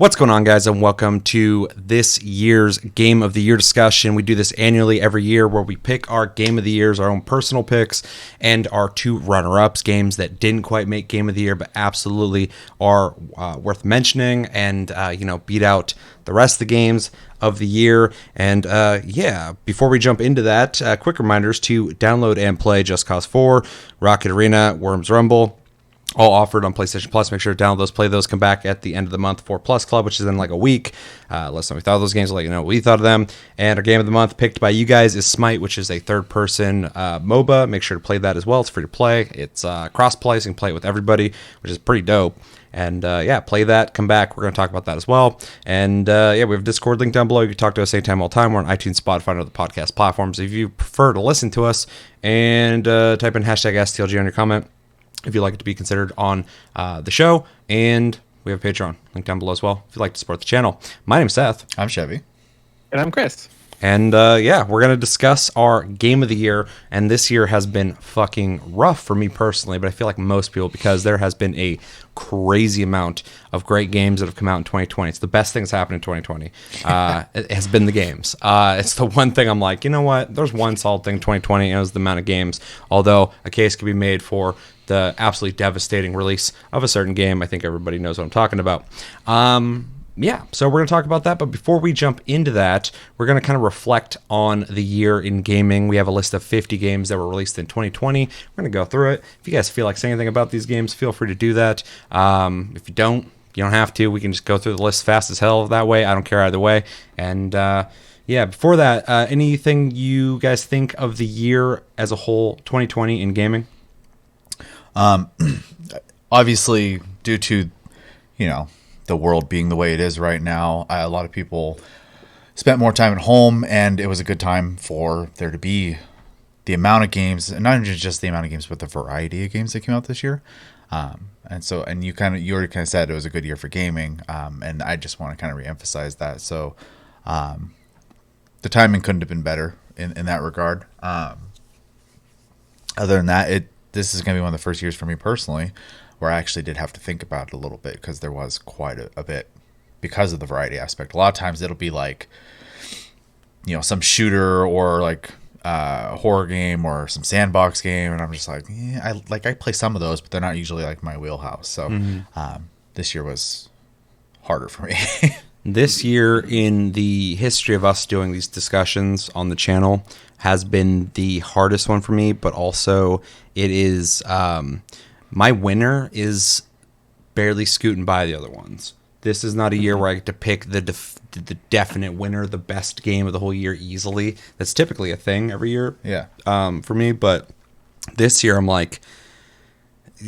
What's going on, guys, and welcome to this year's Game of the Year discussion. We do this annually every year where we pick our Game of the Years, our own personal picks, and our two runner-ups, games that didn't quite make Game of the Year but absolutely are worth mentioning and, beat out the rest of the games of the year. And before we jump into that, quick reminders to download and play Just Cause 4, Rocket Arena, Worms Rumble, all offered on PlayStation Plus. Make sure to download those, play those, come back at the end of the month for Plus Club, which is in like a week. Last time we thought of those games, we'll let you know what we thought of them. And our game of the month picked by you guys is Smite, which is a third-person MOBA. Make sure to play that as well. It's free to play. It's cross-play, so you can play it with everybody, which is pretty dope. And play that, come back. We're going to talk about that as well. And we have a Discord link down below. You can talk to us anytime, all the time. We're on iTunes, Spotify, and other podcast platforms. If you prefer to listen to us, and type in hashtag STLG on your comment if you'd like it to be considered on the show. And we have a Patreon link down below as well if you'd like to support the channel. My name's Seth. I'm Chevy. And I'm Chris. And we're going to discuss our game of the year. And this year has been fucking rough for me personally, but I feel like most people, because there has been a crazy amount of great games that have come out in 2020. It's the best thing that's happened in 2020. It has been the games. It's the one thing I'm like, you know what? There's one solid thing in 2020, and it was the amount of games. Although a case could be made for the absolutely devastating release of a certain game. I think everybody knows what I'm talking about. So we're going to talk about that. But before we jump into that, we're going to kind of reflect on the year in gaming. We have a list of 50 games that were released in 2020. We're going to go through it. If you guys feel like saying anything about these games, feel free to do that. If you don't have to. We can just go through the list fast as hell that way. I don't care either way. And before that, anything you guys think of the year as a whole, 2020 in gaming? Obviously, due to, the world being the way it is right now, a lot of people spent more time at home, and it was a good time for there to be the amount of games, and not just the amount of games, but the variety of games that came out this year. And you already kind of said it was a good year for gaming, and I just want to kind of reemphasize that. So, the timing couldn't have been better in that regard. Other than that, this is going to be one of the first years for me personally where I actually did have to think about it a little bit, because there was quite a bit because of the variety aspect. A lot of times it'll be like, some shooter or like a horror game or some sandbox game, and I'm just like, I play some of those, but they're not usually like my wheelhouse. So this year was harder for me. This year in the history of us doing these discussions on the channel has been the hardest one for me, but also it is my winner is barely scooting by the other ones. This is not a year where I get to pick the definite winner, the best game of the whole year easily. That's typically a thing every year for me, but this year I'm like,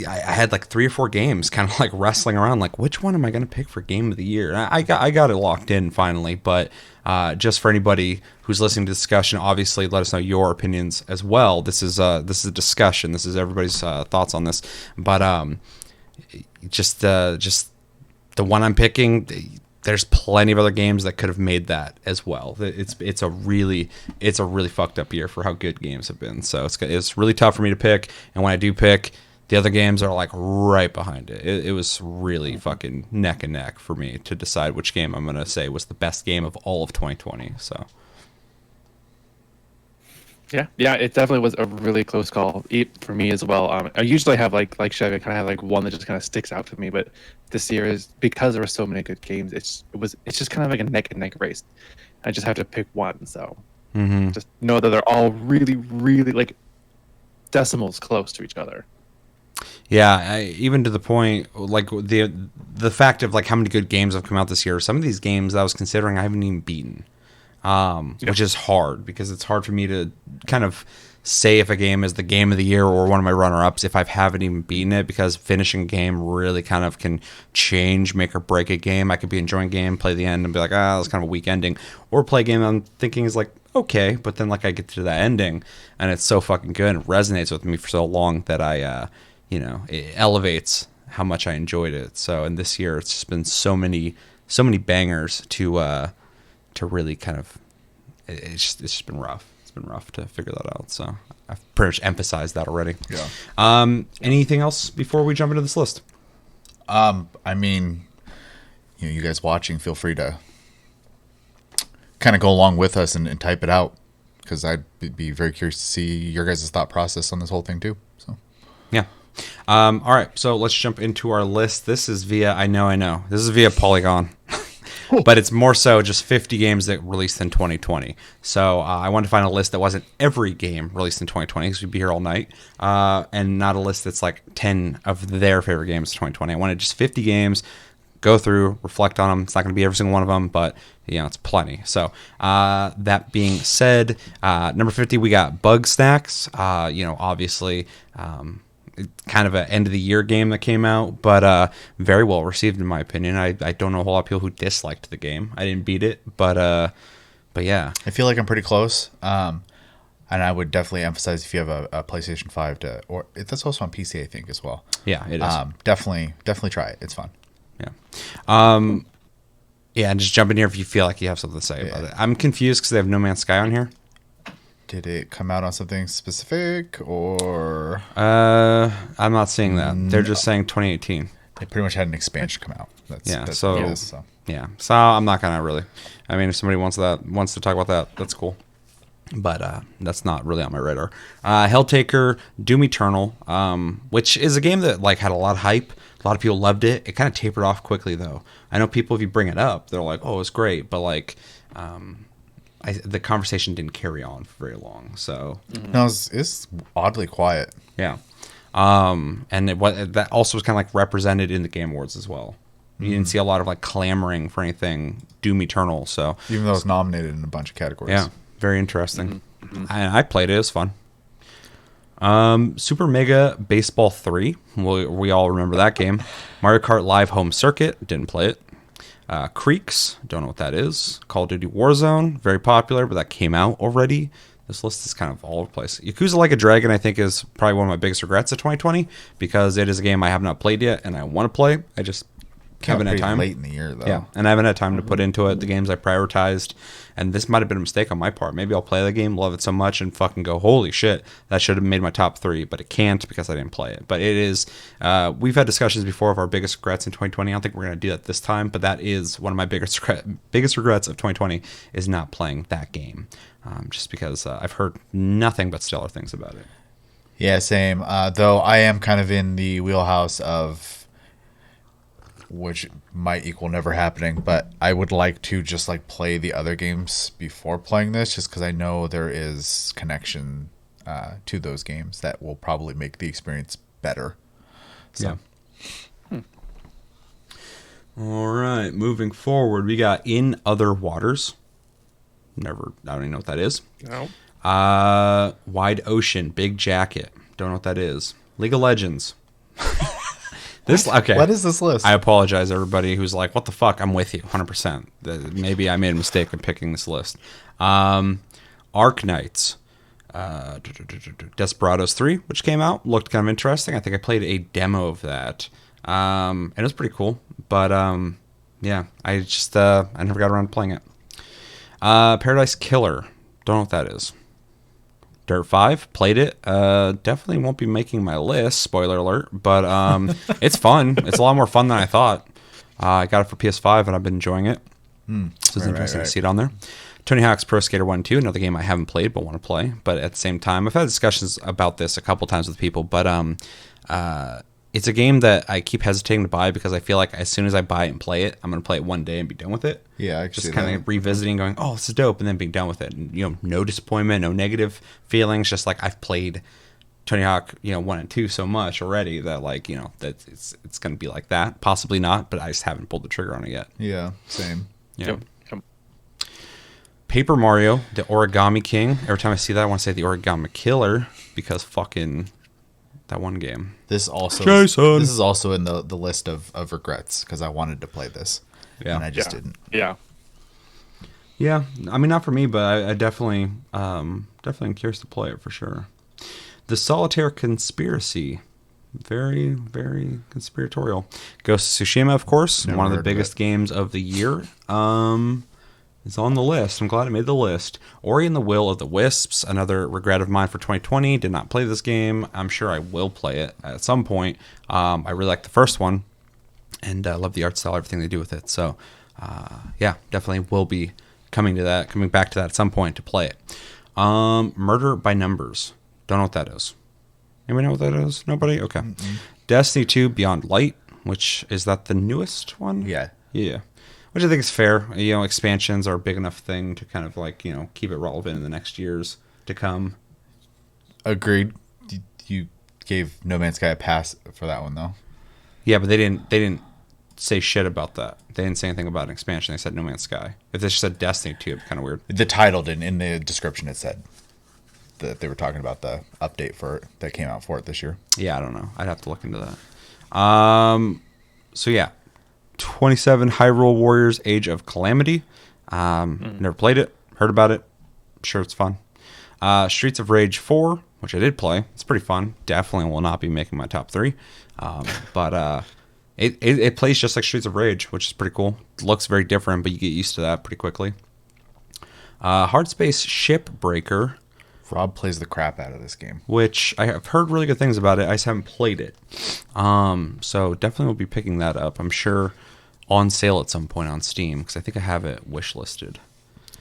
I had like 3 or 4 games kind of like wrestling around, like, which one am I going to pick for game of the year? And I got it locked in finally, but just for anybody who's listening to the discussion, obviously let us know your opinions as well. This is a discussion. This is everybody's thoughts on this, but just the one I'm picking, there's plenty of other games that could have made that as well. It's a really fucked up year for how good games have been. So it's really tough for me to pick, and when I do pick, the other games are like right behind it. It was really fucking neck and neck for me to decide which game I'm going to say was the best game of all of 2020. So, yeah, it definitely was a really close call for me as well. I usually have like Chevy, I kind of have like one that just kind of sticks out to me, but this year is because there were so many good games. It's just kind of like a neck and neck race. I just have to pick one. So just know that they're all really, really like decimals close to each other. Yeah, even to the point, like the fact of like how many good games have come out this year. Some of these games I was considering I haven't even beaten, which is hard because it's hard for me to kind of say if a game is the game of the year or one of my runner-ups if I haven't even beaten it, because finishing a game really kind of can make or break a game. I could be enjoying a game, play the end, and be like, that's kind of a weak ending, or play a game I'm thinking is like okay, but then like I get to that ending and it's so fucking good and it resonates with me for so long that I it elevates how much I enjoyed it. So, and this year it's just been so many bangers to really kind of, it's just been rough. It's been rough to figure that out. So I've pretty much emphasized that already. Yeah. Anything else before we jump into this list? I mean, you guys watching, feel free to kind of go along with us and type it out, because I'd be very curious to see your guys' thought process on this whole thing too. So Yeah. All right, so let's jump into our list. This is via I know. This is via Polygon. But it's more so just 50 games that released in 2020. So I wanted to find a list that wasn't every game released in 2020, because we'd be here all night, and not a list that's like 10 of their favorite games of 2020. I wanted just 50 games, go through, reflect on them. It's not going to be every single one of them, but it's plenty. So that being said, number 50, we got Bug Stacks. Obviously, kind of an end of the year game that came out, but very well received in my opinion. I don't know a whole lot of people who disliked the game. I didn't beat it, but yeah. I feel like I'm pretty close. And I would definitely emphasize if you have a PlayStation 5 or that's also on PC, I think, as well. Yeah, it is. Definitely try it. It's fun. Yeah. Yeah, and just jump in here if you feel like you have something to say about it. I'm confused because they have No Man's Sky on here. Did it come out on something specific, or? I'm not seeing that. They're just saying 2018. They pretty much had an expansion come out. That's so, what it is, so. Yeah. So I'm not gonna really. I mean, if somebody wants to talk about that, that's cool. But that's not really on my radar. Helltaker, Doom Eternal, which is a game that like had a lot of hype. A lot of people loved it. It kind of tapered off quickly, though. I know people, if you bring it up, they're like, "Oh, it's great," but like. The conversation didn't carry on for very long, so no, it's oddly quiet. Yeah, and that also was kind of like represented in the Game Awards as well. You didn't see a lot of like clamoring for anything Doom Eternal, so even though it was nominated in a bunch of categories. Yeah, very interesting. I played it; it was fun. Super Mega Baseball 3. We all remember that game. Mario Kart Live Home Circuit. Didn't play it. Creeks, don't know what that is. Call of Duty Warzone, very popular, but that came out already. This list is kind of all over the place. Yakuza Like a Dragon, I think, is probably one of my biggest regrets of 2020, because it is a game I have not played yet, and I want to play. I just haven't had time. Late in the year, though. Yeah, and I haven't had time to put into it the games I prioritized, and this might have been a mistake on my part. Maybe I'll play the game, love it so much, and fucking go, holy shit, that should have made my top 3, but it can't because I didn't play it. But it is, we've had discussions before of our biggest regrets in 2020. I don't think we're going to do that this time, but that is one of my biggest regrets of 2020 is not playing that game, just because I've heard nothing but stellar things about it. Yeah, same. Though I am kind of in the wheelhouse of, which might equal never happening, but I would like to just like play the other games before playing this, just because I know there is connection to those games that will probably make the experience better. So. Yeah. All right, moving forward, we got In Other Waters. I don't even know what that is. No. Wide Ocean, Big Jacket. Don't know what that is. League of Legends. Okay. What is this list? I apologize, everybody who's like, "What the fuck?" I'm with you, 100%. Maybe I made a mistake in picking this list. Arc Knights, Desperados 3, which came out, looked kind of interesting. I think I played a demo of that, and it was pretty cool. But yeah, I just I never got around to playing it. Paradise Killer, don't know what that is. Dirt 5, played it. Definitely won't be making my list, spoiler alert, but it's fun. It's a lot more fun than I thought. I got it for PS5 and I've been enjoying it. So it's interesting to see it on there. Tony Hawk's Pro Skater 1 and 2, another game I haven't played but want to play. But at the same time, I've had discussions about this a couple times with people, but it's a game that I keep hesitating to buy because I feel like as soon as I buy it and play it, I'm going to play it one day and be done with it. Yeah, I just kind of revisiting, going, "Oh, this is dope," and then being done with it. And no disappointment, no negative feelings. Just like I've played Tony Hawk, 1 and 2 so much already that that it's going to be like that. Possibly not, but I just haven't pulled the trigger on it yet. Yeah, same. Yeah. Yep. Paper Mario, the Origami King. Every time I see that, I want to say the Origami Killer because fucking. That one game. This is also in the list of regrets because I wanted to play this, and I just didn't. Yeah. Yeah, I mean not for me, but I definitely am curious to play it for sure. The Solitaire Conspiracy, very very conspiratorial. Ghost of Tsushima, of course, one of the biggest games of the year. It's on the list. I'm glad it made the list. Ori and the Will of the Wisps, another regret of mine for 2020. Did not play this game. I'm sure I will play it at some point. I really like the first one. and love the art style, everything they do with it. So, yeah, definitely will be coming back to that at some point to play it. Murder by Numbers. Don't know what that is. Anybody know what that is? Nobody? Okay. Mm-mm. Destiny 2 Beyond Light, which is that the newest one? Yeah. Yeah. Which I think is fair. Expansions are a big enough thing to kind of keep it relevant in the next years to come. Agreed. You gave No Man's Sky a pass for that one, though. Yeah, but they didn't say shit about that. They didn't say anything about an expansion. They said No Man's Sky. If they just said Destiny 2, it'd be kind of weird. The title didn't. In the description, it said that they were talking about the update for it that came out for it this year. Yeah, I don't know. I'd have to look into that. So yeah, 27 Hyrule Warriors: Age of Calamity. Never played it. Heard about it. Sure, it's fun. Streets of Rage 4, which I did play. It's pretty fun. Definitely will not be making my top 3. But it plays just like Streets of Rage, which is pretty cool. It looks very different, but you get used to that pretty quickly. Hardspace Shipbreaker. Rob plays the crap out of this game, which I have heard really good things about it. I just haven't played it. So definitely will be picking that up. I'm sure on sale at some point on Steam, because I think I have it wishlisted.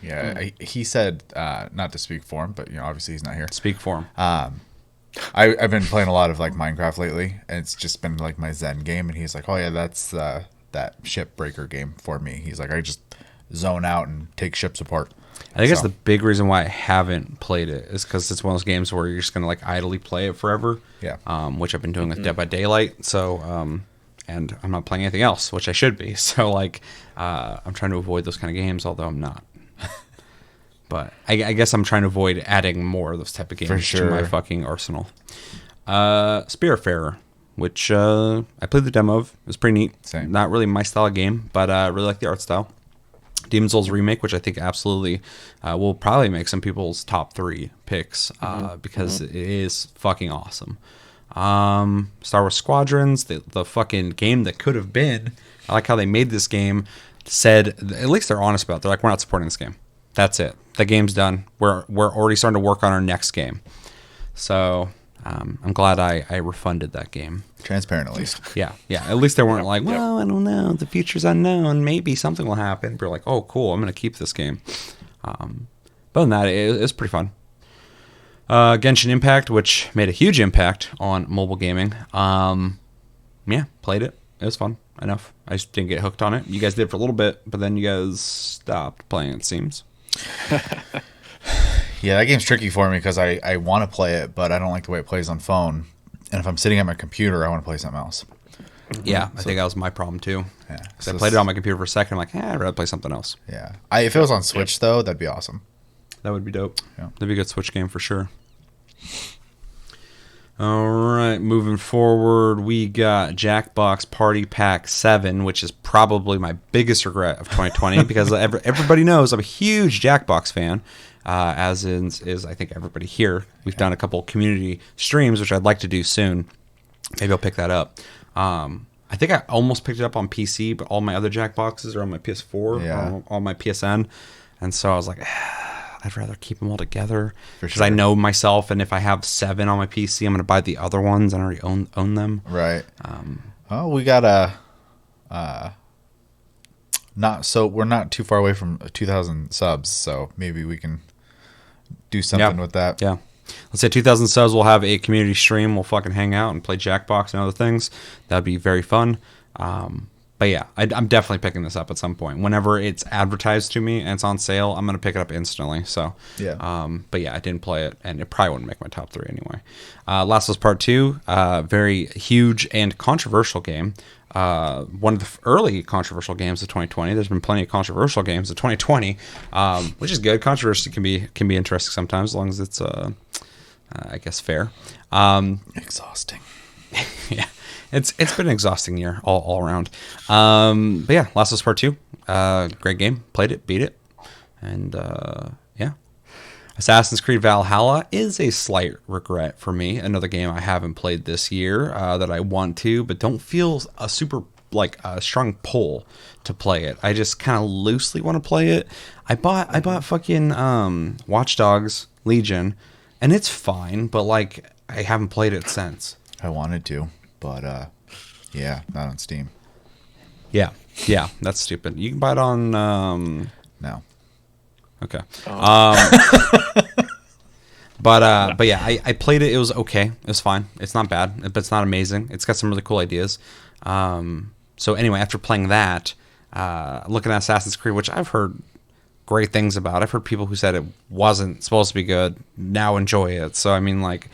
Yeah, he said, not to speak for him, but obviously he's not here. Speak for him. I've been playing a lot of Minecraft lately, and it's just been my Zen game. And he's like, "Oh yeah, that's that shipbreaker game for me." He's like, "I just zone out and take ships apart." I think that's the big reason why I haven't played it is because it's one of those games where you're just gonna idly play it forever. Yeah. Which I've been doing with Dead by Daylight. So and I'm not playing anything else, which I should be. So I'm trying to avoid those kind of games, although I'm not. But I guess I'm trying to avoid adding more of those type of games to my fucking arsenal. Spiritfarer, which I played the demo of. It was pretty neat. Same. Not really my style of game, but I really like the art style. Demon's Souls remake, which I think absolutely will probably make some people's top 3 picks because it is fucking awesome. Star Wars Squadrons, the fucking game that could have been. I like how they made this game. Said at least they're honest about it. They're like, we're not supporting this game. That's it. The game's done. We're already starting to work on our next game. So I'm glad I refunded that game. Transparent, at least. Yeah. At least they weren't like, well, I don't know. The future's unknown. Maybe something will happen. But you're like, oh, cool. I'm going to keep this game. But other than that, it's pretty fun. Genshin Impact, which made a huge impact on mobile gaming. Yeah, played it. It was fun enough. I just didn't get hooked on it. You guys did for a little bit, but then you guys stopped playing, it seems. Yeah, that game's tricky for me because I want to play it, but I don't like the way it plays on phone. And if I'm sitting at my computer, I want to play something else. Yeah, I think that was my problem too. Yeah, because I played it on my computer for a second. I'm like, I'd rather play something else. Yeah, if it was on Switch though, that'd be awesome. That would be dope. Yeah. That'd be a good Switch game for sure. All right, moving forward, we got Jackbox Party Pack 7, which is probably my biggest regret of 2020 because everybody knows I'm a huge Jackbox fan, as is I think everybody here. We've done a couple community streams, which I'd like to do soon. Maybe I'll pick that up. I think I almost picked it up on PC, but all my other Jackboxes are on my PS4, or on my PSN, and so I was like, I'd rather keep them all together because I know myself, and if I have 7 on my PC, I'm going to buy the other ones and already own them. Right. We got we're not too far away from 2,000 subs, so maybe we can do something with that. Yeah. Let's say 2,000 subs, we'll have a community stream. We'll fucking hang out and play Jackbox and other things. That'd be very fun. But yeah, I'm definitely picking this up at some point. Whenever it's advertised to me and it's on sale, I'm going to pick it up instantly. So, yeah. But yeah, I didn't play it, and it probably wouldn't make my top 3 anyway. Last of Us Part 2, very huge and controversial game. One of the early controversial games of 2020. There's been plenty of controversial games of 2020, which is good. Controversy can be interesting sometimes, as long as it's, I guess, fair. Exhausting. Yeah. It's been an exhausting year all around. But yeah, Last of Us Part 2. Great game. Played it, beat it. And yeah. Assassin's Creed Valhalla is a slight regret for me. Another game I haven't played this year that I want to, but don't feel a super a strong pull to play it. I just kind of loosely want to play it. I bought fucking Watch Dogs Legion, and it's fine, but I haven't played it since. I wanted to. But, yeah, not on Steam. Yeah, that's stupid. You can buy it on. No. Okay. Oh. But yeah, I played it. It was okay. It was fine. It's not bad, but it's not amazing. It's got some really cool ideas. So anyway, after playing that, looking at Assassin's Creed, which I've heard great things about. I've heard people who said it wasn't supposed to be good now enjoy it. So I mean, like,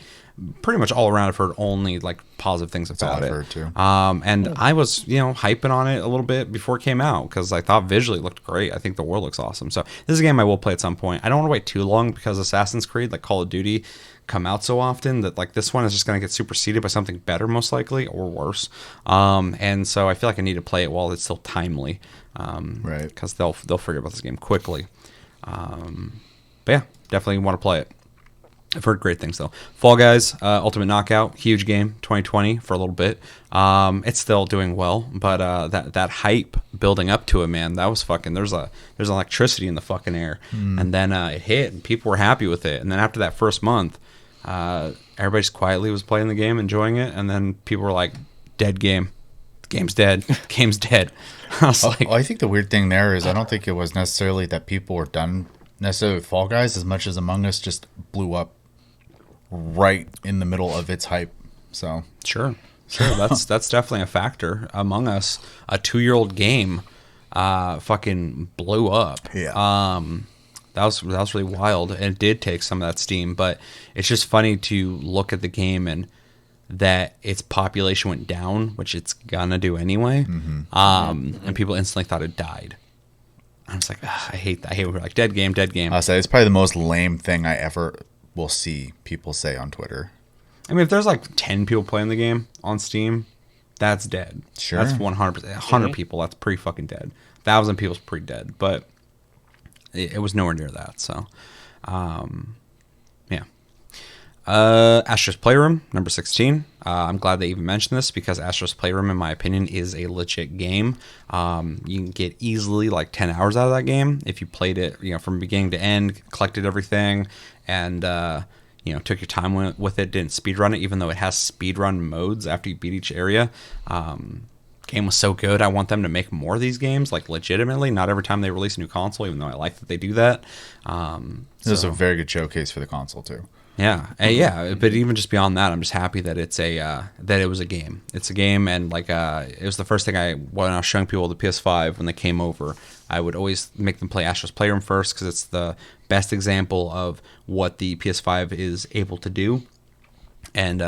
pretty much all around, I've heard only like positive things about it. I've heard too. And I was, hyping on it a little bit before it came out because I thought visually it looked great. I think the world looks awesome. So this is a game I will play at some point. I don't want to wait too long because Assassin's Creed, like Call of Duty, come out so often that like this one is just going to get superseded by something better, most likely, or worse. And so I feel like I need to play it while it's still timely, Right? Because they'll forget about this game quickly. But yeah, definitely want to play it. I've heard great things though. Fall Guys, Ultimate Knockout, huge game, 2020 for a little bit. It's still doing well, but that hype building up to it, man, that was fucking. There's electricity in the fucking air, and then it hit, and people were happy with it. And then after that first month, everybody just quietly was playing the game, enjoying it, and then people were like, "Dead game, game's dead, game's dead." I was like, I think the weird thing there is I don't think it was necessarily that people were done necessarily with Fall Guys as much as Among Us just blew up right in the middle of its hype. So Sure. That's definitely a factor. Among Us, a 2-year-old game, fucking blew up. Yeah. That was really wild, and it did take some of that steam. But it's just funny to look at the game and that its population went down, which it's gonna do anyway. And people instantly thought it died. I was like, I hate when we're like dead game. I'll say it's probably the most lame thing I ever will see people say on Twitter. I mean, if there's like 10 people playing the game on Steam, that's dead. Sure. That's 100%. 100 people, that's pretty fucking dead. 1,000 people's pretty dead, but it was nowhere near that. So, yeah. Astro's Playroom, number 16. I'm glad they even mentioned this because Astro's Playroom, in my opinion, is a legit game. You can get easily like 10 hours out of that game if you played it, from beginning to end, collected everything, and took your time with it. Didn't speedrun it, even though it has speedrun modes after you beat each area. Game was so good. I want them to make more of these games, like legitimately. Not every time they release a new console, even though I like that they do that. This is a very good showcase for the console too. Yeah, yeah, but even just beyond that, I'm just happy that it's that it was a game. It's a game, and like it was the first thing when I was showing people the PS5 when they came over, I would always make them play Astro's Playroom first because it's the best example of what the PS5 is able to do, and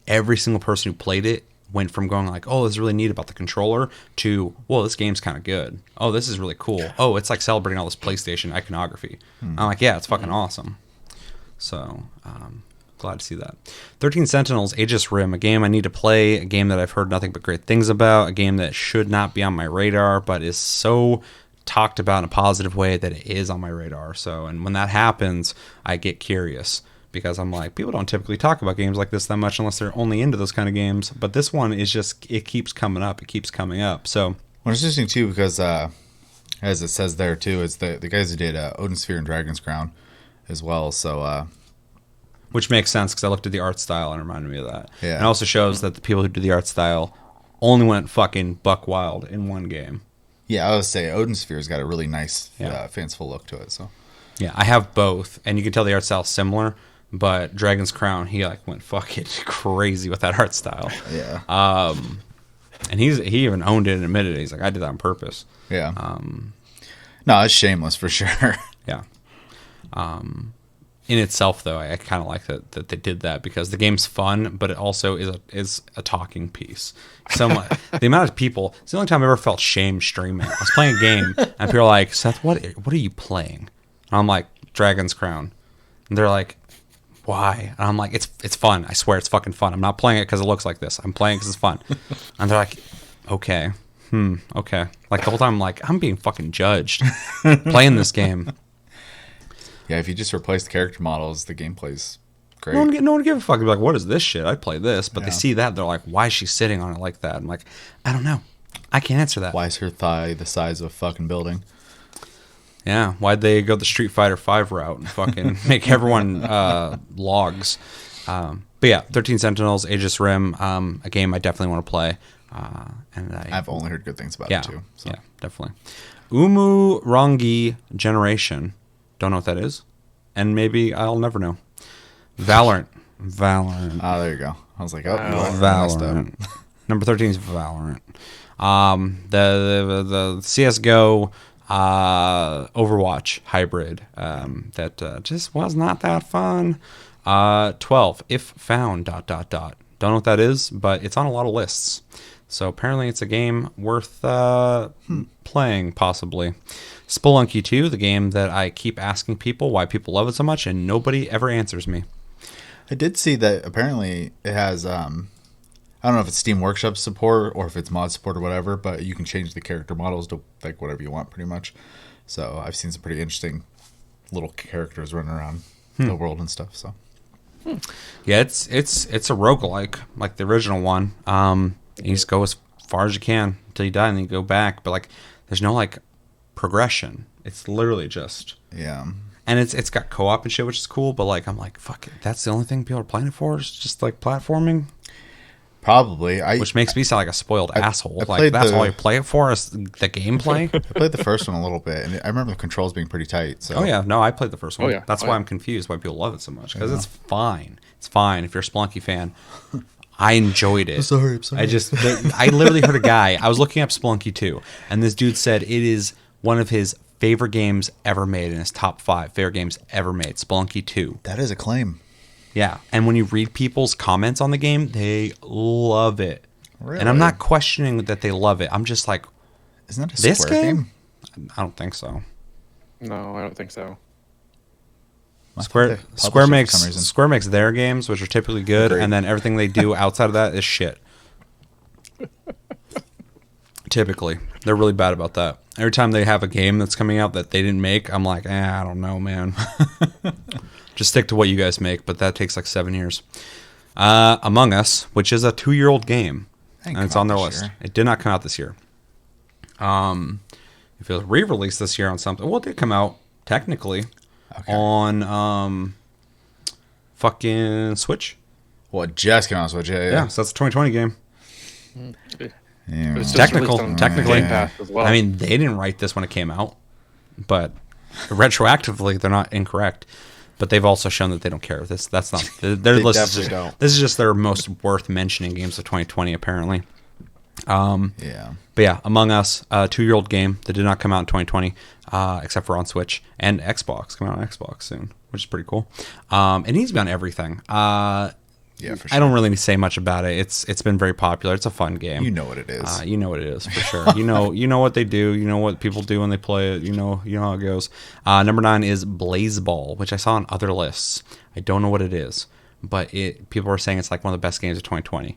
every single person who played it went from going like, oh, this is really neat about the controller to, well, this game's kind of good. Oh, this is really cool. Oh, it's like celebrating all this PlayStation iconography. I'm like, yeah, it's fucking awesome. So, glad to see that. 13 Sentinels, Aegis Rim, a game I need to play, a game that I've heard nothing but great things about, a game that should not be on my radar, but is so talked about in a positive way that it is on my radar. So, and when that happens, I get curious because I'm like, people don't typically talk about games like this that much unless they're only into those kind of games. But this one is just, it keeps coming up. It keeps coming up. So, well, it's interesting too because, as it says there too, it's the guys who did Odin Sphere and Dragon's Crown as well. So, which makes sense because I looked at the art style and it reminded me of that. Yeah. And it also shows that the people who do the art style only went fucking buck wild in one game. Yeah, I would say Odin Sphere's got a really nice, fanciful look to it. So, yeah, I have both, and you can tell the art style's similar. But Dragon's Crown, he like went fucking crazy with that art style. Yeah. And he even owned it and admitted it. He's like, I did that on purpose. Yeah. No, it's shameless for sure. Yeah. In itself, though, I kind of like that they did that because the game's fun, but it also is a talking piece. So the amount of people, it's the only time I ever felt shame streaming. I was playing a game, and people are like, Seth, what are you playing? And I'm like, Dragon's Crown. And they're like, why? And I'm like, it's fun. I swear it's fucking fun. I'm not playing it because it looks like this. I'm playing it because it's fun. And they're like, okay. Okay. Like the whole time I'm like, I'm being fucking judged playing this game. Yeah, if you just replace the character models, the gameplay's great. No one give a fuck. They're like, what is this shit? I'd play this. But they see that, they're like, why is she sitting on it like that? I'm like, I don't know. I can't answer that. Why is her thigh the size of a fucking building? Yeah, why'd they go the Street Fighter 5 route and fucking make everyone logs? But yeah, 13 Sentinels, Aegis Rim, a game I definitely want to play. And I've only heard good things about yeah, it too. So. yeah, definitely. Umurangi Generation. Don't know what that is, and maybe I'll never know. Valorant. Oh, there you go. I was like, oh, you messed up. Valorant. Number 13 is Valorant. The CS:GO Overwatch hybrid that just was not that fun. 12, if found, ... Don't know what that is, but it's on a lot of lists. So apparently it's a game worth playing, possibly. Spelunky 2, the game that I keep asking people why people love it so much, and nobody ever answers me. I did see that apparently it has, I don't know if it's Steam Workshop support or if it's mod support or whatever, but you can change the character models to like whatever you want pretty much. So I've seen some pretty interesting little characters running around the world and stuff. So Yeah, it's a roguelike, like the original one. You just go as far as you can until you die, and then you go back. But like, there's no like progression. It's literally just and it's got co-op and shit, which is cool. But like, I'm like, fuck it, that's the only thing people are playing it for. Is just like platforming. probably. Which makes me sound like a spoiled asshole. I Like, that's played all you play it for is the gameplay. I played the first one a little bit, and I remember the controls being pretty tight. So Oh yeah, no, I played the first one. Oh, yeah. That's why I'm confused why people love it so much, because it's fine. It's fine if you're a Spelunky fan. I enjoyed it. I'm sorry. I literally heard a guy. I was looking up Spelunky 2, and this dude said it is one of his favorite games ever made in his top 5 favorite games ever made. Spelunky 2. That is a claim. Yeah, and when you read people's comments on the game, they love it. Really? And I'm not questioning that they love it. I'm just like, Isn't that a this Square game? I don't think so. No, I don't think so. Square makes their games, which are typically good, Agreed. and then everything they do outside of that is shit. Typically, they're really bad about that. Every time they have a game that's coming out that they didn't make, I'm like, I don't know, man. Just stick to what you guys make, but that takes like 7 years. Among Us, which is a 2-year-old game, and it's on their list. It did not come out this year. If it was re-released this year on something, well, it did come out technically on fucking Switch. Well, it just came out on Switch. Yeah, so that's a 2020 game. Yeah. It's just Technical- released on technically. Game Pass as well. I mean, they didn't write this when it came out, but retroactively, they're not incorrect. But they've also shown that they don't care. That's not their list. definitely don't. This is just their most worth mentioning games of 2020, apparently. Yeah. But yeah, Among Us, a 2-year-old game that did not come out in 2020, except for on Switch and Xbox. Coming out on Xbox soon, which is pretty cool. It needs to be on everything. Yeah, for sure. I don't really need to say much about it. It's been very popular. It's a fun game. You know what it is. You know what it is for sure. you know what they do. You know what people do when they play it. You know how it goes. Number 9 is Blaseball, which I saw on other lists. I don't know what it is, but people are saying it's like one of the best games of 2020,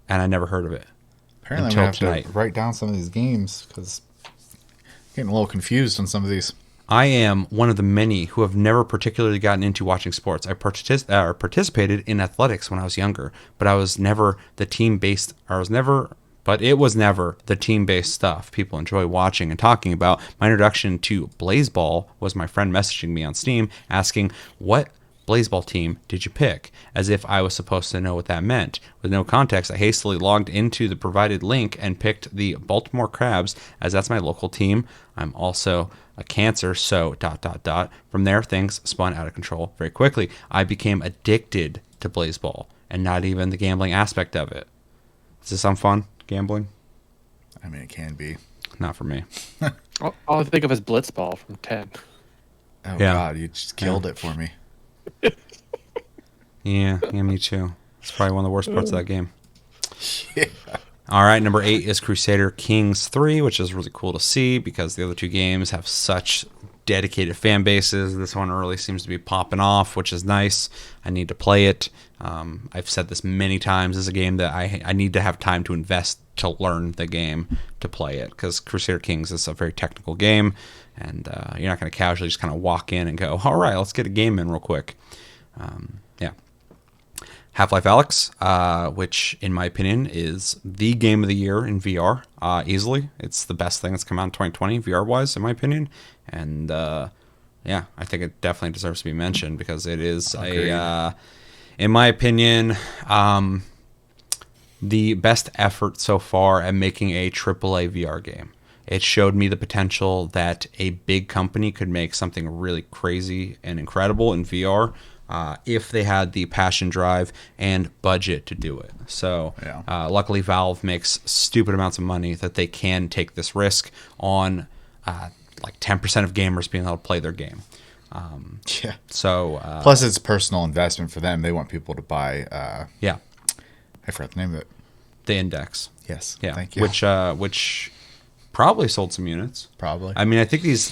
and I never heard of it. Apparently, I'm until going to have tonight. to write down some of these games because I'm getting a little confused on some of these. I am one of the many who have never particularly gotten into watching sports. I participated in athletics when I was younger, but it was never the team-based stuff people enjoy watching and talking about. My introduction to Blaseball was my friend messaging me on Steam asking, what Blaseball team did you pick? As if I was supposed to know what that meant. With no context, I hastily logged into the provided link and picked the Baltimore Crabs, as that's my local team. I'm also a Cancer, so ... From there, things spun out of control very quickly. I became addicted to Blaseball, and not even the gambling aspect of it. Does this sound fun, gambling? I mean, it can be. Not for me. All I think of is Blitzball from 10. Oh, Yeah. God. You just killed it for me. Yeah, me too. It's probably one of the worst parts of that game. Yeah. All right, number 8 is Crusader Kings 3, which is really cool to see because the other 2 games have such dedicated fan bases. This one really seems to be popping off, which is nice. I need to play it. I've said this many times. This is a game that I need to have time to invest to learn the game to play it, because Crusader Kings is a very technical game, and you're not going to casually just kind of walk in and go, all right, let's get a game in real quick. Yeah. Half-Life Alyx, which in my opinion is the game of the year in VR, easily. It's the best thing that's come out in 2020 VR-wise, in my opinion. And yeah, I think it definitely deserves to be mentioned because it is in my opinion, the best effort so far at making a AAA VR game. It showed me the potential that a big company could make something really crazy and incredible in VR if they had the passion, drive, and budget to do it. So luckily Valve makes stupid amounts of money that they can take this risk on like 10% of gamers being able to play their game. So plus it's personal investment for them. They want people to buy I forgot the name of it. The Index. Yes. Yeah. Thank you. Which probably sold some units. Probably. I mean, I think these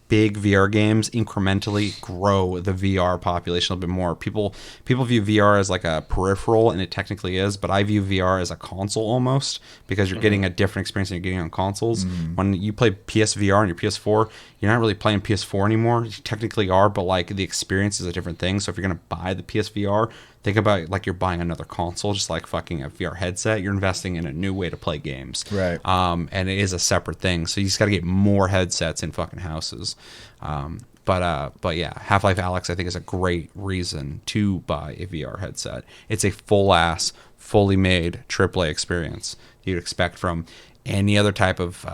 big VR games incrementally grow the VR population a little bit more. People view VR as like a peripheral, and it technically is, but I view VR as a console almost, because you're getting a different experience than you're getting on consoles. When you play PSVR on your PS4, you're not really playing PS4 anymore. You technically are, but like the experience is a different thing. So if you're gonna buy the PSVR, think about it like you're buying another console, just like fucking a VR headset. You're investing in a new way to play games. Right. And it is a separate thing. So you just got to get more headsets in fucking houses. But yeah, Half-Life Alyx I think is a great reason to buy a VR headset. It's a full-ass, fully made AAA experience you'd expect from any other type of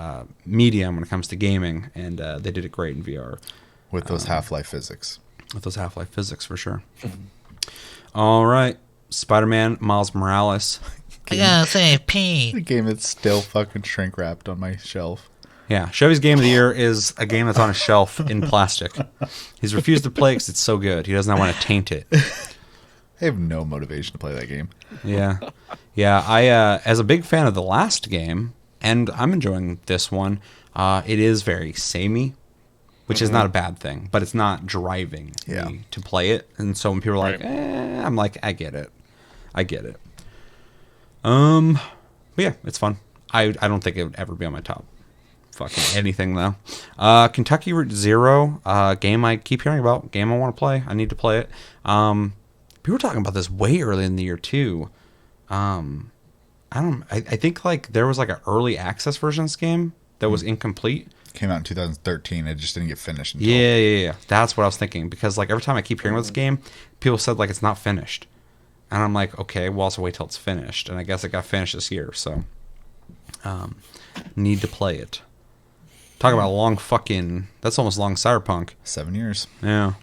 medium when it comes to gaming, and they did it great in VR. With those Half-Life physics. With those Half-Life physics, for sure. All right. Spider-Man Miles Morales. I gotta say, Pete. The game that's still fucking shrink wrapped on my shelf. Yeah, Chevy's Game of the Year is a game that's on a shelf in plastic. He's refused to play because it's so good. He does not want to taint it. I have no motivation to play that game. Yeah. I as a big fan of the last game, and I'm enjoying this one, it is very samey, which is not a bad thing, but it's not driving me to play it. And so when people are like, I'm like, I get it. But yeah, it's fun. I don't think it would ever be on my top fucking anything though. Kentucky Route Zero, game I keep hearing about, game I want to play. I need to play it. People were talking about this way early in the year too. I think like there was like an early access version of this game that was incomplete. Came out in 2013. It just didn't get finished. Until... Yeah. That's what I was thinking, because like every time I keep hearing about this game, people said like it's not finished, and I'm like, okay, well, also wait till it's finished. And I guess it got finished this year, so need to play it. Talk about a long fucking. That's almost long Cyberpunk. 7 years. Yeah.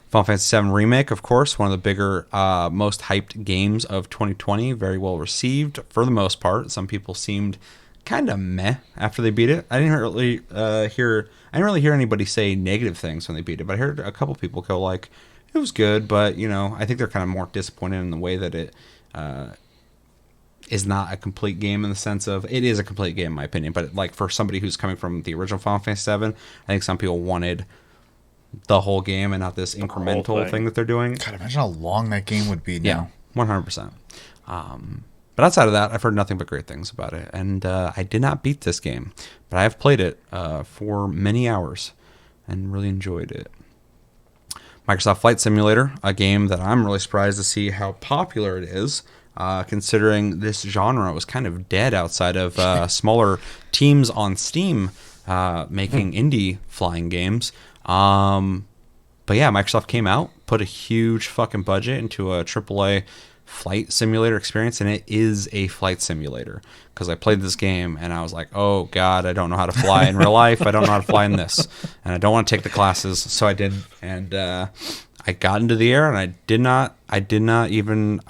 Final Fantasy VII Remake, of course, one of the bigger, most hyped games of 2020. Very well received for the most part. Some people seemed kind of meh after they beat it. I didn't really hear anybody say negative things when they beat it, but I heard a couple people go like, it was good, but I think they're kind of more disappointed in the way that it is not a complete game, in the sense of it is a complete game in my opinion, but like for somebody who's coming from the original Final Fantasy VII, I think some people wanted the whole game and not this incremental thing that they're doing. God, imagine how long that game would be now. Yeah, 100%. But outside of that, I've heard nothing but great things about it. And I did not beat this game, but I have played it for many hours and really enjoyed it. Microsoft Flight Simulator, a game that I'm really surprised to see how popular it is, considering this genre was kind of dead outside of smaller teams on Steam making indie flying games. But yeah, Microsoft came out, put a huge fucking budget into a AAA flight simulator experience, and it is a flight simulator, because I played this game and I was like, oh god, I don't know how to fly in real life. I don't know how to fly in this, and I don't want to take the classes, so I did. And I got into the air, and I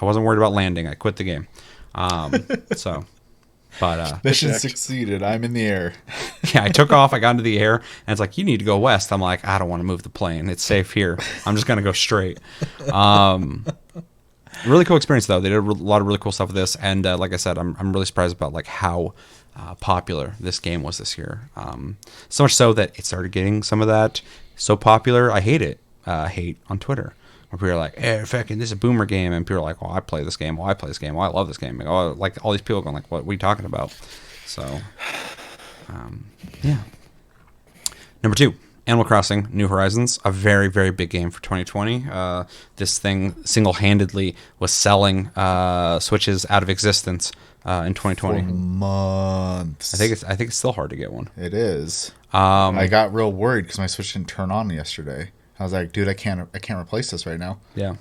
wasn't worried about landing. I quit the game. But mission succeeded. I'm in the air. Yeah, I took off. I got into the air, and it's like, you need to go west. I'm like, I don't want to move the plane. It's safe here. I'm just gonna go straight. Really cool experience though. They did a lot of really cool stuff with this, and like I said, I'm really surprised about like how popular this game was this year. So much so that it started getting some of that so popular. I hate it. Hate on Twitter, where people are like, "Hey, fucking, this is a boomer game," and people are like, "Well, I play this game. Well, I play this game. Well, I love this game." Like all these people going like, "What are you talking about?" So, yeah. Number 2. Animal Crossing New Horizons, a very, very big game for 2020. This thing single-handedly was selling Switches out of existence in 2020. For months. I think it's still hard to get one. It is. I got real worried because my Switch didn't turn on yesterday. I was like, dude, I can't replace this right now. Yeah.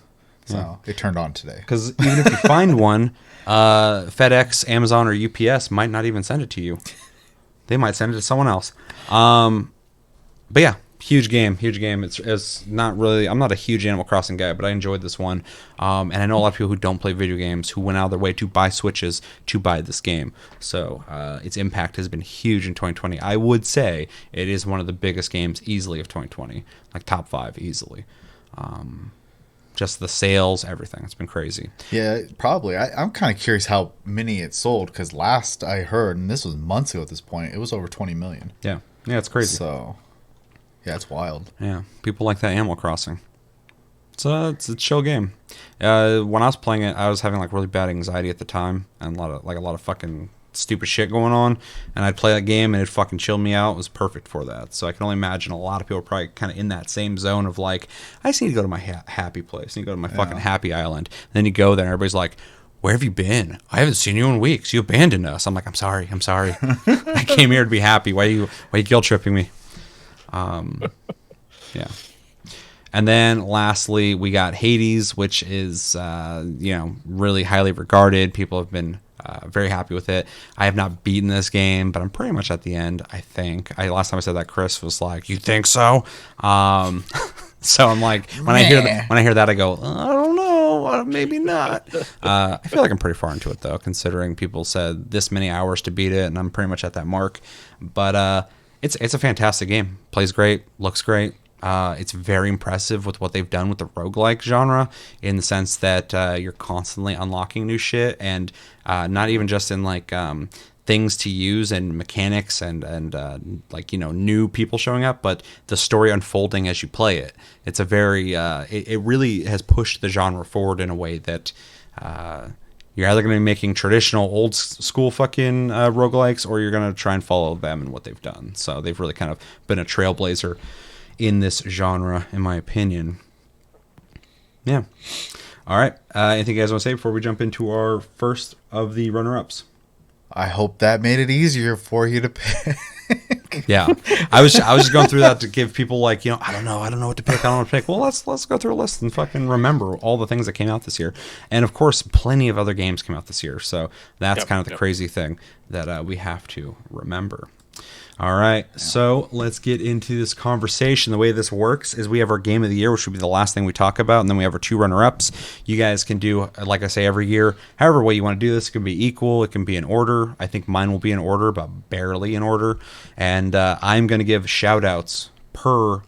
So it turned on today. Because even if you find one, FedEx, Amazon, or UPS might not even send it to you. They might send it to someone else. But yeah, huge game. It's not really. I'm not a huge Animal Crossing guy, but I enjoyed this one. And I know a lot of people who don't play video games who went out of their way to buy Switches to buy this game. So its impact has been huge in 2020. I would say it is one of the biggest games easily of 2020, like top 5 easily. Just the sales, everything. It's been crazy. Yeah, probably. I'm kind of curious how many it sold, because last I heard, and this was months ago at this point, it was over 20 million. Yeah, it's crazy. So, yeah, it's wild. Yeah, people like that Animal Crossing. It's a chill game. When I was playing it, I was having like really bad anxiety at the time, and a lot of fucking stupid shit going on, and I'd play that game and it fucking chilled me out. It was perfect for that. So I can only imagine a lot of people are probably kind of in that same zone of like, I just need to go to my happy place. I need to go to my fucking happy island. And then you go there and everybody's like, where have you been? I haven't seen you in weeks. You abandoned us. I'm like, I'm sorry. I came here to be happy. Why are you guilt tripping me? Yeah. And then lastly, we got Hades, which is really highly regarded. People have been very happy with it. I have not beaten this game, but I'm pretty much at the end, I think. Last time I said that, Chris was like, "You think so?" So I'm like, when I hear that, I go, I don't know, maybe not. I feel like I'm pretty far into it though, considering people said this many hours to beat it, and I'm pretty much at that mark. But it's a fantastic game. Plays great, looks great. It's very impressive with what they've done with the roguelike genre, in the sense that you're constantly unlocking new shit, and not even just in like things to use and mechanics and new people showing up, but the story unfolding as you play it. It's a very it really has pushed the genre forward in a way that you're either going to be making traditional old school fucking roguelikes, or you're going to try and follow them and what they've done. So they've really kind of been a trailblazer in this genre, in my opinion. Yeah. All right. Anything you guys want to say before we jump into our first of the runner-ups? I hope that made it easier for you to pick. Yeah. I was just going through that to give people like, I don't know what to pick. I don't know what to pick. Well, let's go through a list and fucking remember all the things that came out this year. And of course, plenty of other games came out this year. So that's kind of the crazy thing that we have to remember. All right, so let's get into this conversation. The way this works is we have our game of the year, which would be the last thing we talk about, and then we have our 2 runner-ups. You guys can do, like I say, every year, however way you want to do this. It can be equal, it can be in order. I think mine will be in order, but barely in order. And I'm going to give shout-outs per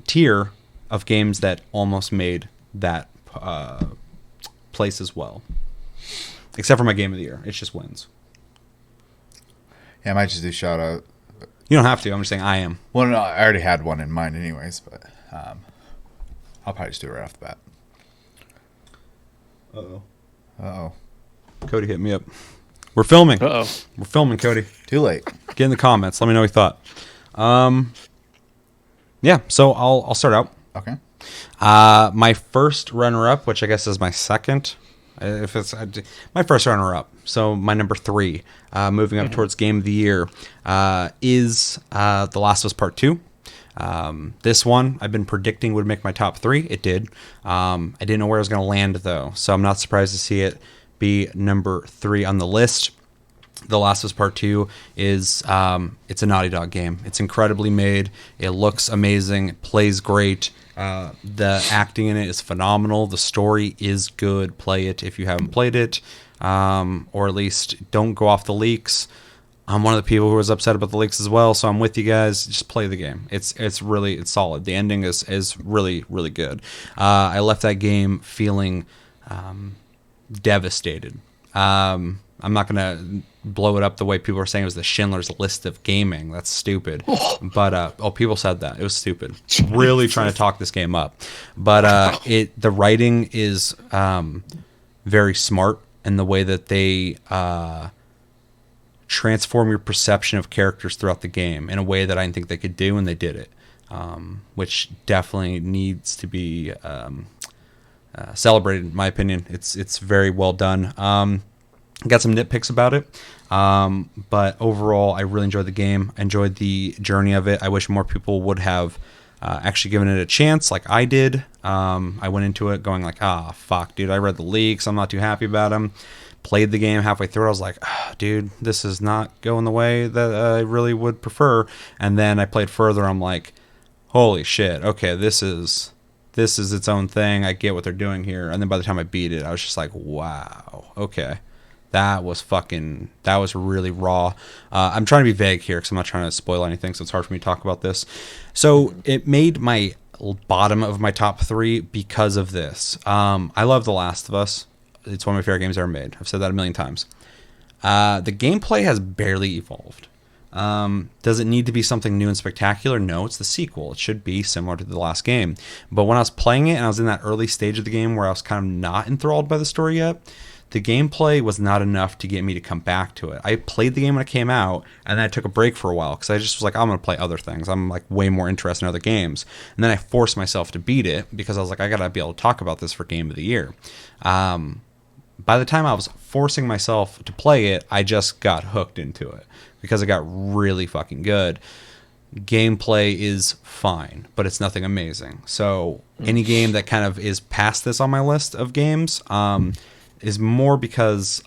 tier of games that almost made that place as well. Except for my game of the year. It's just wins. Yeah, I might just do shout out. You don't have to. I'm just saying I am. Well, no, I already had one in mind anyways, but I'll probably just do it right off the bat. Uh-oh. Cody hit me up. We're filming. We're filming, Cody. Too late. Get in the comments. Let me know what you thought. Yeah, so I'll start out. Okay. My first runner-up, which I guess is my second, if it's my first runner-up, so my number 3, moving up towards Game of the Year, is The Last of Us Part 2. This one I've been predicting would make my top 3. It did. I didn't know where I was going to land, though, so I'm not surprised to see it be number 3 on the list. The Last of Us Part 2 is it's a Naughty Dog game. It's incredibly made. It looks amazing. It plays great. The acting in it is phenomenal. The story is good. Play it if you haven't played it, or at least don't go off the leaks. I'm one of the people who was upset about the leaks as well, so I'm with you guys. Just play the game. It's solid. The ending is really, really good. I left that game feeling devastated. I'm not gonna blow it up the way people are saying it was the Schindler's List of gaming. That's stupid. But people said that it was stupid. Really trying to talk this game up. But the writing is very smart in the way that they transform your perception of characters throughout the game in a way that I didn't think they could do, and they did it. Which definitely needs to be celebrated, in my opinion. It's very well done. Got some nitpicks about it, but overall, I really enjoyed the game. I enjoyed the journey of it. I wish more people would have actually given it a chance like I did. I went into it going like, fuck, dude, I read the leaks, I'm not too happy about them. Played the game halfway through, I was like, dude, this is not going the way that I really would prefer. And then I played further, I'm like, holy shit, okay, this is its own thing. I get what they're doing here. And then by the time I beat it, I was just like, wow, okay. That was really raw. I'm trying to be vague here because I'm not trying to spoil anything, so it's hard for me to talk about this. So it made my bottom of my top 3 because of this. I love The Last of Us. It's one of my favorite games ever made. I've said that a million times. The gameplay has barely evolved. Does it need to be something new and spectacular? No, it's the sequel. It should be similar to the last game. But when I was playing it and I was in that early stage of the game where I was kind of not enthralled by the story yet, the gameplay was not enough to get me to come back to it. I played the game when it came out, and then I took a break for a while because I just was like, I'm going to play other things. I'm like way more interested in other games. And then I forced myself to beat it because I was like, I got to be able to talk about this for Game of the Year. By the time I was forcing myself to play it, I just got hooked into it because it got really fucking good. Gameplay is fine, but it's nothing amazing. So any game that kind of is past this on my list of games, is more because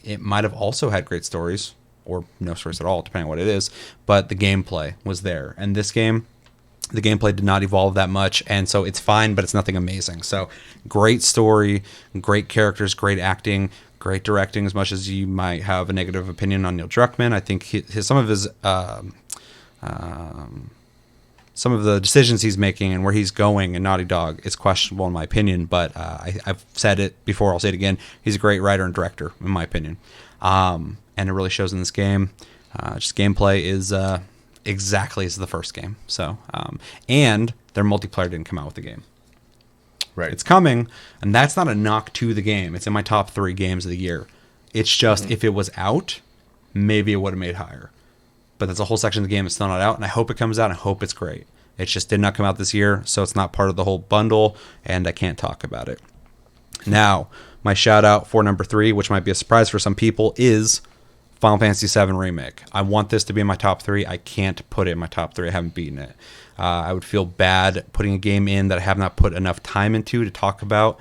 it might have also had great stories or no stories at all, depending on what it is, but the gameplay was there. And this game, the gameplay did not evolve that much, and so it's fine, but it's nothing amazing. So great story, great characters, great acting, great directing. As much as you might have a negative opinion on Neil Druckmann, I think some of the decisions he's making and where he's going in Naughty Dog is questionable in my opinion, but I've said it before, I'll say it again. He's a great writer and director, in my opinion. And it really shows in this game. Just gameplay is exactly as the first game. So, and their multiplayer didn't come out with the game. Right. It's coming, and that's not a knock to the game. It's in my top 3 games of the year. It's just, if it was out, maybe it would have made higher. But there's a whole section of the game that's still not out, and I hope it comes out, and I hope it's great. It just did not come out this year, so it's not part of the whole bundle, and I can't talk about it. Now, my shout out for number 3, which might be a surprise for some people, is Final Fantasy VII Remake. I want this to be in my top 3. I can't put it in my top 3. I haven't beaten it. I would feel bad putting a game in that I have not put enough time into to talk about,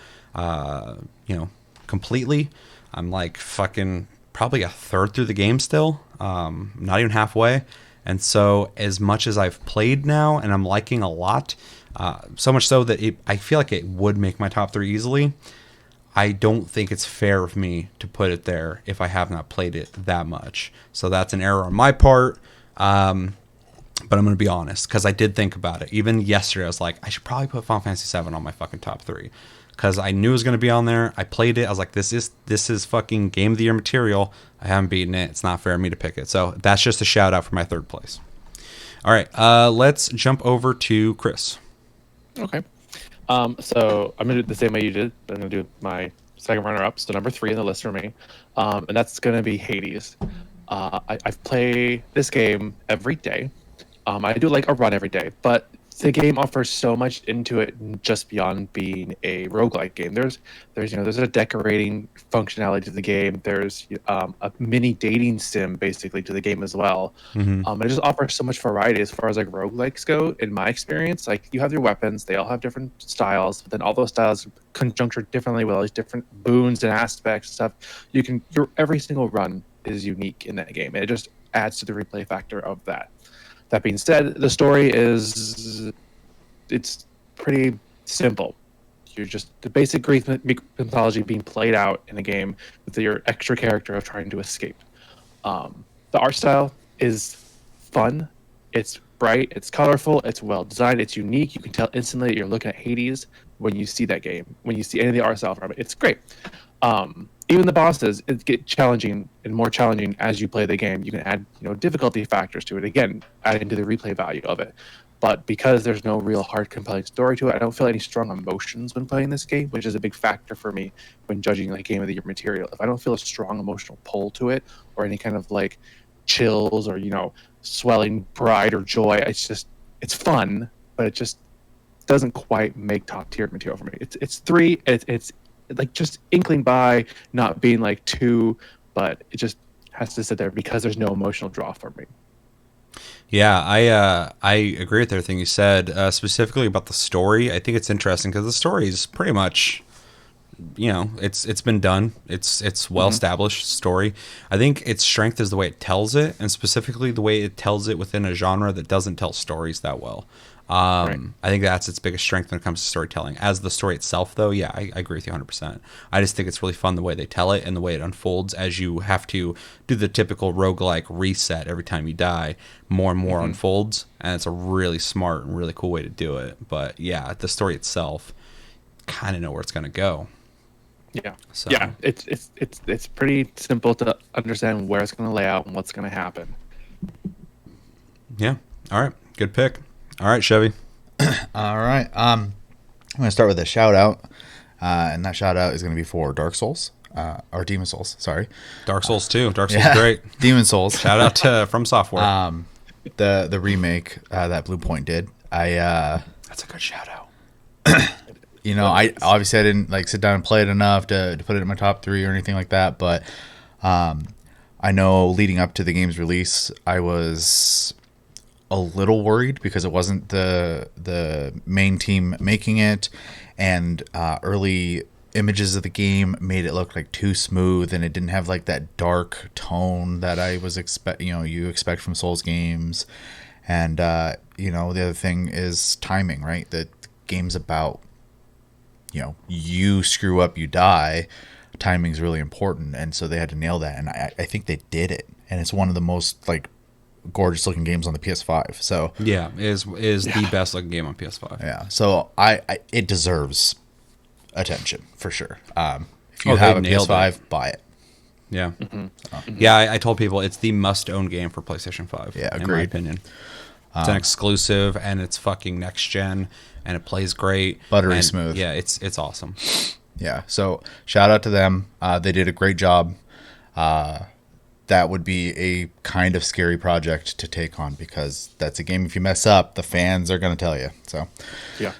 completely. I'm like fucking probably a third through the game still, not even halfway. And so as much as I've played now and I'm liking a lot, so much so that I feel like it would make my top 3 easily, I don't think it's fair of me to put it there if I have not played it that much. So that's an error on my part. But I'm going to be honest, because I did think about it. Even yesterday, I was like, I should probably put Final Fantasy VII on my fucking top 3. Because I knew it was going to be on there. I played it. I was like, this is fucking Game of the Year material. I haven't beaten it. It's not fair of me to pick it. So that's just a shout out for my 3rd place. All right, let's jump over to Chris. Okay. So I'm going to do it the same way you did. I'm going to do my second runner-up, so number 3 on the list for me. And that's going to be Hades. I've played this game every day. I do like a run every day, but the game offers so much into it just beyond being a roguelike game. There's a decorating functionality to the game. There's a mini dating sim basically to the game as well. It just offers so much variety as far as like roguelikes go. In my experience, like you have your weapons, they all have different styles, but then all those styles conjuncture differently with all these different boons and aspects and stuff. Your every single run is unique in that game. And it just adds to the replay factor of that. That being said, the story it's pretty simple. You're just the basic Greek mythology being played out in a game with your extra character of trying to escape. The art style is fun. It's bright. It's colorful. It's well designed. It's unique. You can tell instantly that you're looking at Hades when you see that game. When you see any of the art style from it, it's great. Even the bosses, it get challenging and more challenging as you play the game. You can add, difficulty factors to it. Again, adding to the replay value of it. But because there's no real hard, compelling story to it, I don't feel any strong emotions when playing this game, which is a big factor for me when judging like Game of the Year material. If I don't feel a strong emotional pull to it, or any kind of like chills or swelling pride or joy, it's fun, but it just doesn't quite make top tier material for me. It's 3. It's like just inkling by, not being like 2, but it just has to sit there because there's no emotional draw for me. Yeah, I agree with everything you said. Specifically about the story, I think it's interesting because the story is pretty much, it's been done. It's well established story. I think its strength is the way it tells it, and specifically the way it tells it within a genre that doesn't tell stories that well. Right. I think that's its biggest strength when it comes to storytelling. As the story itself, though, yeah, I agree with you 100%. I just think it's really fun the way they tell it and the way it unfolds as you have to do the typical roguelike reset every time you die. More and more unfolds, and it's a really smart and really cool way to do it. But yeah, the story itself, kind of know where it's going to go. Yeah. So- Yeah. It's pretty simple to understand where it's going to lay out and what's going to happen. Yeah. All right. Good pick. All right, Chevy. All right. I'm going to start with a shout out, and that shout out is going to be for Dark Souls, or Demon Souls. Sorry, Dark Souls 2. Dark Souls great. Demon Souls. Shout out to From Software. The remake that Blue Point did. That's a good shout out. I obviously I didn't like sit down and play it enough to put it in my top 3 or anything like that, but I know leading up to the game's release, I was a little worried because it wasn't the main team making it, and early images of the game made it look like too smooth, and it didn't have like that dark tone that I was you expect from Souls games. And the other thing is timing, right? The game's about you screw up, you die. Timing's really important, and so they had to nail that, and I think they did it. And it's one of the most like gorgeous looking games on the PS5. So Yeah, is the best looking game on PS5. yeah, so I it deserves attention for sure. If you Oh, have they a nailed PS5, buy it. Yeah. Yeah, I told people it's the must-own game for PlayStation 5. Yeah, in my agreed. opinion. It's an exclusive, and it's fucking next gen, and it plays great. Buttery and, smooth. Yeah, it's awesome. Yeah, so shout out to them. They did a great job. That would be a kind of scary project to take on, because that's a game, if you mess up, the fans are going to tell you. So Yeah.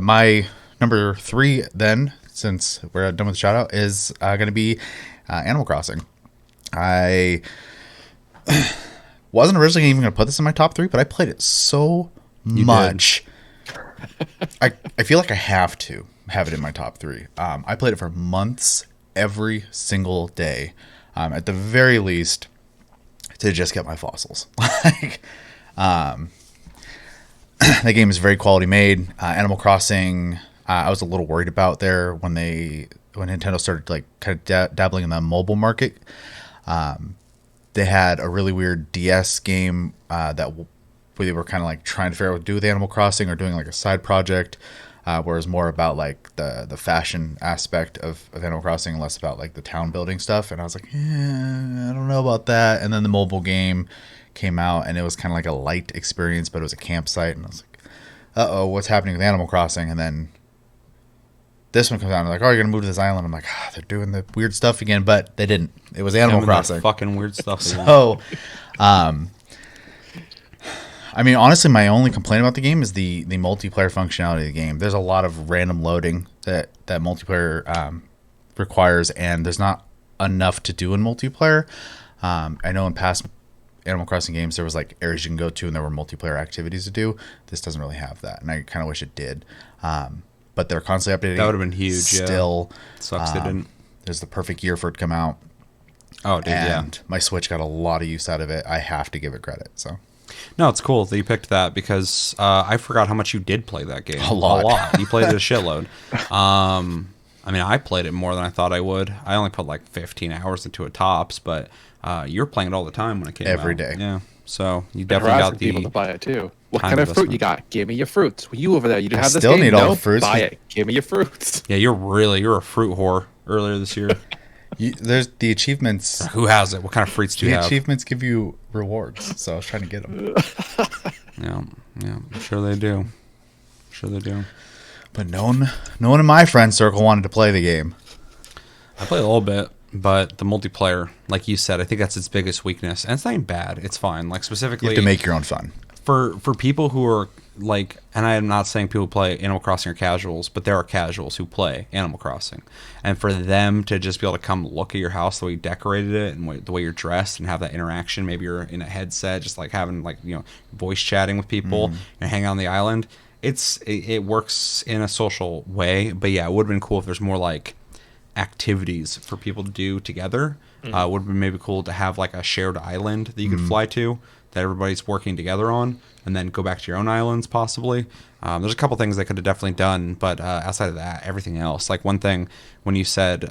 my number 3 then, since we're done with the shout out, is going to be Animal Crossing. I wasn't originally even going to put this in my top 3, but I played it so much. I feel like I have to have it in my top 3. I played it for months, every single day. At the very least, to just get my fossils. That game is very quality made. Animal Crossing, I was a little worried about there when Nintendo started like kind of dabbling in the mobile market. They had a really weird DS game where they were kind of like trying to figure out what to do with Animal Crossing, or doing like a side project, where it's more about like the fashion aspect of Animal Crossing, and less about like the town building stuff. And I was like, I don't know about that. And then the mobile game came out, and it was kind of like a light experience, but it was a campsite. And I was like, what's happening with Animal Crossing? And then this one comes out, and they're like, you're going to move to this island. I'm like, they're doing the weird stuff again, but they didn't. It was Animal Doing that Crossing. fucking weird stuff. So, I mean, honestly, my only complaint about the game is the multiplayer functionality of the game. There's a lot of random loading that multiplayer requires, and there's not enough to do in multiplayer. I know in past Animal Crossing games there was like areas you can go to, and there were multiplayer activities to do. This doesn't really have that, and I kind of wish it did. But they're constantly updating. That would have been huge. Still, Sucks they didn't. There's the perfect year for it to come out. Oh, dude, And yeah. my Switch got a lot of use out of it. I have to give it credit. So No, it's cool that you picked that, because I forgot how much you did play that game. A lot. You played it a shitload. I mean, I played it more than I thought I would. I only put like 15 hours into it tops, but you were playing it all the time when it came out. Every day. Yeah. So you And definitely harassing got the people to buy it too. What time kind of fruit investment. you got? Give me your fruits. Well, you over there, you have this still game? need all No? the fruits. Buy it. Give me your fruits. Yeah, you're a fruit whore earlier this year. there's the achievements. Who has it? What kind of fruits do you The have? achievements give you rewards, so I was trying to get them. Yeah, I'm sure they do. But no one in my friend circle wanted to play the game. I played a little bit, but the multiplayer, like you said, I think that's its biggest weakness. And it's not even bad. It's fine. Like You specifically have to make your own fun. for people who are like, and I am not saying people play Animal Crossing are casuals, but there are casuals who play Animal Crossing, and for them to just be able to come look at your house, the way you decorated it, and the way you're dressed, and have that interaction. Maybe you're in a headset, just like having like voice chatting with people and hang out on the island. It works in a social way, but yeah, it would have been cool if there's more like activities for people to do together. Would have been maybe cool to have like a shared island that you could fly to, that everybody's working together on, and then go back to your own islands possibly. There's a couple things they could have definitely done, but outside of that, everything else. Like one thing, when you said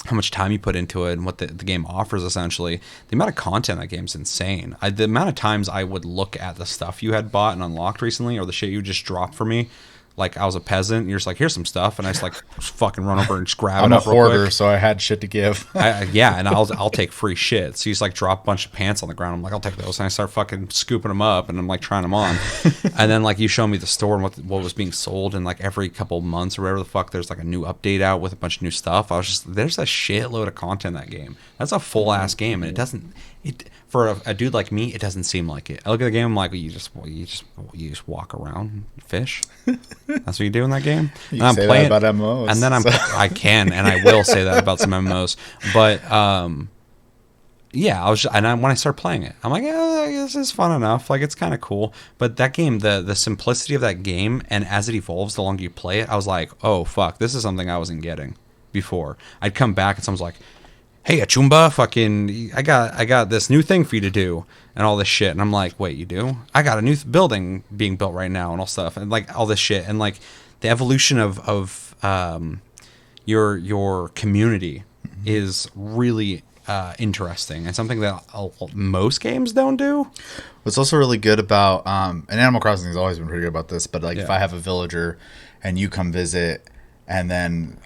how much time you put into it and what the game offers, essentially, the amount of content that game's insane. The amount of times I would look at the stuff you had bought and unlocked recently, or the shit you just dropped for me. Like I was a peasant, and you're just like, here's some stuff, and I just like fucking run over and just grab I'm it a up real hoarder, quick. so I had shit to give. Yeah, and I'll take free shit. So you just like drop a bunch of pants on the ground. I'm like, I'll take those, and I start fucking scooping them up, and I'm like trying them on. And then like you show me the store and what was being sold, and like every couple months or whatever the fuck, there's like a new update out with a bunch of new stuff. I was just, there's a shitload of content in that game. That's a full ass game, and for a dude like me, it doesn't seem like it. I look at the game, I'm like, you just walk around, and fish. That's what you do in that game. You And I'm say playing that about MMOs. and then I can and I will say that about some MMOs. But yeah, when I start playing it, I'm like, this is fun enough. Like it's kind of cool. But that game, the simplicity of that game, and as it evolves, the longer you play it, I was like, oh fuck, this is something I wasn't getting before. I'd come back and someone's like, hey, Achumba, fucking, I got this new thing for you to do, and all this shit. And I'm like, wait, you do? I got a new building being built right now, and all stuff, and like all this shit, and like the evolution of your community is really interesting, and something that most games don't do. What's also really good about, and Animal Crossing has always been pretty good about this, but like if Yeah. I have a villager and you come visit, and then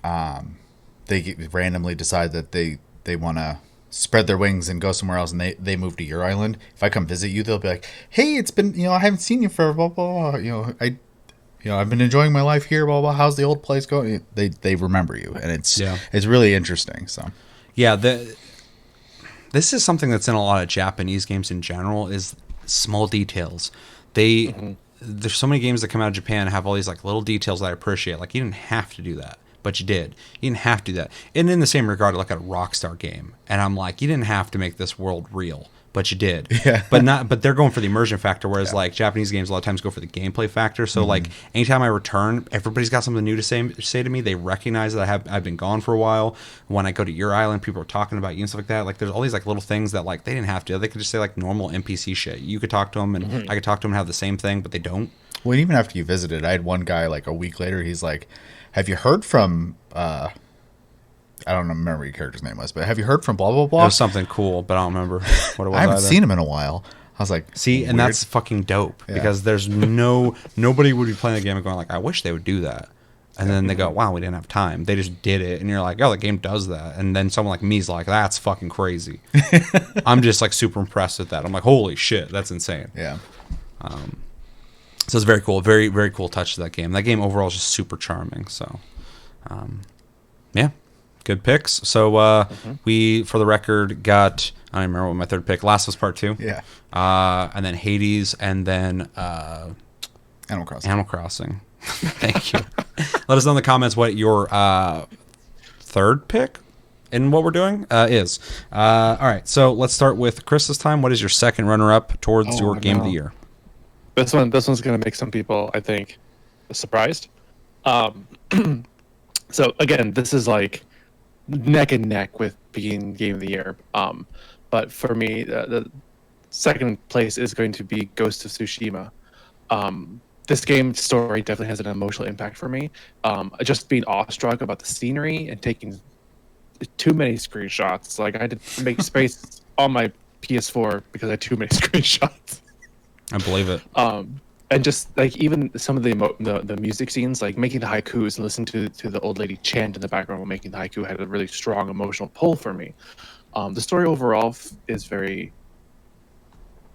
they randomly decide that they want to spread their wings and go somewhere else, and they move to your island. If I come visit you, they'll be like, "Hey, it's been I haven't seen you for blah blah blah. I've been enjoying my life here. Blah blah. How's the old place going?" They remember you, and it's really interesting. So Yeah, this is something that's in a lot of Japanese games in general, is small details. There's so many games that come out of Japan and have all these like little details that I appreciate. Like you didn't have to do that, but you did. You didn't have to do that. And in the same regard, like a Rockstar game, and I'm like, you didn't have to make this world real, but you did. Yeah. But they're going for the immersion factor, whereas like Japanese games a lot of times go for the gameplay factor. So like anytime I return, everybody's got something new to say to me. They recognize that I've been gone for a while. When I go to your island, people are talking about you and stuff like that. Like there's all these like little things that like they didn't have to. They could just say like normal NPC shit. You could talk to them, and I could talk to them and have the same thing, but they don't. well, even after you visited, I had one guy like a week later. He's like, "Have you heard from?" I don't remember what your character's name was, but have you heard from blah blah It blah? was something cool, but I don't remember what it was. I haven't either. seen him in a while. I was like, See, and weird. that's fucking dope, Yeah. because there's nobody would be playing the game and going like, I wish they would do that. And then they go, wow, we didn't have time. They just did it. And you're like, oh, the game does that. And then someone like me's like, that's fucking crazy. I'm just like super impressed with that. I'm like, holy shit, that's insane. Yeah. So it's very cool. Very, very cool touch to that game. That game overall is just super charming. So, yeah, good picks. So we, for the record, got, I don't even remember what my third pick, Last of Us Part 2. Yeah. And then Hades, and then Animal Crossing. Animal Crossing. Thank you. Let us know in the comments what your third pick in what we're doing is. All right, so let's start with Chris this time. What is your second runner-up towards your game of the year? This one's gonna make some people, I think, surprised. So again, this is like neck and neck with being game of the year. But for me, the second place is going to be Ghost of Tsushima. This game story definitely has an emotional impact for me. Just being awestruck about the scenery and taking too many screenshots. Like I had to make space on my PS4 because I had too many screenshots. I believe it. And just like even some of the music scenes, like making the haikus and listening to the old lady chant in the background while making the haiku had a really strong emotional pull for me. The story overall is very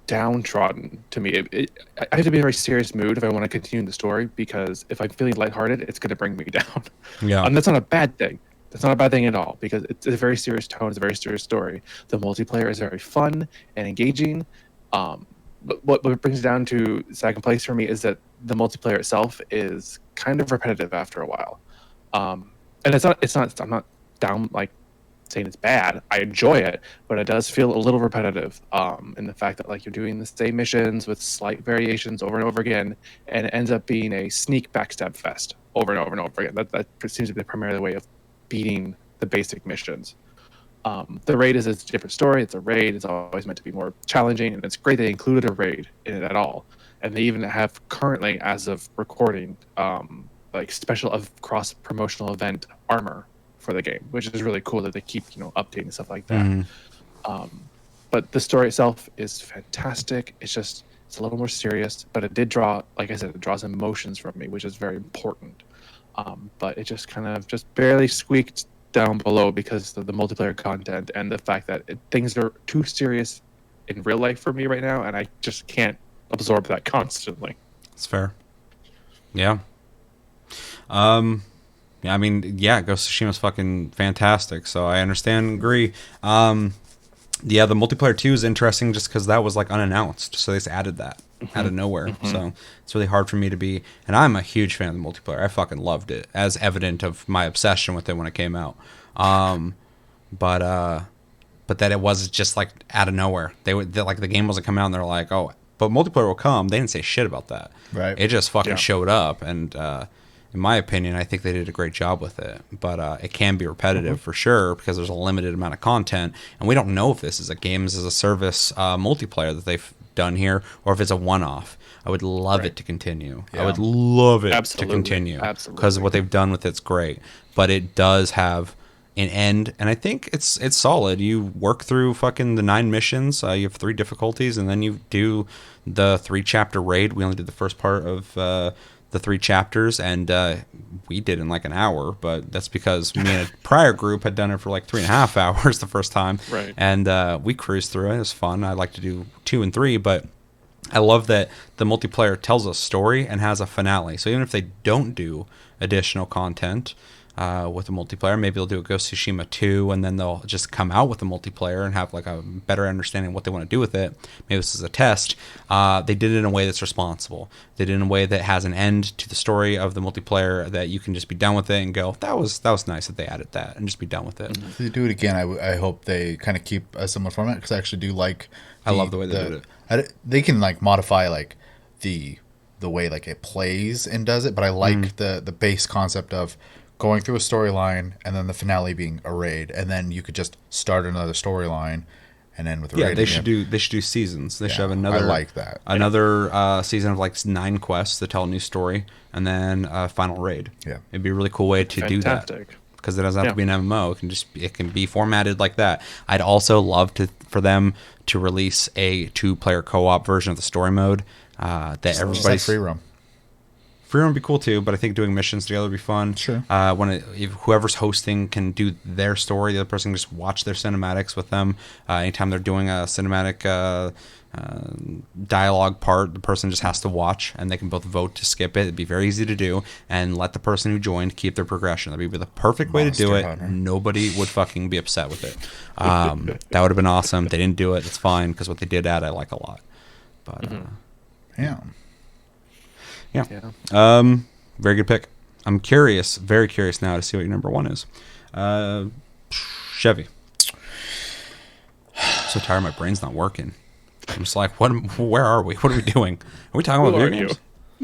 downtrodden to me. I have to be in a very serious mood if I want to continue the story, because if I'm feeling lighthearted, it's going to bring me down. Yeah. And that's not a bad thing. That's not a bad thing at all, because it's a very serious tone. It's a very serious story. The multiplayer is very fun and engaging. but what it brings down to second place for me is that the multiplayer itself is kind of repetitive after a while. And I'm not down like saying it's bad. I enjoy it, but it does feel a little repetitive. In the fact that like you're doing the same missions with slight variations over and over again, and it ends up being a sneak backstab fest over and over and over again. That seems to be the primary way of beating the basic missions. The raid is a different story. It's a raid. It's always meant to be more challenging, and it's great they included a raid in it at all. And they even have currently, as of recording, like special of cross promotional event armor for the game, which is really cool that they keep updating stuff like that. But the story itself is fantastic. It's a little more serious, but it did draw, like I said, it draws emotions from me, which is very important. But it just kind of just barely squeaked down below because of the multiplayer content and the fact that things are too serious in real life for me right now, and I just can't absorb that constantly. It's fair. Yeah. Yeah, I mean, yeah, Ghost of Tsushima's fucking fantastic, so I understand and agree. Yeah, the multiplayer 2 is interesting just because that was like unannounced, so they just added that out of nowhere. So it's really hard for me to be, and I'm a huge fan of the multiplayer. I fucking loved it, as evident of my obsession with it when it came out. But that it was just like out of nowhere. Like the game wasn't coming out, and they're like, oh, but multiplayer will come. They didn't say shit about that. Right. It just fucking showed up, and in my opinion, I think they did a great job with it. But it can be repetitive for sure because there's a limited amount of content, and we don't know if this is a games as a service multiplayer that they've done here or if it's a one-off. I would love it to continue. Yeah. I would love it to continue because what they've done with it's great. But it does have an end, and I think it's solid. You work through fucking the 9 missions. You have 3 difficulties, and then you do the 3-chapter raid. We only did the first part of the 3 chapters, and we did in like an hour, but that's because me and a prior group had done it for like 3.5 hours the first time. Right. And we cruised through it. It was fun. I like to do 2 and 3, but I love that the multiplayer tells a story and has a finale. So even if they don't do additional content with the multiplayer, maybe they'll do a Ghost of Tsushima 2, and then they'll just come out with the multiplayer and have like a better understanding of what they want to do with it. Maybe this is a test. They did it in a way that's responsible. They did it in a way that has an end to the story of the multiplayer, that you can just be done with it and go, that was nice that they added that, and just be done with it. If they do it again, I hope they kind of keep a similar format, because I actually do like I love the way they did it. They can like modify like the way like it plays and does it, but I like the base concept of going through a storyline and then the finale being a raid, and then you could just start another storyline and end with a raid. Yeah, they should do seasons. They should have another. I like that. Another season of like 9 quests that tell a new story, and then a final raid. Yeah, it'd be a really cool way to do that, because it doesn't have to be an MMO. It can be formatted like that. I'd also love for them to release a 2-player co-op version of the story mode that everybody's like free roam. Free roam would be cool too, but I think doing missions together would be fun. Sure. If whoever's hosting can do their story, the other person can just watch their cinematics with them. Anytime they're doing a cinematic dialogue part, the person just has to watch, and they can both vote to skip it. It'd be very easy to do, and let the person who joined keep their progression. That'd be the perfect way to do it. Hunter. Nobody would fucking be upset with it. That would have been awesome. They didn't do it. It's fine, because what they did add, I like a lot. But yeah. Very good pick. I'm curious, very curious now to see what your number 1 is. Chevy. I'm so tired, my brain's not working. I'm just like, where are we? What are we doing? Are we talking about video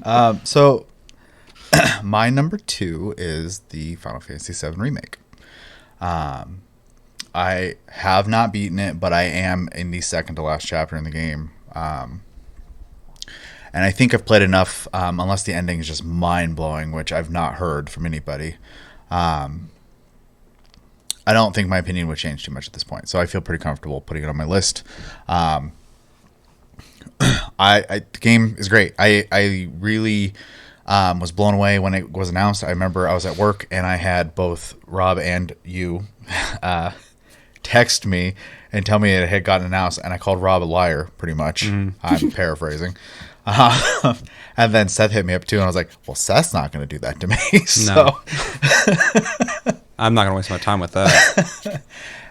games? So my number 2 is the Final Fantasy VII Remake. I have not beaten it, but I am in the second to last chapter in the game. And I think I've played enough, unless the ending is just mind-blowing, which I've not heard from anybody. I don't think my opinion would change too much at this point, so I feel pretty comfortable putting it on my list. The game is great. I really was blown away when it was announced. I remember I was at work, and I had both Rob and you text me and tell me it had gotten announced, and I called Rob a liar, pretty much. I'm paraphrasing. And then Seth hit me up too, and I was like, well, Seth's not going to do that to me. So I'm not going to waste my time with that.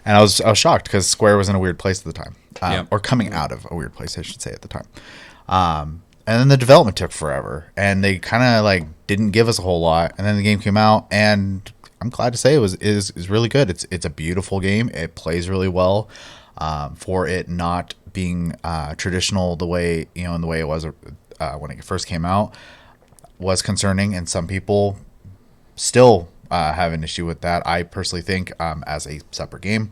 And I was shocked, because Square was in a weird place at the time. or coming out of a weird place, I should say at the time. And then the development took forever, and they kind of like didn't give us a whole lot. And then the game came out, and I'm glad to say it is really good. It's a beautiful game. It plays really well, for it not being traditional the way in the way it was when it first came out was concerning, and some people still have an issue with that. I personally think as a separate game,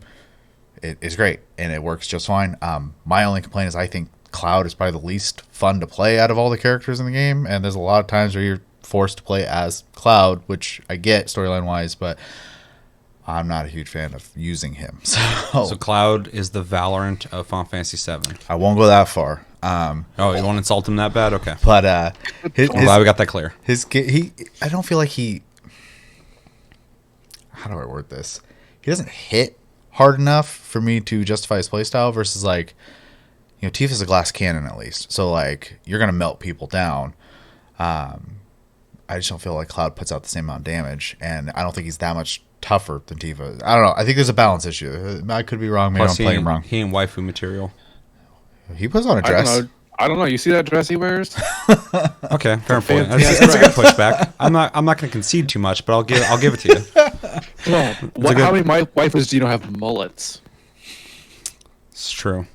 it is great and it works just fine. My only complaint is I think Cloud is probably the least fun to play out of all the characters in the game, and there's a lot of times where you're forced to play as Cloud, which I get storyline wise, but I'm not a huge fan of using him. So Cloud is the Valorant of Final Fantasy VII. I won't go that far. Oh, you want to insult him that bad? Okay. But I'm glad we got that clear. I don't feel like how do I word this? He doesn't hit hard enough for me to justify his playstyle versus like, Tifa's a glass cannon at least. So like you're going to melt people down. I just don't feel like Cloud puts out the same amount of damage, and I don't think he's that much tougher than Tifa. I don't know. I think there's a balance issue. I could be wrong. Maybe I'm playing him wrong. He ain't waifu material. He puts on a dress. I don't know. You see that dress he wears? Okay, fair point. That's a good pushback. I'm not going to concede too much, but I'll give it to you. Well, how many waifus do you know have mullets? It's true.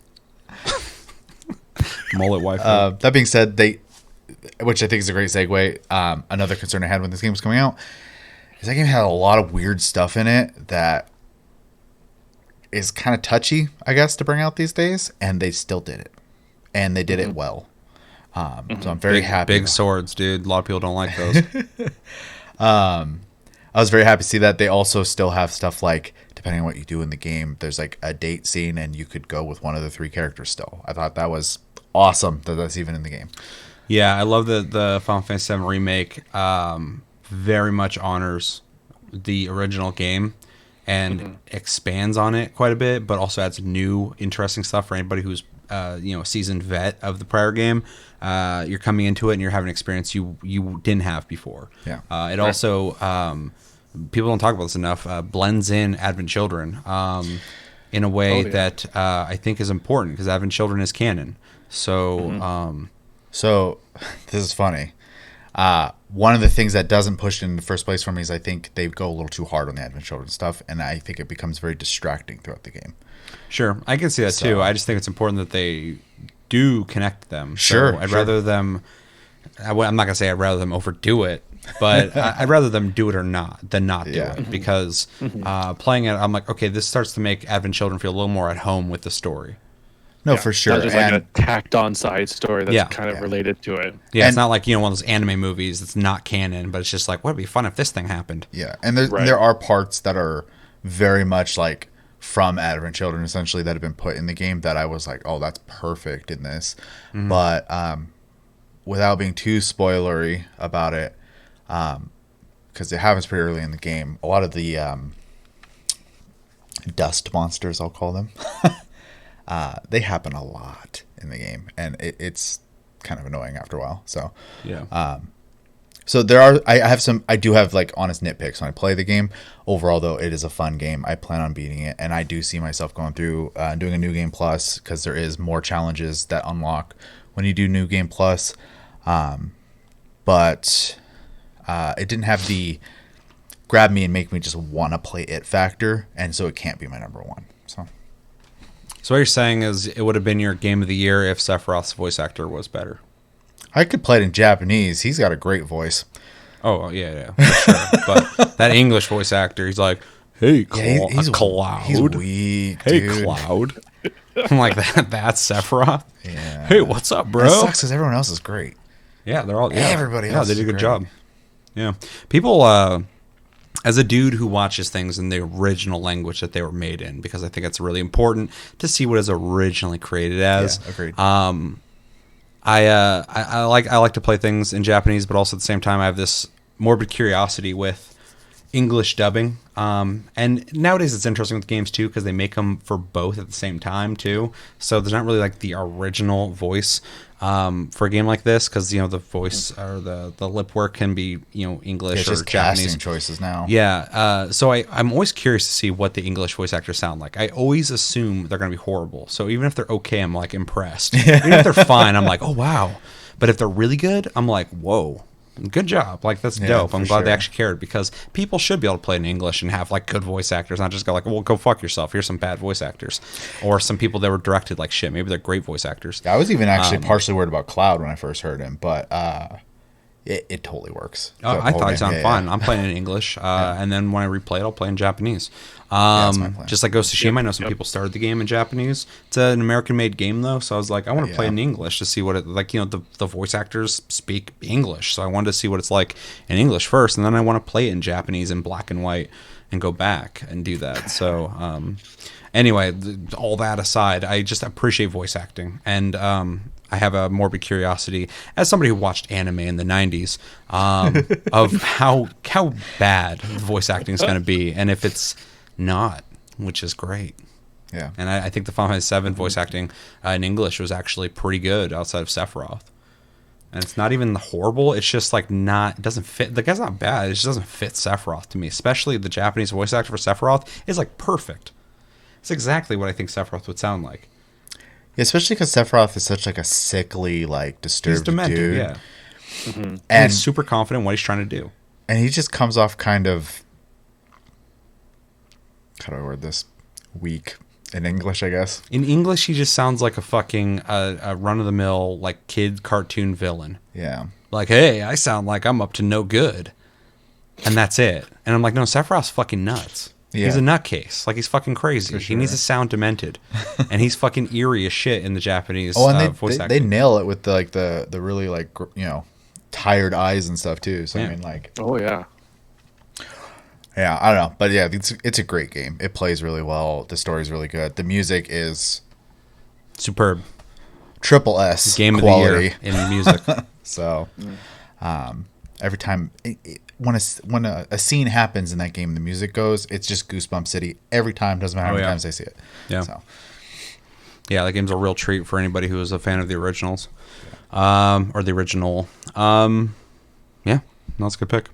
Mullet waifu. That being said, which I think is a great segue. Another concern I had when this game was coming out is that game had a lot of weird stuff in it that is kind of touchy, I guess, to bring out these days, and they still did it, and they did it well. So I'm very happy. Big swords, dude. A lot of people don't like those. I was very happy to see that they also still have stuff like, depending on what you do in the game, there's like a date scene, and you could go with one of the 3 characters still. I thought that was awesome that that's even in the game. Yeah, I love that the Final Fantasy VII Remake very much honors the original game and expands on it quite a bit, but also adds new interesting stuff for anybody who's a seasoned vet of the prior game. You're coming into it and you're having an experience you didn't have before. Yeah. It also, people don't talk about this enough, blends in Advent Children in a way that I think is important, because Advent Children is canon. So, So this is funny. One of the things that doesn't push it in the first place for me is I think they go a little too hard on the Advent Children stuff, and I think it becomes very distracting throughout the game. Sure, I can see that too. I just think it's important that they do connect them. Sure, so I'd rather them. I'm not gonna say I'd rather them overdo it, but I'd rather them do it or not than not do it, because playing it, I'm like, okay, this starts to make Advent Children feel a little more at home with the story. No, for sure. Not just like a tacked-on side story that's kind of related to it. Yeah, it's not like one of those anime movies that's not canon, but it's just like, would it be fun if this thing happened? Yeah, and there are parts that are very much like from Advent Children, essentially, that have been put in the game that I was like, oh, that's perfect in this. But without being too spoilery about it, because it happens pretty early in the game, a lot of the dust monsters, I'll call them, they happen a lot in the game, and it's kind of annoying after a while. So so I do have like honest nitpicks when I play the game. Overall, though, it is a fun game. I plan on beating it, and I do see myself going through doing a New Game Plus, because there is more challenges that unlock when you do New Game Plus. But it didn't have the grab me and make me just want to play it factor, and so it can't be my number one. So what you're saying is it would have been your game of the year if Sephiroth's voice actor was better. I could play it in Japanese. He's got a great voice. Oh, yeah, for sure. But that English voice actor, he's like, hey, he's Cloud. He's weak, hey, dude. Cloud. I'm like, that's Sephiroth? Yeah. Hey, what's up, bro? That sucks because everyone else is great. Yeah, they're all... Yeah. Everybody else they did a good great. job. Yeah. People... as a dude who watches things in the original language that they were made in, because I think it's really important to see what is originally created as. Yeah, agreed. I like to play things in Japanese, but also at the same time I have this morbid curiosity with English dubbing. And nowadays it's interesting with games too because they make them for both at the same time too. So there's not really like the original voice for a game like this because the voice or the lip work can be English It's or just Japanese casting choices now. Yeah, so I'm always curious to see what the English voice actors sound like. I always assume they're going to be horrible. So even if they're okay, I'm like impressed. Even if they're fine, I'm like, oh wow. But if they're really good, I'm like, whoa. Good job. Like, that's dope. I'm glad they actually cared because people should be able to play in English and have like good voice actors, not just go like, well, go fuck yourself. Here's some bad voice actors. Or some people that were directed like shit. Maybe they're great voice actors. I was even actually partially worried about Cloud when I first heard him, but it totally works. I thought he sounded fine. I'm playing in English, and then when I replay it, I'll play in Japanese. that's my plan. Just like Ghost of Tsushima, I know some people started the game in Japanese. It's an American-made game, though, so I was like, I want to play in English to see what it like. The voice actors speak English, so I wanted to see what it's like in English first, and then I want to play it in Japanese in black and white and go back and do that. So, anyway, all that aside, I just appreciate voice acting, and I have a morbid curiosity as somebody who watched anime in the 90s of how bad voice acting is going to be, and if it's not, which is great. Yeah. And I think the Final Fantasy VII voice acting in English was actually pretty good outside of Sephiroth. And it's not even horrible. It's just like it doesn't fit. The guy's not bad. It just doesn't fit Sephiroth to me. Especially the Japanese voice actor for Sephiroth is like perfect. It's exactly what I think Sephiroth would sound like. Yeah, especially because Sephiroth is such like a sickly, like disturbed He's demented, dude. yeah. And he's super confident in what he's trying to do. And he just comes off kind of, how do I word this? Weak in English, I guess. In English, he just sounds like a fucking a run-of-the-mill like kid cartoon villain. Yeah. Like, hey, I sound like I'm up to no good. And that's it. And I'm like, no, Sephiroth's fucking nuts. Yeah. He's a nutcase. Like, he's fucking crazy. Sure. He needs to sound demented. And he's fucking eerie as shit in the Japanese voice acting. They nail it with the really, like, tired eyes and stuff, too. So, I mean, like... Oh, yeah. Yeah, I don't know. But, yeah, it's a great game. It plays really well. The story's really good. The music is... superb. Triple S game quality. Of the year in music. So, every time... When a scene happens in that game, the music goes, it's just Goosebump City every time. Doesn't matter how many times I see it. Yeah. So. Yeah, that game's a real treat for anybody who is a fan of the originals. Or the original. Yeah, that's a good pick.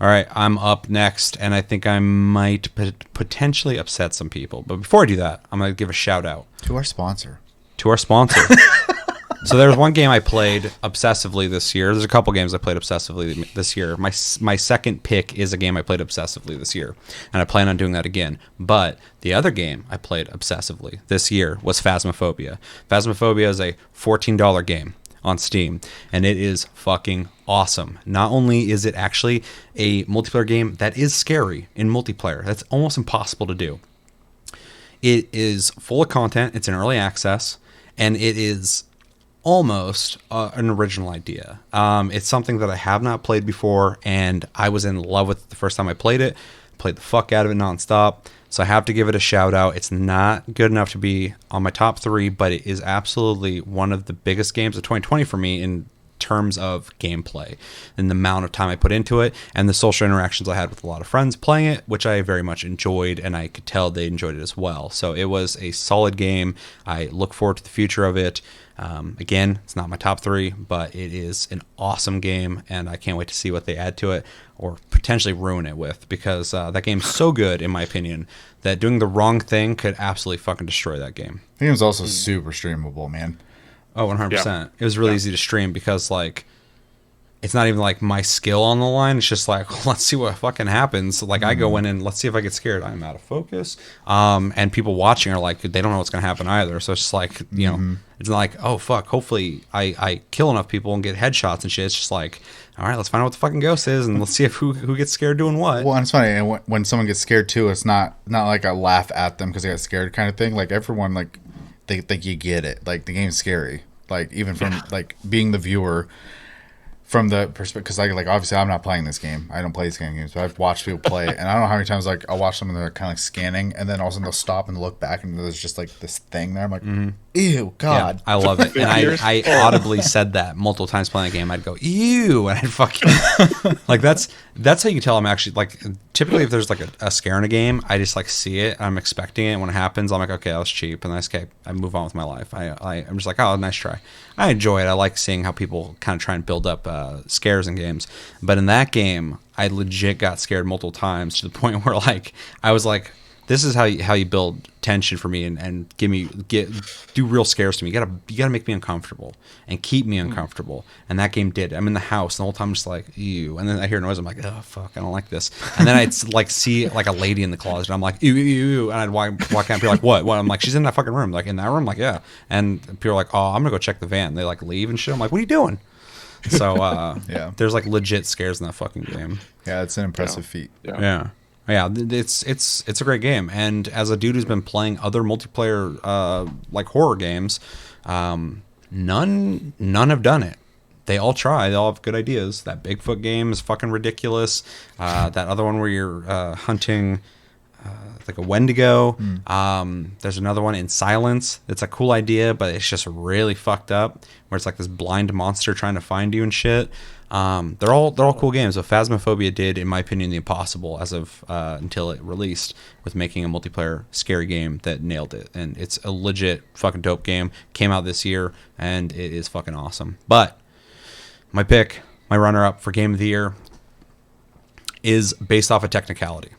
All right, I'm up next, and I think I might potentially upset some people. But before I do that, I'm going to give a shout out. To our sponsor. So there was one game I played obsessively this year. There's a couple games I played obsessively this year. My second pick is a game I played obsessively this year, and I plan on doing that again. But the other game I played obsessively this year was Phasmophobia. Phasmophobia is a $14 game on Steam, and it is fucking awesome. Not only is it actually a multiplayer game that is scary in multiplayer, that's almost impossible to do. It is full of content. It's in early access, and it is almost an original idea. It's something that I have not played before, and I was in love with it the first time I played it. Played the fuck out of it nonstop. So I have to give it a shout out. It's not good enough to be on my top 3, but it is absolutely one of the biggest games of 2020 for me in terms of gameplay and the amount of time I put into it and the social interactions I had with a lot of friends playing it, which I very much enjoyed, and I could tell they enjoyed it as well. So it was a solid game. I look forward to the future of it. Again, it's not my top 3, but it is an awesome game, and I can't wait to see what they add to it or potentially ruin it with, because that game's so good, in my opinion, that doing the wrong thing could absolutely fucking destroy that game. The game's also super streamable, man. Oh, 100%. Yeah. It was really easy to stream because, like, it's not even, like, my skill on the line. It's just like, let's see what fucking happens. Like, I go in and let's see if I get scared. I'm out of focus. And people watching are like, they don't know what's going to happen either. So it's just like, you know, it's not like, oh, fuck, hopefully I kill enough people and get headshots and shit. It's just like, all right, let's find out what the fucking ghost is and let's see if who gets scared doing what. Well, and it's funny. And when someone gets scared, too, it's not like a laugh at them because they got scared kind of thing. Like, everyone, like, they think you get it. Like, the game's scary. Like, even from, like, being the viewer, from the perspective, because like obviously I'm not playing this game. I don't play these kind of games, but I've watched people play it, and I don't know how many times like I'll watch someone, they're kind of like scanning, and then all of a sudden they'll stop and look back, and there's just like this thing there. I'm like, ew, God. Yeah, I love it. And I audibly said that multiple times playing the game. I'd go, ew, and I'd fucking like that's how you can tell I'm actually like, typically if there's like a scare in a game, I just like see it, I'm expecting it. When it happens, I'm like, okay, that was cheap, and then I move on with my life. I'm just like, oh, nice try. I enjoy it. I like seeing how people kind of try and build up scares in games. But in that game, I legit got scared multiple times to the point where like I was like, this is how you build tension for me and do real scares to me. You gotta make me uncomfortable and keep me uncomfortable. And that game did. I'm in the house the whole time, just like, ew. And then I hear noise. I'm like, oh fuck, I don't like this. And then I'd like see like a lady in the closet. I'm like, ew, ew, ew. And I'd walk out and be like, what? I'm like, she's in that fucking room. Like in that room. Like, yeah. And people are like, oh, I'm gonna go check the van. They like leave and shit. I'm like, what are you doing? So Yeah. there's like legit scares in that fucking game. Yeah, it's an impressive feat. Yeah. Yeah, it's a great game, and as a dude who's been playing other multiplayer like horror games, none have done it. They all try. They all have good ideas. That Bigfoot game is fucking ridiculous. That other one where you're hunting like a Wendigo. There's another one in Silence. It's a cool idea, but it's just really fucked up. Where it's like this blind monster trying to find you and shit. They're all cool games. But Phasmophobia did, in my opinion, the impossible as of until it released, with making a multiplayer scary game that nailed it. And it's a legit fucking dope game. Came out this year, and it is fucking awesome. But my pick, my runner-up for Game of the Year, is based off a technicality.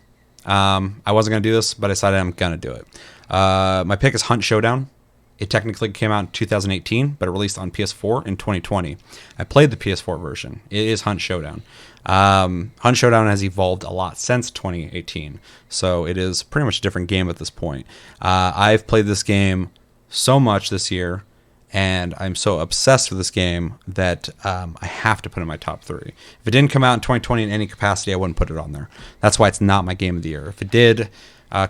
I wasn't going to do this, but I decided I'm going to do it. My pick is Hunt Showdown. It technically came out in 2018, but it released on PS4 in 2020. I played the PS4 version. It is Hunt Showdown. Hunt Showdown has evolved a lot since 2018, so it is pretty much a different game at this point. I've played this game so much this year, and I'm so obsessed with this game that I have to put it in my top 3. If it didn't come out in 2020 in any capacity, I wouldn't put it on there. That's why it's not my game of the year. If it did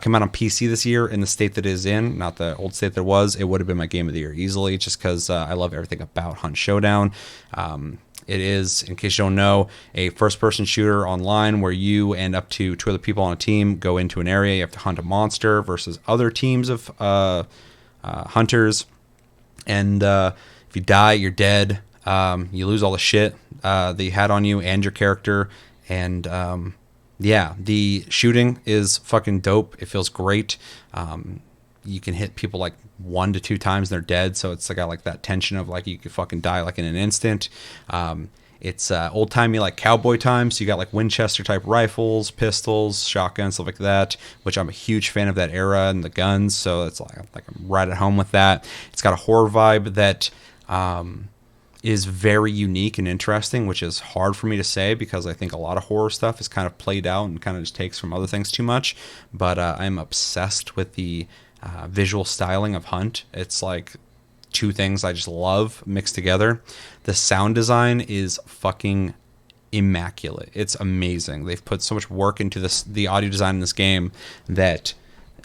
come out on PC this year in the state that it is in, not the old state that it was, it would have been my game of the year easily, just because I love everything about Hunt Showdown. It is, in case you don't know, a first-person shooter online where you and up to 2 other people on a team go into an area. You have to hunt a monster versus other teams of hunters. And if you die, you're dead. You lose all the shit that you had on you and your character. And yeah, the shooting is fucking dope. It feels great. You can hit people like 1 to 2 times and they're dead. So it's got like that tension of like you could fucking die like in an instant. It's old timey like cowboy time. So you got like Winchester type rifles, pistols, shotguns, stuff like that, which I'm a huge fan of that era and the guns. So it's like I'm right at home with that. It's got a horror vibe that is very unique and interesting, which is hard for me to say because I think a lot of horror stuff is kind of played out and kind of just takes from other things too much. But I'm obsessed with the visual styling of Hunt. It's like 2 things I just love mixed together. The sound design is fucking immaculate. It's amazing. They've put so much work into the audio design in this game that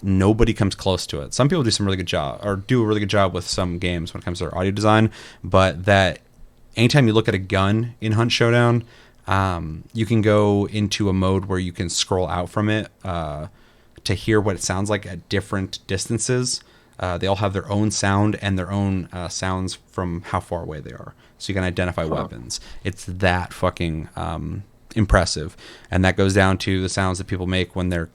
nobody comes close to it. Some people do a really good job with some games when it comes to their audio design, but that anytime you look at a gun in Hunt Showdown, you can go into a mode where you can scroll out from it to hear what it sounds like at different distances. They all have their own sound and their own sounds from how far away they are. So you can identify weapons. It's that fucking impressive. And that goes down to the sounds that people make when they're,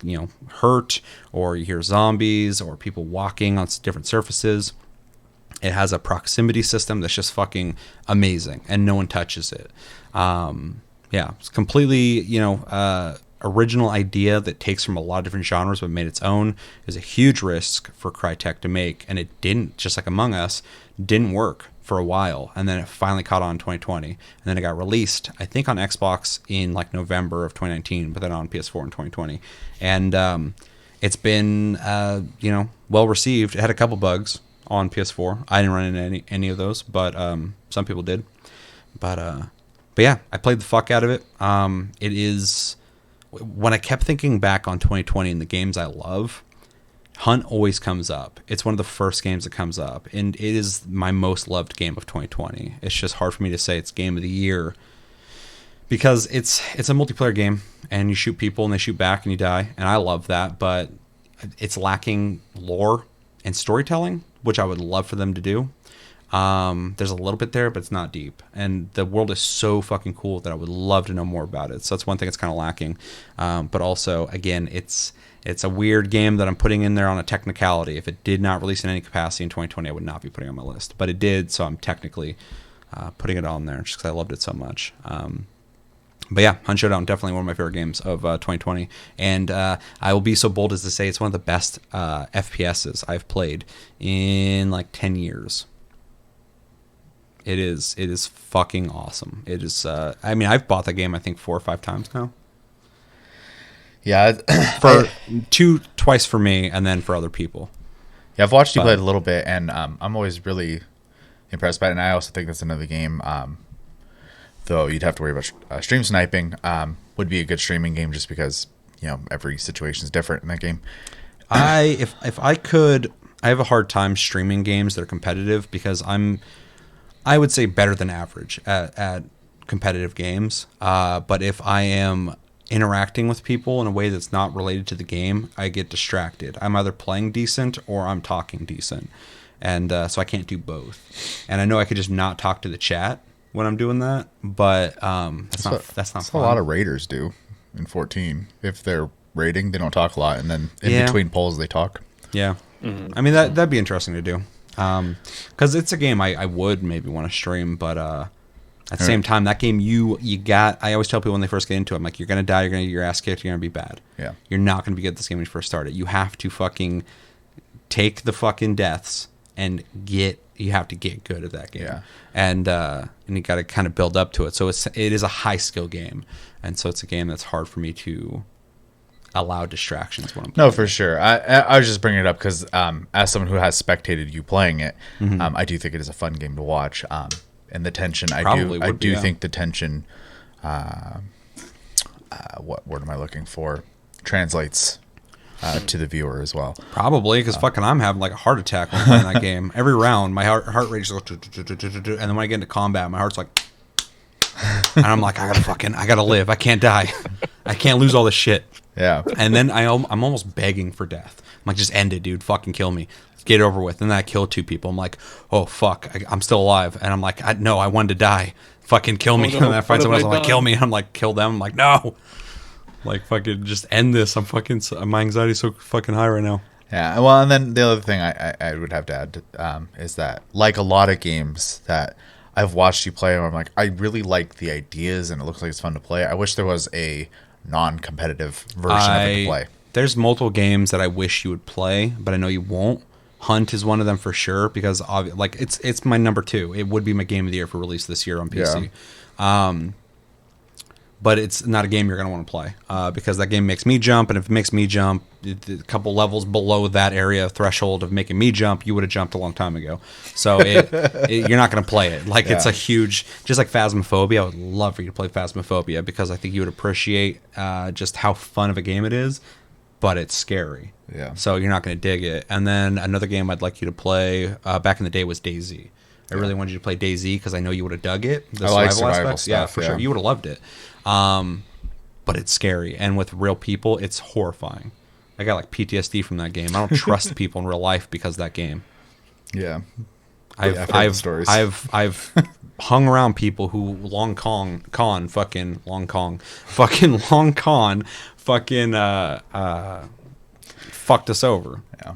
hurt, or you hear zombies or people walking on different surfaces. It has a proximity system that's just fucking amazing, and no one touches it. Yeah, it's completely, original idea that takes from a lot of different genres but made its own. It was a huge risk for Crytek to make, and it didn't, just like Among Us, didn't work for a while, and then it finally caught on in 2020, and then it got released, I think, on Xbox in like November of 2019, but then on PS4 in 2020, and it's been well received. It had a couple bugs on PS4. I didn't run into any of those, but some people did. But yeah, I played the fuck out of it. It is, when I kept thinking back on 2020 and the games I love, Hunt always comes up. It's one of the first games that comes up, and it is my most loved game of 2020. It's just hard for me to say it's game of the year because it's a multiplayer game and you shoot people and they shoot back and you die, and I love that, but it's lacking lore and storytelling, which I would love for them to do. There's a little bit there, but it's not deep, and the world is so fucking cool that I would love to know more about it. So that's one thing that's kind of lacking. But also, again, it's a weird game that I'm putting in there on a technicality. If it did not release in any capacity in 2020, I would not be putting it on my list, but it did, so I'm technically putting it on there just because I loved it so much. But yeah, Hunt Showdown, definitely one of my favorite games of 2020. And I will be so bold as to say it's one of the best FPSs I've played in like 10 years. It is fucking awesome. It is, I mean, I've bought that game, I think 4 or 5 times now. Yeah. Twice for me and then for other people. Yeah, I've watched you play it a little bit, and I'm always really impressed by it. And I also think that's another game, though you'd have to worry about stream sniping, would be a good streaming game just because, you know, every situation is different in that game. If I could, I have a hard time streaming games that are competitive because I would say better than average at competitive games. But if I am interacting with people in a way that's not related to the game, I get distracted. I'm either playing decent or I'm talking decent. And so I can't do both. And I know I could just not talk to the chat when I'm doing that, but that's not fun. A lot of raiders do in 14. If they're raiding, they don't talk a lot, and then in between polls they talk. Yeah. I mean, that'd be interesting to do. Because it's a game I would maybe want to stream, but at the same time, that game you got. I always tell people when they first get into it, I'm like, you're gonna die, you're gonna get your ass kicked, you're gonna be bad. Yeah, you're not gonna be good at this game when you first start it. You have to fucking take the fucking deaths and you have to get good at that game. Yeah, and you got to kind of build up to it. So it is a high skill game, and so it's a game that's hard for me to allow distractions when I'm playing. No, for sure. I was just bringing it up because as someone who has spectated you playing it, I do think it is a fun game to watch. And the tension, I do think the tension, what word am I looking for, translates to the viewer as well. Probably because fucking I'm having like a heart attack when playing that game. Every round, my heart rate just goes, and then when I get into combat, my heart's like, and I'm like, I gotta live. I can't die. I can't lose all this shit. Yeah. And then I'm almost begging for death. I'm like, just end it, dude. Fucking kill me. Let's get it over with. And then I kill 2 people. I'm like, oh, fuck. I'm still alive. And I'm like, no, I wanted to die. Fucking kill me. Oh, no. And then I find someone else. I'm like, kill me. And I'm like, kill them. I'm like, no. Like, fucking just end this. My anxiety's so fucking high right now. Yeah. Well, and then the other thing I would have to add is that, like a lot of games that I've watched you play, where I'm like, I really like the ideas and it looks like it's fun to play. I wish there was a non-competitive version of it to play. There's multiple games that I wish you would play, but I know you won't. Hunt is one of them for sure because like it's my number 2. It would be my game of the year for release this year on PC. Yeah. But it's not a game you're going to want to play because that game makes me jump, and if it makes me jump a couple levels below that area threshold of making me jump, you would have jumped a long time ago. So you're not going to play it. Like, it's a huge, just like Phasmophobia. I would love for you to play Phasmophobia because I think you would appreciate just how fun of a game it is, but it's scary. Yeah. So you're not going to dig it. And then another game I'd like you to play back in the day was DayZ. I really wanted you to play DayZ because I know you would have dug it. I like survival stuff. Yeah, for sure. You would have loved it. But it's scary. And with real people, it's horrifying. I got like PTSD from that game. I don't trust people in real life because of that game. Yeah. I've hung around people who Long Con fucking fucked us over. Yeah.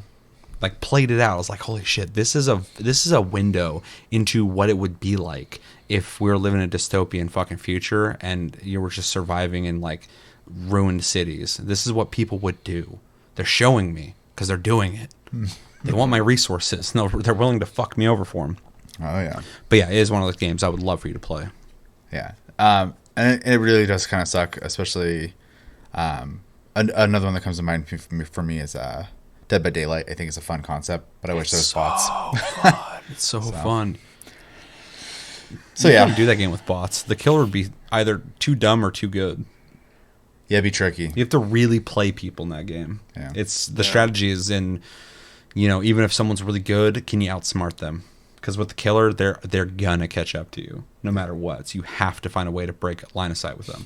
Like, played it out. I was like, holy shit, this is a window into what it would be like if we were living in a dystopian fucking future and you were just surviving in like ruined cities. This is what people would do. They're showing me because they're doing it. They want my resources. No, they're willing to fuck me over for them. Oh yeah. But yeah, it is one of those games I would love for you to play. Yeah. And it really does kind of suck, especially another one that comes to mind for me is Dead by Daylight. I think it's a fun concept, but I wish there was bots. Fun. It's so fun. So you yeah, couldn't do that game with bots. The killer would be either too dumb or too good. Yeah, it'd be tricky. You have to really play people in that game. Yeah. It's the strategy is in, even if someone's really good, can you outsmart them? Because with the killer, they're gonna catch up to you no matter what. So you have to find a way to break line of sight with them.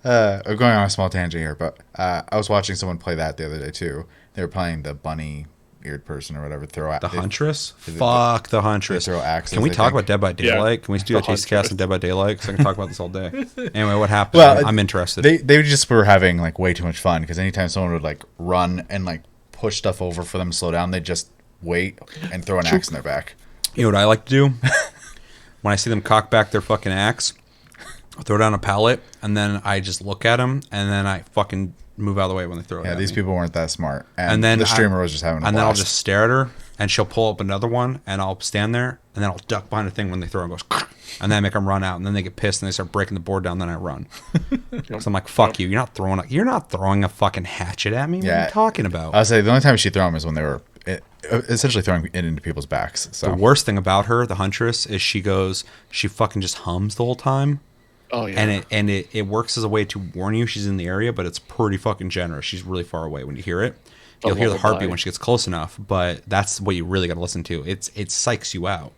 I'm going on a small tangent here, but I was watching someone play that the other day too. They were playing the bunny-eared person or whatever. The Huntress? Fuck the Huntress. Throw axes, Can we talk about Dead by Daylight? Can we do a taste cast on Dead by Daylight? Because I can talk about this all day. Anyway, what happened? Well, I'm interested. They just were having like way too much fun because anytime someone would like run and like push stuff over for them to slow down, they'd just wait and throw an axe in their back. You know what I like to do? When I see them cock back their fucking axe, I'll throw down a pallet, and then I just look at them, and then I fucking move out of the way when they throw it. Yeah, at these me. people weren't that smart, And then the streamer was just having a and blast. then I'll just stare at her, and she'll pull up another one, and I'll stand there, and then I'll duck behind a thing when they throw it, and goes, and then I make them run out, and then they get pissed, and they start breaking the board down, then I run. So I'm like, fuck you, you're not throwing a fucking hatchet at me. What are you talking about? I'll say the only time she threw them is when they were essentially throwing it into people's backs. So the worst thing about her, the Huntress, is she fucking just hums the whole time. Oh yeah. And it works as a way to warn you she's in the area, but it's pretty fucking generous. She's really far away when you hear it. You'll hear the heartbeat when she gets close enough, but that's what you really got to listen to. It psychs you out.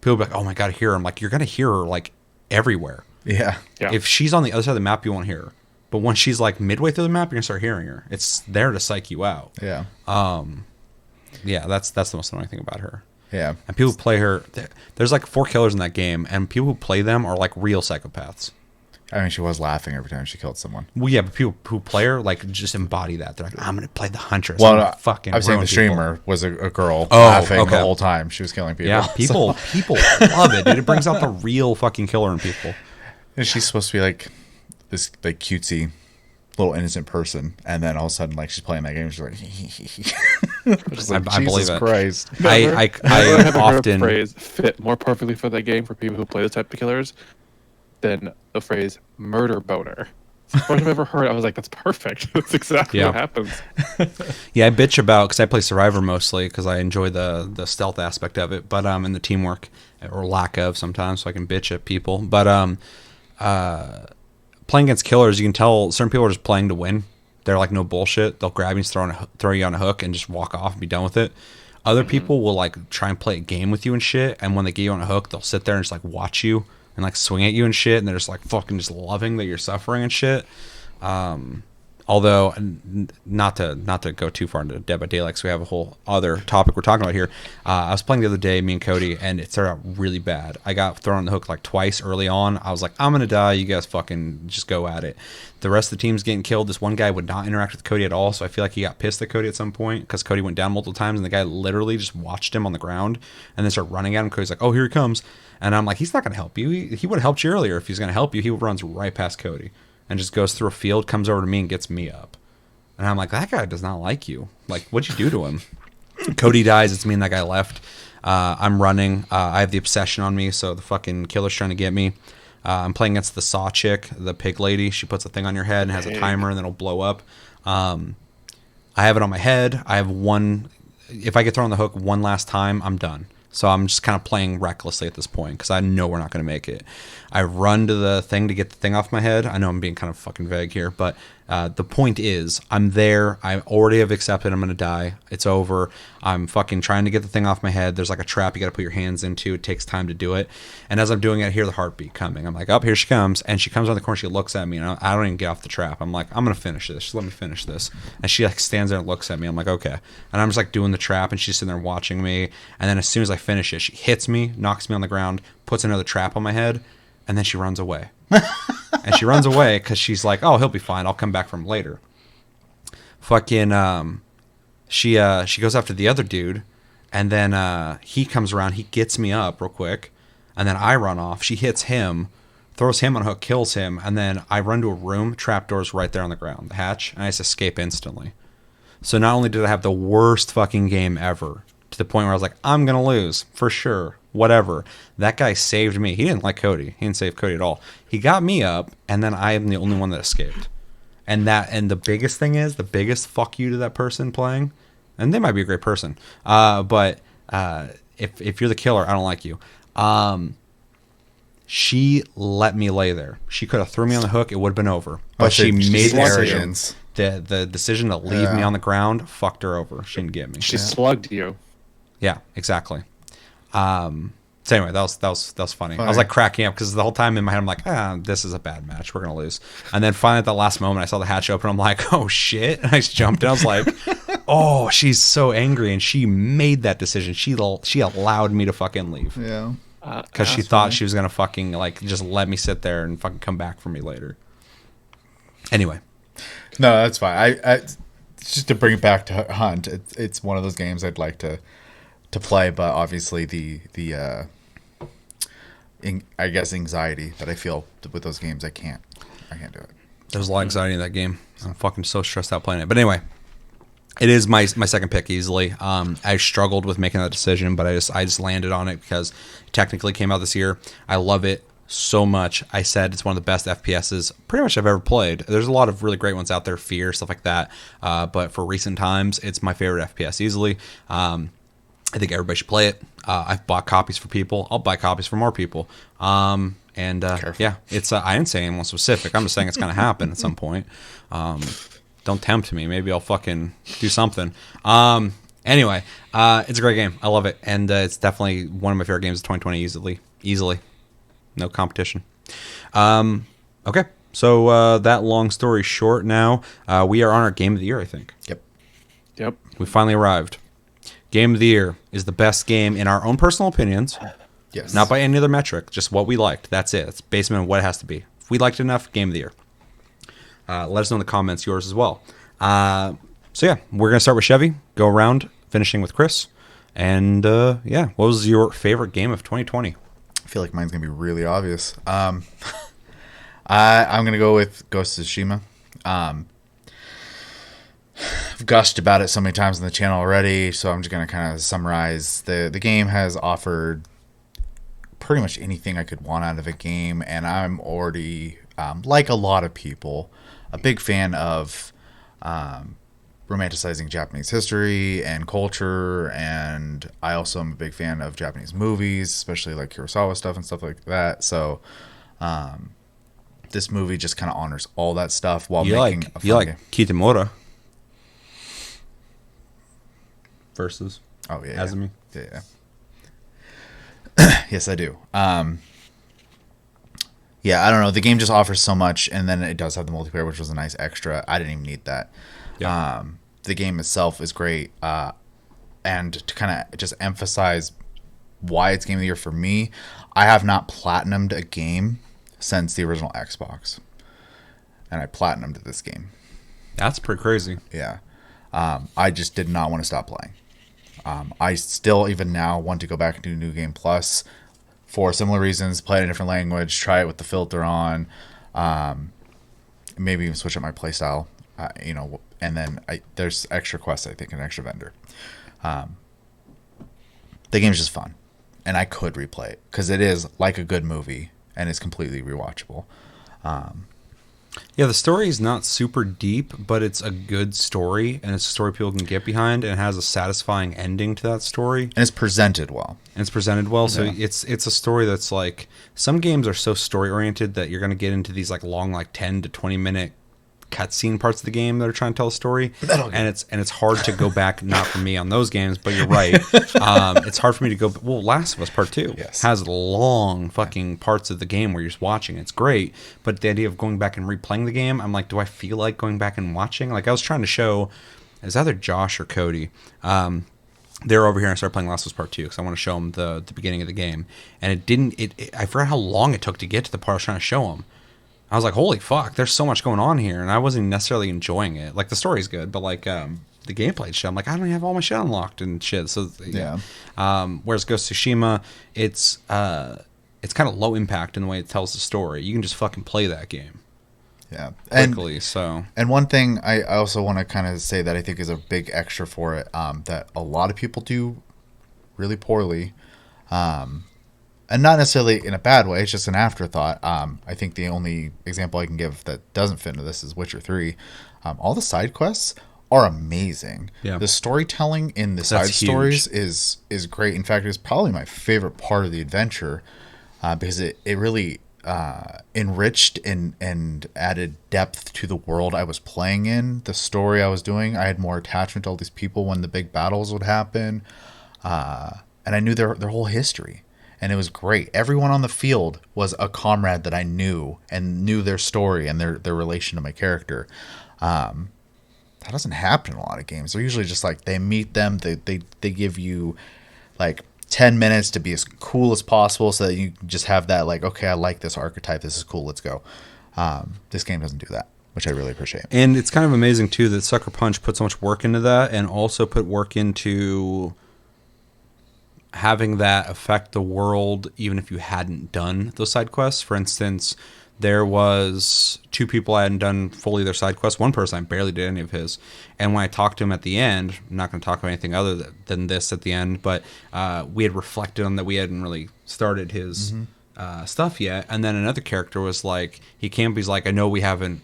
People be like, "Oh my god, I hear her." I'm like, "You're gonna hear her like everywhere." yeah. If she's on the other side of the map, you won't hear her. But when she's like midway through the map, you're gonna start hearing her. It's there to psych you out. Yeah. Yeah, that's the most annoying thing about her. Yeah. And people who play her, there's like 4 killers in that game, and people who play them are like real psychopaths. I mean, she was laughing every time she killed someone. Well, yeah, but people who play her like just embody that. They're like, I'm gonna play the Huntress. Well, I'm fucking. I'm saying ruin the people." streamer was a girl laughing the whole time she was killing people. Yeah, people love it, dude. It brings out the real fucking killer in people. And she's supposed to be like this like cutesy little innocent person, and then all of a sudden like she's playing that game, she's like, just like I believe Jesus it. Christ. I Never heard often a phrase fit more perfectly for the game for people who play the type of killers than the phrase murder boner. It's the first I've ever heard. I was like, that's perfect. That's exactly what happens. Yeah, I bitch about because I play Survivor mostly because I enjoy the stealth aspect of it, but and the teamwork or lack of sometimes, so I can bitch at people. But playing against killers, you can tell certain people are just playing to win. They're like no bullshit. They'll grab you, throw you on a hook, and just walk off and be done with it. Other people will like try and play a game with you and shit, and when they get you on a hook, they'll sit there and just like watch you and like swing at you and shit, and they're just like fucking just loving that you're suffering and shit. Although not to go too far into Dead by Daylight, because we have a whole other topic we're talking about here. I was playing the other day, me and Cody, and it started out really bad. I got thrown on the hook like twice early on. I was like, I'm gonna die. You guys fucking just go at it. The rest of the team's getting killed. This one guy would not interact with Cody at all, so I feel like he got pissed at Cody at some point because Cody went down multiple times, and the guy literally just watched him on the ground and then started running at him. Cody's like, oh, here he comes. And I'm like, he's not gonna help you. He would have helped you earlier. If he's gonna help you, he runs right past Cody and just goes through a field, comes over to me, and gets me up. And I'm like, that guy does not like you. Like, what'd you do to him? Cody dies. It's me and that guy left. I'm running. I have the obsession on me, so the fucking killer's trying to get me. I'm playing against the saw chick, the pig lady. She puts a thing on your head and has a timer, and then it'll blow up. I have it on my head. I have one. If I get thrown on the hook one last time, I'm done. So I'm just kind of playing recklessly at this point because I know we're not going to make it. I run to the thing to get the thing off my head. I know I'm being kind of fucking vague here, but the point is I'm there. I already have accepted I'm going to die. It's over. I'm fucking trying to get the thing off my head. There's like a trap you got to put your hands into. It takes time to do it. And as I'm doing it, I hear the heartbeat coming. I'm like, oh, here she comes. And she comes around the corner. She looks at me, and I don't even get off the trap. I'm like, I'm going to finish this. Just let me finish this. And she like stands there and looks at me. I'm like, okay. And I'm just like doing the trap, and she's sitting there watching me. And then as soon as I finish it, she hits me, knocks me on the ground, puts another trap on my head, and then she runs away. And she runs away because she's like, oh, he'll be fine. I'll come back from later. Fucking, she goes after the other dude, and then he comes around. He gets me up real quick, and then I run off. She hits him, throws him on a hook, kills him, and then I run to a room. Trapdoor's right there on the ground, the hatch, and I just escape instantly. So not only did I have the worst fucking game ever, to the point where I was like, I'm going to lose, for sure, whatever. That guy saved me. He didn't like Cody. He didn't save Cody at all. He got me up, and then I am the only one that escaped. And the biggest thing is, the biggest fuck you to that person playing, and they might be a great person, but if you're the killer, I don't like you. She let me lay there. She could have threw me on the hook. It would have been over. But she made the decision. The decision to leave me on the ground fucked her over. She didn't get me. She slugged you. Yeah, exactly. So anyway, that was funny. I was like cracking up because the whole time in my head I'm like, this is a bad match. We're gonna lose. And then finally at the last moment, I saw the hatch open. I'm like, oh shit! And I just jumped. And I was like, oh, she's so angry, and she made that decision. She allowed me to fucking leave. Yeah. Because she thought she was gonna fucking like just let me sit there and fucking come back for me later. Anyway, No, that's fine. I just to bring it back to Hunt. It's one of those games I'd like to play, but obviously I guess anxiety that I feel with those games, I can't do it. there's a lot of anxiety in that game. I'm fucking so stressed out playing it. But anyway, it is my second pick easily. I struggled with making that decision, but I just landed on it because it technically came out this year. I love it so much. I said it's one of the best FPSs pretty much I've ever played. There's a lot of really great ones out there, Fear, stuff like that. But for recent times, it's my favorite FPS easily. I think everybody should play it. I've bought copies for people. I'll buy copies for more people. Yeah, it's I didn't say anyone specific. I'm just saying it's going to happen at some point. Don't tempt me. Maybe I'll fucking do something. Anyway, it's a great game. I love it. And it's definitely one of my favorite games of 2020 easily. No competition. Okay. So that long story short now, we are on our Game of the Year, I think. Yep. We finally arrived. Game of the Year is the best game in our own personal opinions. Yes. Not by any other metric, just what we liked. That's it. It's based on what it has to be. If we liked it enough, Game of the Year. Let us know in the comments yours as well. So yeah, we're going to start with Chevy, go around, finishing with Chris. And yeah, what was your favorite game of 2020? I feel like mine's going to be really obvious. I'm going to go with Ghost of Tsushima. I've gushed about it so many times on the channel already, so I'm just going to kind of summarize. The game has offered pretty much anything I could want out of a game, and I'm already, like a lot of people, a big fan of romanticizing Japanese history and culture, and I also am a big fan of Japanese movies, especially like Kurosawa stuff and stuff like that. So this movie just kind of honors all that stuff while making a fun game. Kitamura versus Azumi. Yeah. Yes, I do. Yeah, I don't know. The game just offers so much, and then it does have the multiplayer, which was a nice extra. I didn't even need that. Yeah. The game itself is great, and to kind of just emphasize why it's Game of the Year for me, I have not platinumed a game since the original Xbox, and I platinumed this game. That's pretty crazy. Yeah. I just did not want to stop playing. I still, even now, want to go back and do New Game Plus for similar reasons, play it in a different language, try it with the filter on, maybe even switch up my playstyle, and then there's extra quests, I think, an extra vendor. The game's just fun, and I could replay it, because it is like a good movie, and it's completely rewatchable. Yeah, the story is not super deep, but it's a good story, and it's a story people can get behind, and it has a satisfying ending to that story. And it's presented well. So it's a story that's like, some games are so story oriented that you're going to get into these like long, like 10 to 20 minute cutscene parts of the game that are trying to tell a story, and it's hard to go back. Not for me on those games, but you're right. It's hard for me to go. Well, Last of Us Part 2 has long fucking parts of the game where you're just watching. It's great, but the idea of going back and replaying the game, I'm like, do I feel like going back and watching? Like I was trying to show, it's either Josh or Cody. They're over here, and I started playing Last of Us Part 2 because I want to show them the beginning of the game, and it didn't. I forgot how long it took to get to the part I was trying to show them. I was like, holy fuck, there's so much going on here, and I wasn't necessarily enjoying it. Like, the story's good, but, like, the gameplay shit, I'm like, I don't even have all my shit unlocked and shit. So, yeah. Whereas Ghost of Tsushima, it's kind of low impact in the way it tells the story. You can just fucking play that game. Yeah. Quickly, And one thing I also want to kind of say that I think is a big extra for it, that a lot of people do really poorly, and not necessarily in a bad way, it's just an afterthought. I think the only example I can give that doesn't fit into this is Witcher 3. All the side quests are amazing. Yeah. The storytelling in the side stories is great. In fact, it's probably my favorite part of the adventure, because it really enriched and added depth to the world I was playing in, the story I was doing. I had more attachment to all these people when the big battles would happen. and I knew their whole history, and it was great. Everyone on the field was a comrade that I knew and knew their story and their relation to my character. That doesn't happen in a lot of games. They're usually just like they meet them, they give you like 10 minutes to be as cool as possible so that you just have that like, okay, I like this archetype, this is cool, let's go. This game doesn't do that, which I really appreciate. And it's kind of amazing too that Sucker Punch put so much work into that, and also put work into having that affect the world even if you hadn't done those side quests. For instance, there was 2 people I hadn't done fully their side quests. One person I barely did any of his. And when I talked to him at the end, I'm not going to talk about anything other than this at the end, but we had reflected on that we hadn't really started his stuff yet. And then another character was like, he's like, I know we haven't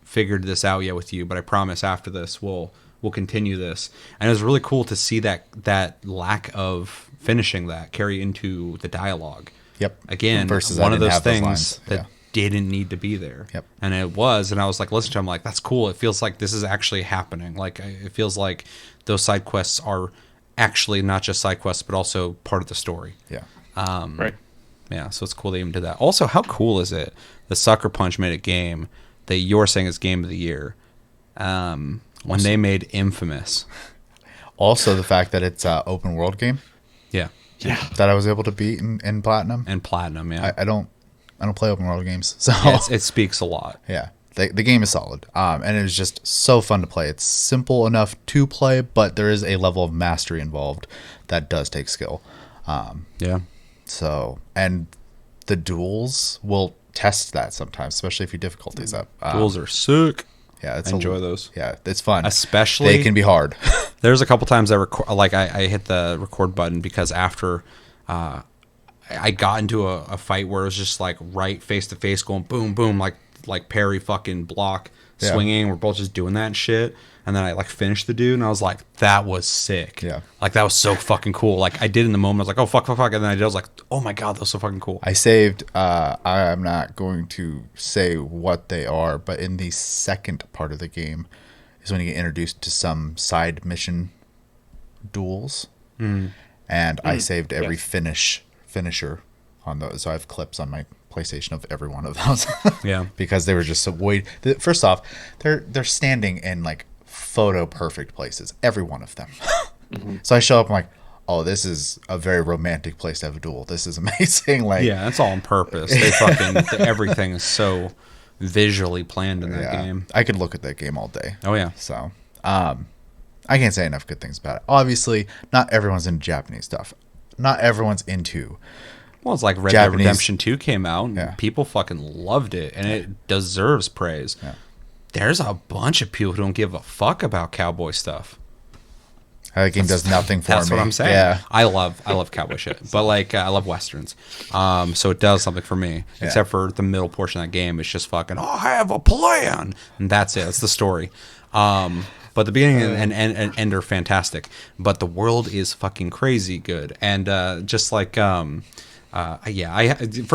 figured this out yet with you, but I promise after this we'll continue this. And it was really cool to see that lack of finishing that carry into the dialogue. Yep. Again, Versus one I of didn't those have those things lines. that Yeah. didn't need to be there. Yep. And it was, and I was like, listen to him, like, that's cool. It feels like this is actually happening. Like, it feels like those side quests are actually not just side quests, but also part of the story. Yeah. Right. Yeah, so it's cool they even did that. Also, how cool is it the Sucker Punch made a game that you're saying is Game of the Year when they made Infamous? Also, the fact that it's an open world game Yeah. Yeah. that I was able to beat in Platinum. And Platinum, yeah. I don't play open world games, so Yeah, it speaks a lot. yeah, the game is solid, and it was just so fun to play. It's simple enough to play, but there is a level of mastery involved that does take skill. Yeah. So, and the duels will test that sometimes, especially if your difficulty's up. Duels are sick. Yeah, I enjoy those. Yeah, it's fun. Especially they can be hard. There's a couple times I hit the record button because after I got into a fight where it was just like right face to face going boom boom like parry fucking block swinging. We're both just doing that shit, and then I like finished the dude and I was like, that was sick. Yeah, like that was so fucking cool. Like I did in the moment. I was like, oh fuck, and then I was like, oh my god, that was so fucking cool. I saved. I'm not going to say what they are, but in the second part of the game is when you get introduced to some side mission duels, and I saved every finisher on those. So I have clips on my PlayStation of every one of those. Yeah, because they were just so first off, they're standing in like photo perfect places, every one of them. So I show up, I'm like, oh, this is a very romantic place to have a duel. This is amazing. Like, yeah, that's all on purpose. They fucking everything is so visually planned in that game. I could look at that game all day. Oh yeah. So I can't say enough good things about it. Obviously, not everyone's into Japanese stuff. Not everyone's into. Well, it's like Red Dead Redemption 2 came out, and people fucking loved it, and it deserves praise. Yeah. There's a bunch of people who don't give a fuck about cowboy stuff. That game does nothing for me. That's what I'm saying. Yeah. I love cowboy shit, but like I love westerns. So it does something for me. Yeah. Except for the middle portion of that game, it's just fucking. Oh, I have a plan, and that's it. That's the story. But the beginning and end are fantastic. But the world is fucking crazy good, and just like for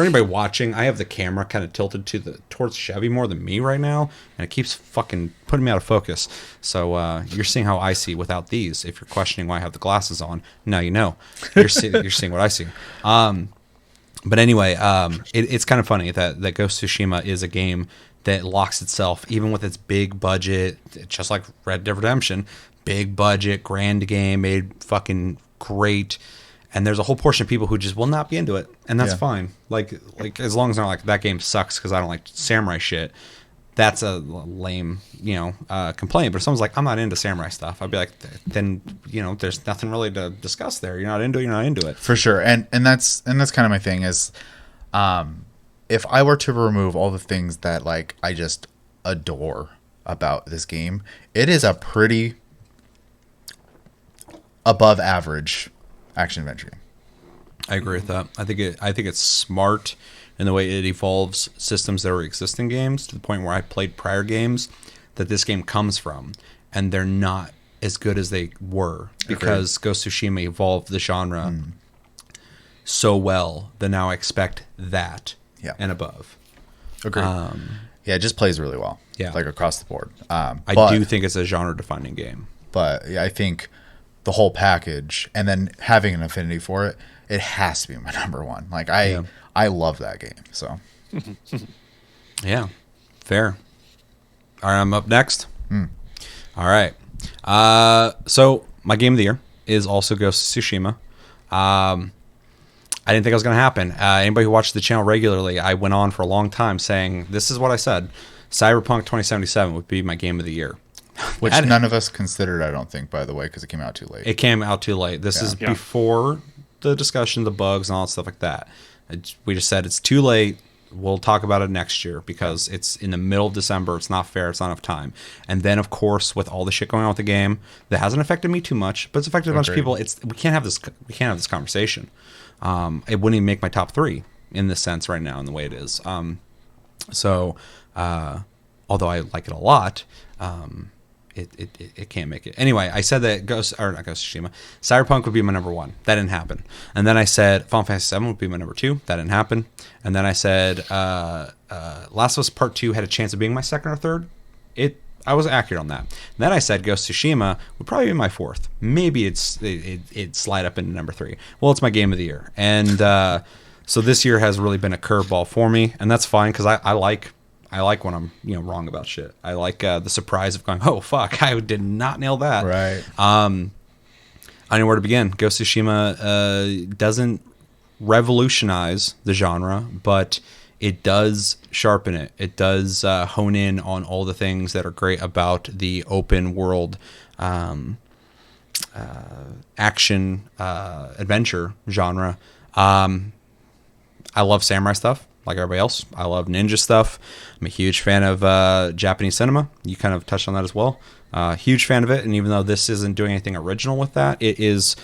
anybody watching, I have the camera kind of tilted towards Chevy more than me right now, and it keeps fucking putting me out of focus. So you're seeing how I see without these. If you're questioning why I have the glasses on, now you know. You're seeing what I see. But anyway, it's kind of funny that Ghost of Tsushima is a game that locks itself, even with its big budget, just like Red Dead Redemption, big budget, grand game, made fucking great. And there's a whole portion of people who just will not be into it, and that's fine. Like as long as they're like, that game sucks because I don't like samurai shit. That's a lame, complaint. But if someone's like, I'm not into samurai stuff, I'd be like, then there's nothing really to discuss there. You're not into it. You're not into it. For sure, and that's kind of my thing is, if I were to remove all the things that like I just adore about this game, it is a pretty above average action adventure game. I agree with that. I think it's smart in the way it evolves systems that are existing games to the point where I played prior games that this game comes from, and they're not as good as they were because Ghost of Tsushima evolved the genre so well that now I expect that and above. Agreed. Yeah, it just plays really well. Yeah, like across the board. I do think it's a genre-defining game. But yeah, I think the whole package, and then having an affinity for it, it has to be my number one. Like I love that game. So Yeah, fair. All right, I'm up next. All right. So my game of the year is also Ghost of Tsushima. I didn't think it was going to happen. Anybody who watches the channel regularly, I went on for a long time saying, this is what I said. Cyberpunk 2077 would be my game of the year. which none of us considered, I don't think, by the way, because it came out too late. It came out too late. This is before the discussion, the bugs, and all that stuff like that. We just said it's too late. We'll talk about it next year because it's in the middle of December. It's not fair. It's not enough time. And then, of course, with all the shit going on with the game, that hasn't affected me too much, but it's affected a bunch of people. We can't have this conversation. It wouldn't even make my top 3 in this sense right now in the way it is. So although I like it a lot, it can't make it. Anyway, I said that not Ghost of Tsushima, Cyberpunk would be my number 1. That didn't happen. And then I said Final Fantasy VII would be my number 2. That didn't happen. And then I said Last of Us Part 2 had a chance of being my 2nd or 3rd. I was accurate on that. And then I said Ghost of Tsushima would probably be my 4th. Maybe it'd slide up into number 3. Well, it's my game of the year. And so this year has really been a curveball for me, and that's fine because I like when I'm wrong about shit. I like the surprise of going, oh fuck, I did not nail that. Right. I don't know where to begin. Ghost of Tsushima doesn't revolutionize the genre, but it does sharpen it. It does hone in on all the things that are great about the open world action adventure genre. I love samurai stuff like everybody else. I love ninja stuff. I'm a huge fan of Japanese cinema. You kind of touched on that as well. Huge fan of it. And even though this isn't doing anything original with that, it is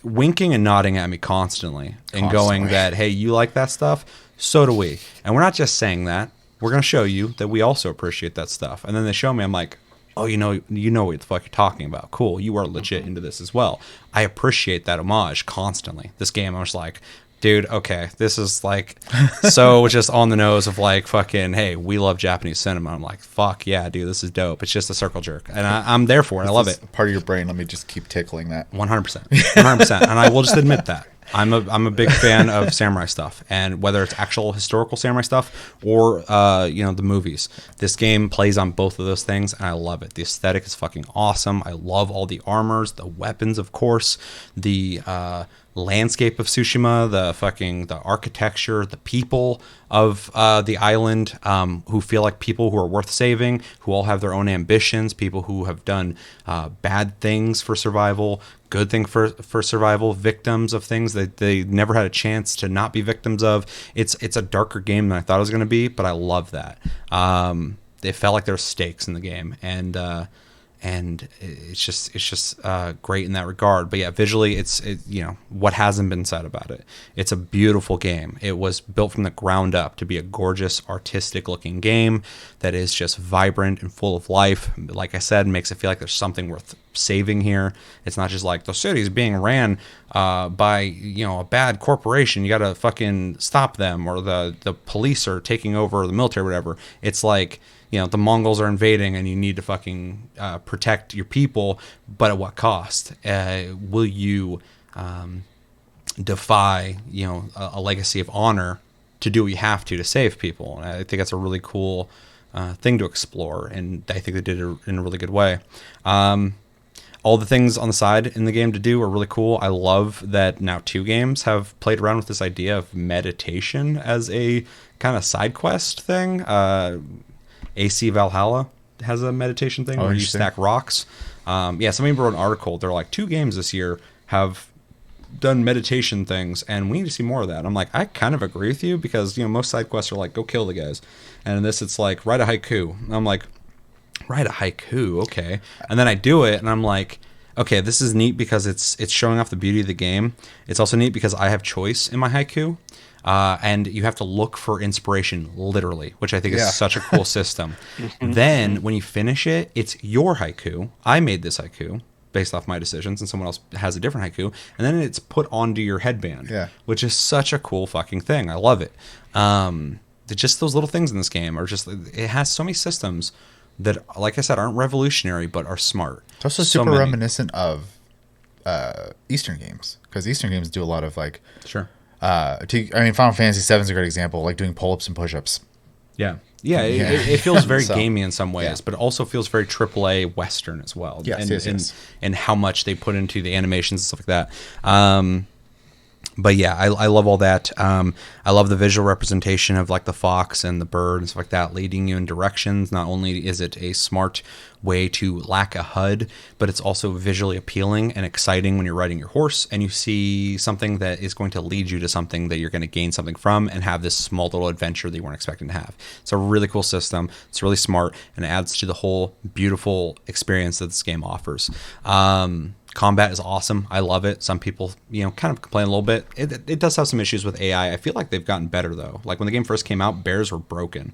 winking and nodding at me constantly and going that, hey, you like that stuff? So do we. And we're not just saying that. We're going to show you that we also appreciate that stuff. And then they show me, I'm like, oh, you know what the fuck you're talking about. Cool. You are legit into this as well. I appreciate that homage constantly. This game, I was like, dude, okay, this is like so just on the nose of like fucking, hey, we love Japanese cinema. I'm like, fuck yeah, dude, this is dope. It's just a circle jerk. And I'm there for it. I love it. Part of your brain, let me just keep tickling that. 100%. 100%. And I will just admit that. I'm a big fan of samurai stuff, and whether it's actual historical samurai stuff or the movies, this game plays on both of those things, and I love it. The aesthetic is fucking awesome. I love all the armors, the weapons, of course, the landscape of Tsushima, the architecture, the people of the island, who feel like people who are worth saving, who all have their own ambitions, people who have done bad things for survival, good thing for survival, victims of things that they never had a chance to not be victims of. It's a darker game than I thought it was going to be, but I love that. It felt like there were stakes in the game, and it's just great in that regard. But yeah, visually, it's what hasn't been said about it. It's a beautiful game. It was built from the ground up to be a gorgeous, artistic-looking game that is just vibrant and full of life. Like I said, makes it feel like there's something worth saving here. It's not just like the city's being ran by a bad corporation. You got to fucking stop them, or the police are taking over the military, or whatever. It's like, the Mongols are invading and you need to fucking protect your people, but at what cost? Will you defy, a legacy of honor to do what you have to save people? And I think that's a really cool thing to explore, and I think they did it in a really good way. All the things on the side in the game to do are really cool. I love that now 2 games have played around with this idea of meditation as a kind of side quest thing. AC Valhalla has a meditation thing where you stack rocks. Somebody wrote an article. They're like, 2 games this year have done meditation things, and we need to see more of that. I'm like, I kind of agree with you, because most side quests are like, go kill the guys, and in this it's like, write a haiku. And I'm like, write a haiku, okay. And then I do it, and I'm like, okay, this is neat because it's showing off the beauty of the game. It's also neat because I have choice in my haiku. And you have to look for inspiration, literally, which I think is such a cool system. Then, when you finish it, it's your haiku. I made this haiku based off my decisions, and someone else has a different haiku. And then it's put onto your headband, which is such a cool fucking thing. I love it. Just those little things in this game are just, it has so many systems that, like I said, aren't revolutionary but are smart. It's also So super many. reminiscent of Eastern games, because Eastern games do a lot of like Sure. Final Fantasy VII is a great example, like doing pull-ups and push-ups. Yeah. Yeah, it feels very So, gamey in some ways, yeah. but it also feels very AAA Western as well. Yes, yes. And how much they put into the animations and stuff like that. But yeah, I love all that. I love the visual representation of like the fox and the bird and stuff like that, leading you in directions. Not only is it a smart way to lack a HUD, but it's also visually appealing and exciting when you're riding your horse and you see something that is going to lead you to something that you're going to gain something from and have this small little adventure that you weren't expecting to have. It's a really cool system. It's really smart and it adds to the whole beautiful experience that this game offers. Combat is awesome. I love it. Some people, kind of complain a little bit. It does have some issues with AI. I feel like they've gotten better, though. Like, when the game first came out, bears were broken.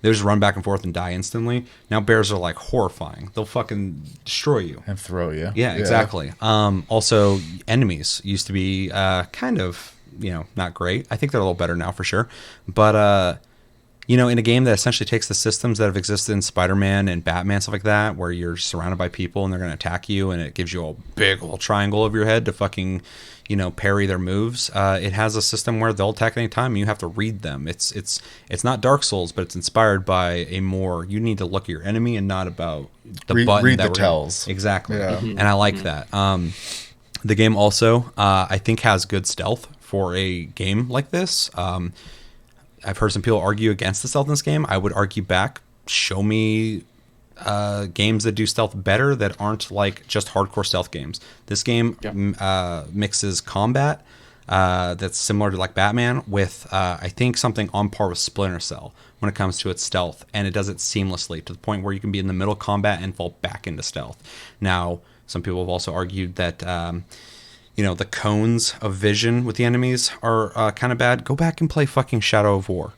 They just run back and forth and die instantly. Now bears are, like, horrifying. They'll fucking destroy you. And throw you. Yeah, exactly. Also, enemies used to be kind of, not great. I think they're a little better now, for sure. But, in a game that essentially takes the systems that have existed in Spider-Man and Batman, stuff like that, where you're surrounded by people and they're going to attack you, and it gives you a big old triangle over your head to fucking, parry their moves. It has a system where they'll attack any time, and you have to read them. It's not Dark Souls, but it's inspired by a more, you need to look at your enemy and not about the button. Read that the tells. Exactly. Yeah. And I like that. The game also, I think, has good stealth for a game like this. I've heard some people argue against the stealth in this game. I would argue back. Show me games that do stealth better that aren't like just hardcore stealth games. This game mixes combat that's similar to like Batman with I think something on par with Splinter Cell when it comes to its stealth, and it does it seamlessly to the point where you can be in the middle of combat and fall back into stealth. Now, some people have also argued that the cones of vision with the enemies are kind of bad. Go back and play fucking Shadow of War.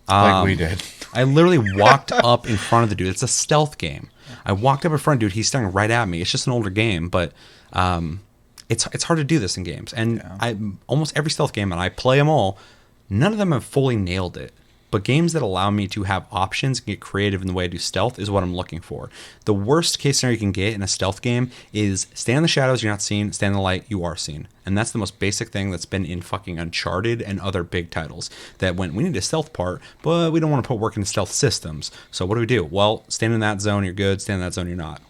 Like we did. I literally walked up in front of the dude. It's a stealth game. I walked up in front of the dude. He's staring right at me. It's just an older game, but it's hard to do this in games. And I almost every stealth game, and I play them all, none of them have fully nailed it. But games that allow me to have options and get creative in the way I do stealth is what I'm looking for. The worst case scenario you can get in a stealth game is stand in the shadows, you're not seen, stand in the light, you are seen. And that's the most basic thing that's been in fucking Uncharted and other big titles. That when we need a stealth part, but we don't want to put work into stealth systems. So what do? Well, stand in that zone, you're good, stand in that zone, you're not.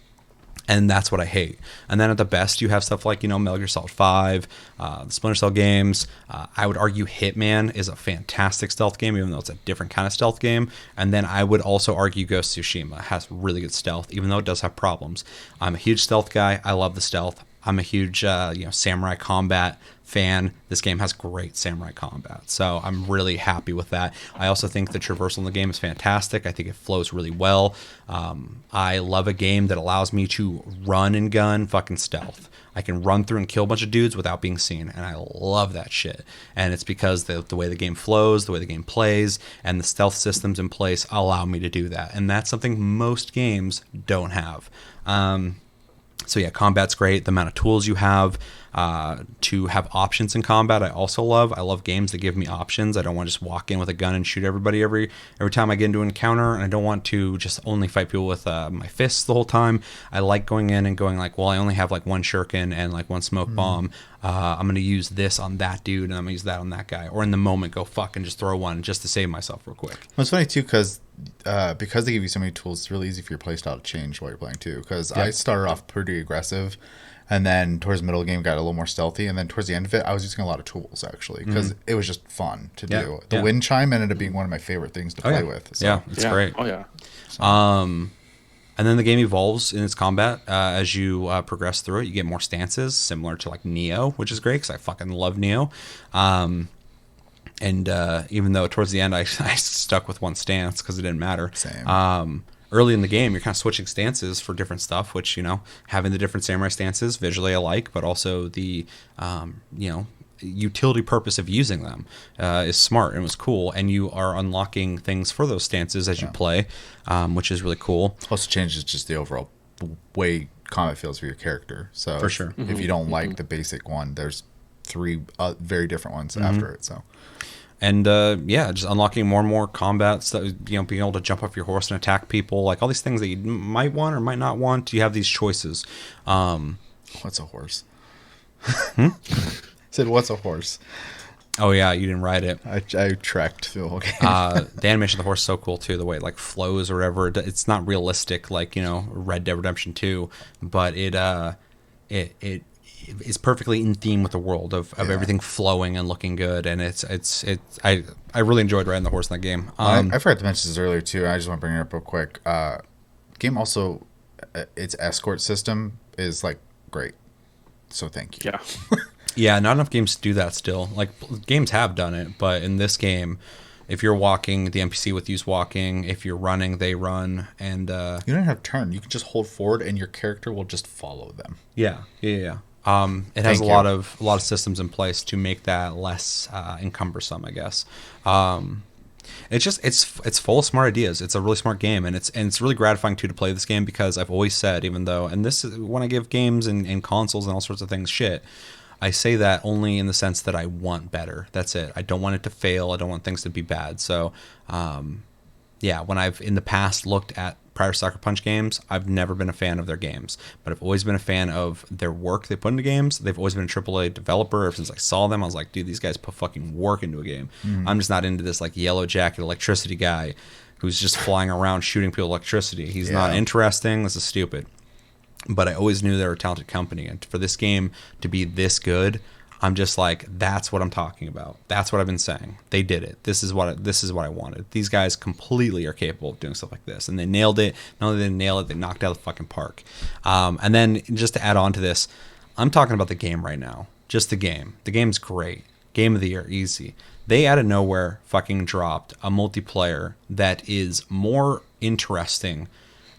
And that's what I hate. And then at the best, you have stuff like, Metal Gear Solid 5, the Splinter Cell games. I would argue Hitman is a fantastic stealth game, even though it's a different kind of stealth game. And then I would also argue Ghost of Tsushima has really good stealth, even though it does have problems. I'm a huge stealth guy. I love the stealth. I'm a huge, samurai combat fan. This game has great samurai combat, so I'm really happy with that. I also think the traversal in the game is fantastic. I think it flows really well. I love a game that allows me to run and gun fucking stealth. I can run through and kill a bunch of dudes without being seen, and I love that shit. And it's because the way the game flows, the way the game plays, and the stealth systems in place allow me to do that, and that's something most games don't have. So yeah, combat's great. The amount of tools you have to have options in combat, I also love. I love games that give me options. I don't want to just walk in with a gun and shoot everybody every time I get into an encounter, and I don't want to just only fight people with my fists the whole time. I like going in and going like, well, I only have like one shuriken and like one smoke bomb. I'm going to use this on that dude, and I'm going to use that on that guy. Or in the moment, go fuck and just throw one just to save myself real quick. Well, it's funny, too, because they give you so many tools, it's really easy for your playstyle to change while you're playing, too. Because I started off pretty aggressive, and then towards the middle of the game got a little more stealthy, and then towards the end of it, I was using a lot of tools, actually, because it was just fun to do. The wind chime ended up being one of my favorite things to play with. So. Yeah, it's great. Oh, yeah. So. And then the game evolves in its combat as you progress through it. You get more stances, similar to like Neo, which is great because I fucking love Neo. And even though towards the end I stuck with one stance because it didn't matter. Same. Early in the game, you're kind of switching stances for different stuff, which, having the different samurai stances visually I like, but also the, utility purpose of using them is smart and was cool, and you are unlocking things for those stances as you play, which is really cool. Also changes just the overall way combat feels for your character. So for sure, if you don't like the basic one, there's 3 very different ones after it. So, And yeah, just unlocking more and more combats that, you know, being able to jump off your horse and attack people, like all these things that you might want or might not want. You have these choices. What's a horse? Said, what's a horse? Oh yeah, you didn't ride it. I trekked the whole game. The animation of the horse is so cool too. The way it like flows or whatever. It's not realistic like, you know, Red Dead Redemption 2, but it is perfectly in theme with the world of everything flowing and looking good. And I really enjoyed riding the horse in that game. I forgot to mention this earlier too. I just want to bring it up real quick. Game also, its escort system is like great. So thank you. Yeah. Yeah, not enough games do that still. Like, games have done it, but in this game, if you're walking, the NPC with you's walking. If you're running, they run. And you don't have to turn. You can just hold forward, and your character will just follow them. Yeah. It has a lot of systems in place to make that less encumbersome, I guess. It's full of smart ideas. It's a really smart game, and it's really gratifying too to play this game, because I've always said, even though, and this is when I give games and consoles and all sorts of things shit, I say that only in the sense that I want better. That's it. I don't want it to fail. I don't want things to be bad. So, yeah, when I've in the past looked at prior Sucker Punch games, I've never been a fan of their games, but I've always been a fan of their work they put into games. They've always been a AAA developer. Ever since I saw them, I was like, dude, these guys put fucking work into a game. I'm just not into this like yellow jacket electricity guy who's just flying around shooting people with electricity. He's not interesting. This is stupid. But I always knew they were a talented company, and for this game to be this good, I'm just like, that's what I'm talking about. That's what I've been saying. They did it. This is what I wanted. These guys completely are capable of doing stuff like this, and they nailed it. Not only did they nail it, they knocked it out of the fucking park. And then just to add on to this, I'm talking about the game right now. Just the game. The game's great. Game of the year, easy. They out of nowhere fucking dropped a multiplayer that is more interesting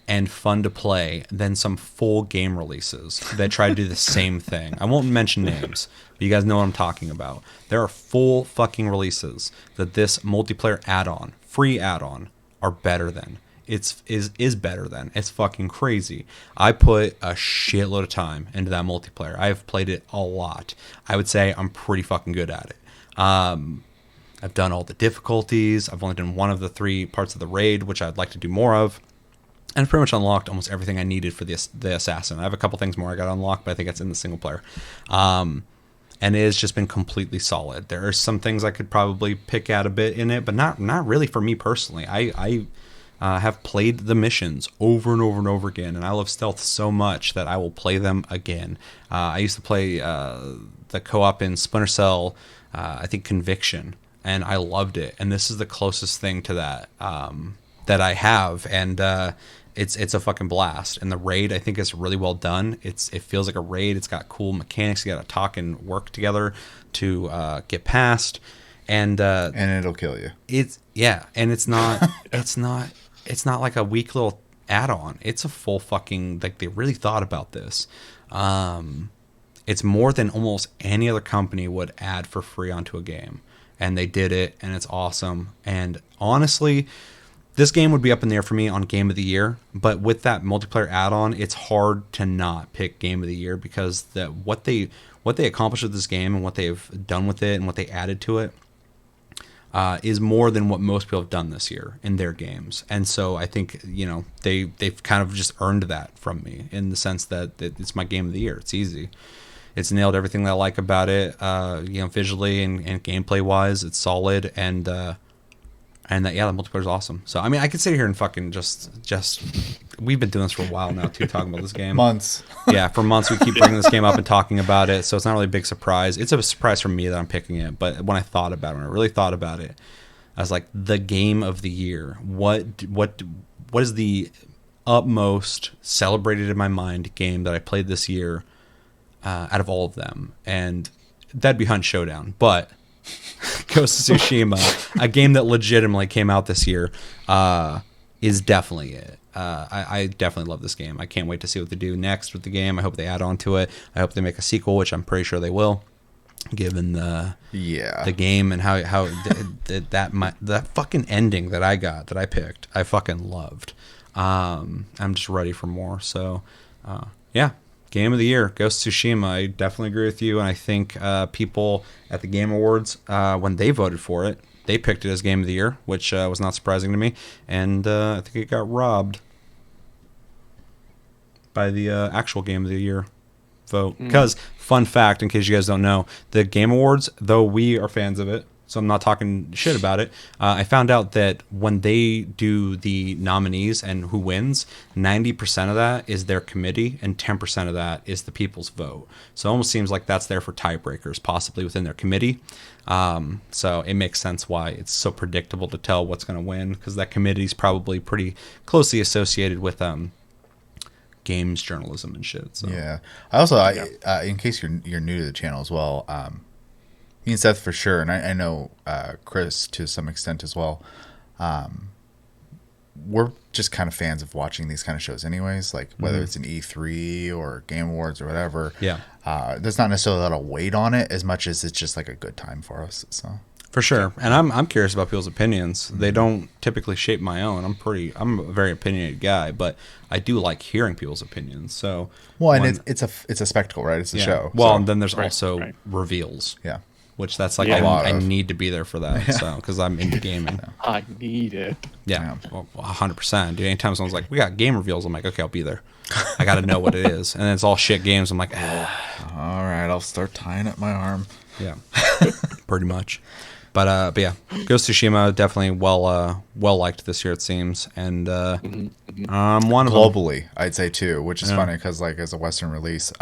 and fun to play than some full game releases that try to do the same thing. I won't mention names, but you guys know what I'm talking about. There are full fucking releases that this multiplayer add-on, free add-on, are better than. Is better than. It's fucking crazy. I put a shitload of time into that multiplayer. I've played it a lot. I would say I'm pretty fucking good at it. I've done all the difficulties. I've only done one of the 3 parts of the raid, which I'd like to do more of. And I've pretty much unlocked almost everything I needed for the assassin. I have a couple things more I got to unlock, but I think it's in the single player. And it has just been completely solid. There are some things I could probably pick at a bit in it, but not really for me personally. I have played the missions over and over and over again, and I love stealth so much that I will play them again. I used to play the co-op in Splinter Cell, I think Conviction, and I loved it. And this is the closest thing to that that I have, and it's a fucking blast. And the raid, I think, is really well done. It feels like a raid. It's got cool mechanics. You got to talk and work together to get past, and it'll kill you. And it's not it's not like a weak little add-on. It's a full fucking, like, they really thought about this. It's more than almost any other company would add for free onto a game, and they did it, and it's awesome. And honestly, this game would be up in the air for me on Game of the Year, but with that multiplayer add-on, it's hard to not pick Game of the Year, because what they accomplished with this game and what they've done with it and what they added to it is more than what most people have done this year in their games. And so I think, you know, they've kind of just earned that from me, in the sense that it's my Game of the Year. It's easy. It's nailed everything that I like about it, you know, visually and gameplay wise. It's solid, and that, yeah, the multiplayer is awesome. So, I mean, I could sit here and fucking just we've been doing this for a while now, too, talking about this game. Months. Yeah, for months we keep bringing this game up and talking about it, so it's not really a big surprise. It's a surprise for me that I'm picking it, but when I really thought about it, I was like, the game of the year. What is the utmost celebrated in my mind game that I played this year out of all of them? And that'd be Hunt Showdown, but Ghost of Tsushima, a game that legitimately came out this year, is definitely it. I definitely love this game. I can't wait to see what they do next with the game. I hope they add on to it. I hope they make a sequel, which I'm pretty sure they will, given the game and how that fucking ending that I picked, I fucking loved. I'm just ready for more. So, yeah. Game of the Year, Ghost of Tsushima. I definitely agree with you, and I think people at the Game Awards, when they voted for it, they picked it as game of the year, which was not surprising to me, and I think it got robbed by the actual game of the year vote. Because, fun fact, in case you guys don't know, the Game Awards, though we are fans of it, so I'm not talking shit about it, I found out that when they do the nominees and who wins, 90% of that is their committee and 10% of that is the people's vote. So it almost seems like that's there for tiebreakers, possibly within their committee. So it makes sense why it's so predictable to tell what's going to win, because that committee is probably pretty closely associated with games journalism and shit. So. Yeah. I also, in case you're new to the channel as well, me and Seth for sure, and I know Chris to some extent as well. We're just kind of fans of watching these kind of shows, anyways. Like whether it's an E3 or Game Awards or whatever. Yeah. There's not necessarily a lot of weight on it as much as it's just like a good time for us. So. For sure, and I'm curious about people's opinions. They don't typically shape my own. I'm a very opinionated guy, but I do like hearing people's opinions. So and it's a spectacle, right? It's a show. Well, so. and then there's also reveals. Yeah. Which that's like Yeah. I need to be there for that. So because I'm into gaming. I need it. Yeah, well, 100%. Dude, anytime someone's like, "We got game reveals," I'm like, "Okay, I'll be there." I got to know what it is, and then it's all shit games. I'm like, All right, I'll start tying up my arm. yeah, pretty much. But yeah, Ghost of Tsushima definitely well liked this year, it seems, and one of them. Globally, I'd say too, which is funny because like as a Western release,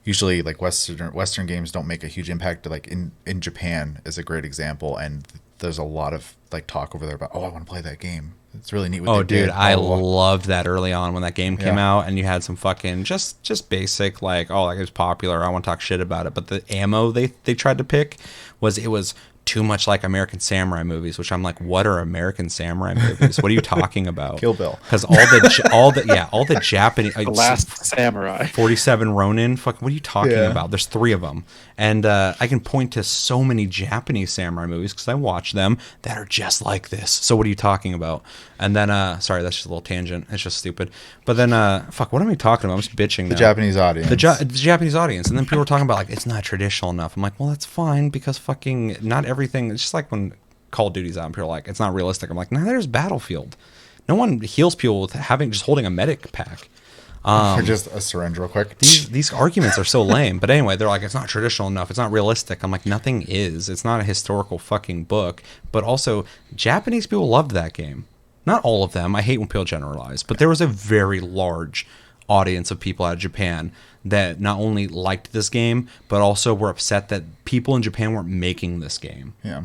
usually like Western games don't make a huge impact. Like in Japan is a great example, and there's a lot of like talk over there about, I want to play that game. It's really neat what they did. Dude, I loved that early on when that game came Yeah. out, and you had some fucking just basic like, that game's popular, I want to talk shit about it. But the ammo they tried to pick was too much like American Samurai movies, which I'm like, what are American Samurai movies? What are you talking about? Kill Bill. Because all the Japanese The Last Samurai. 47 Ronin. Fuck, what are you talking Yeah. about? There's 3 of them, and I can point to so many Japanese samurai movies because I watch them that are just like this. So what are you talking about? And then, sorry, that's just a little tangent. It's just stupid. But then, fuck, what am I talking about? I'm just bitching now. The Japanese audience. The Japanese audience, and then people were talking about like it's not traditional enough. I'm like, well, that's fine because fucking not everything. It's just like when Call of Duty's out, and people are like, it's not realistic. I'm like, no, there's Battlefield. No one heals people with just holding a medic pack. or just a syringe real quick. These arguments are so lame. But anyway, they're like, it's not traditional enough. It's not realistic. I'm like, nothing is. It's not a historical fucking book. But also, Japanese people loved that game. Not all of them. I hate when people generalize. But there was a very large audience of people out of Japan that not only liked this game, but also were upset that people in Japan weren't making this game. Yeah.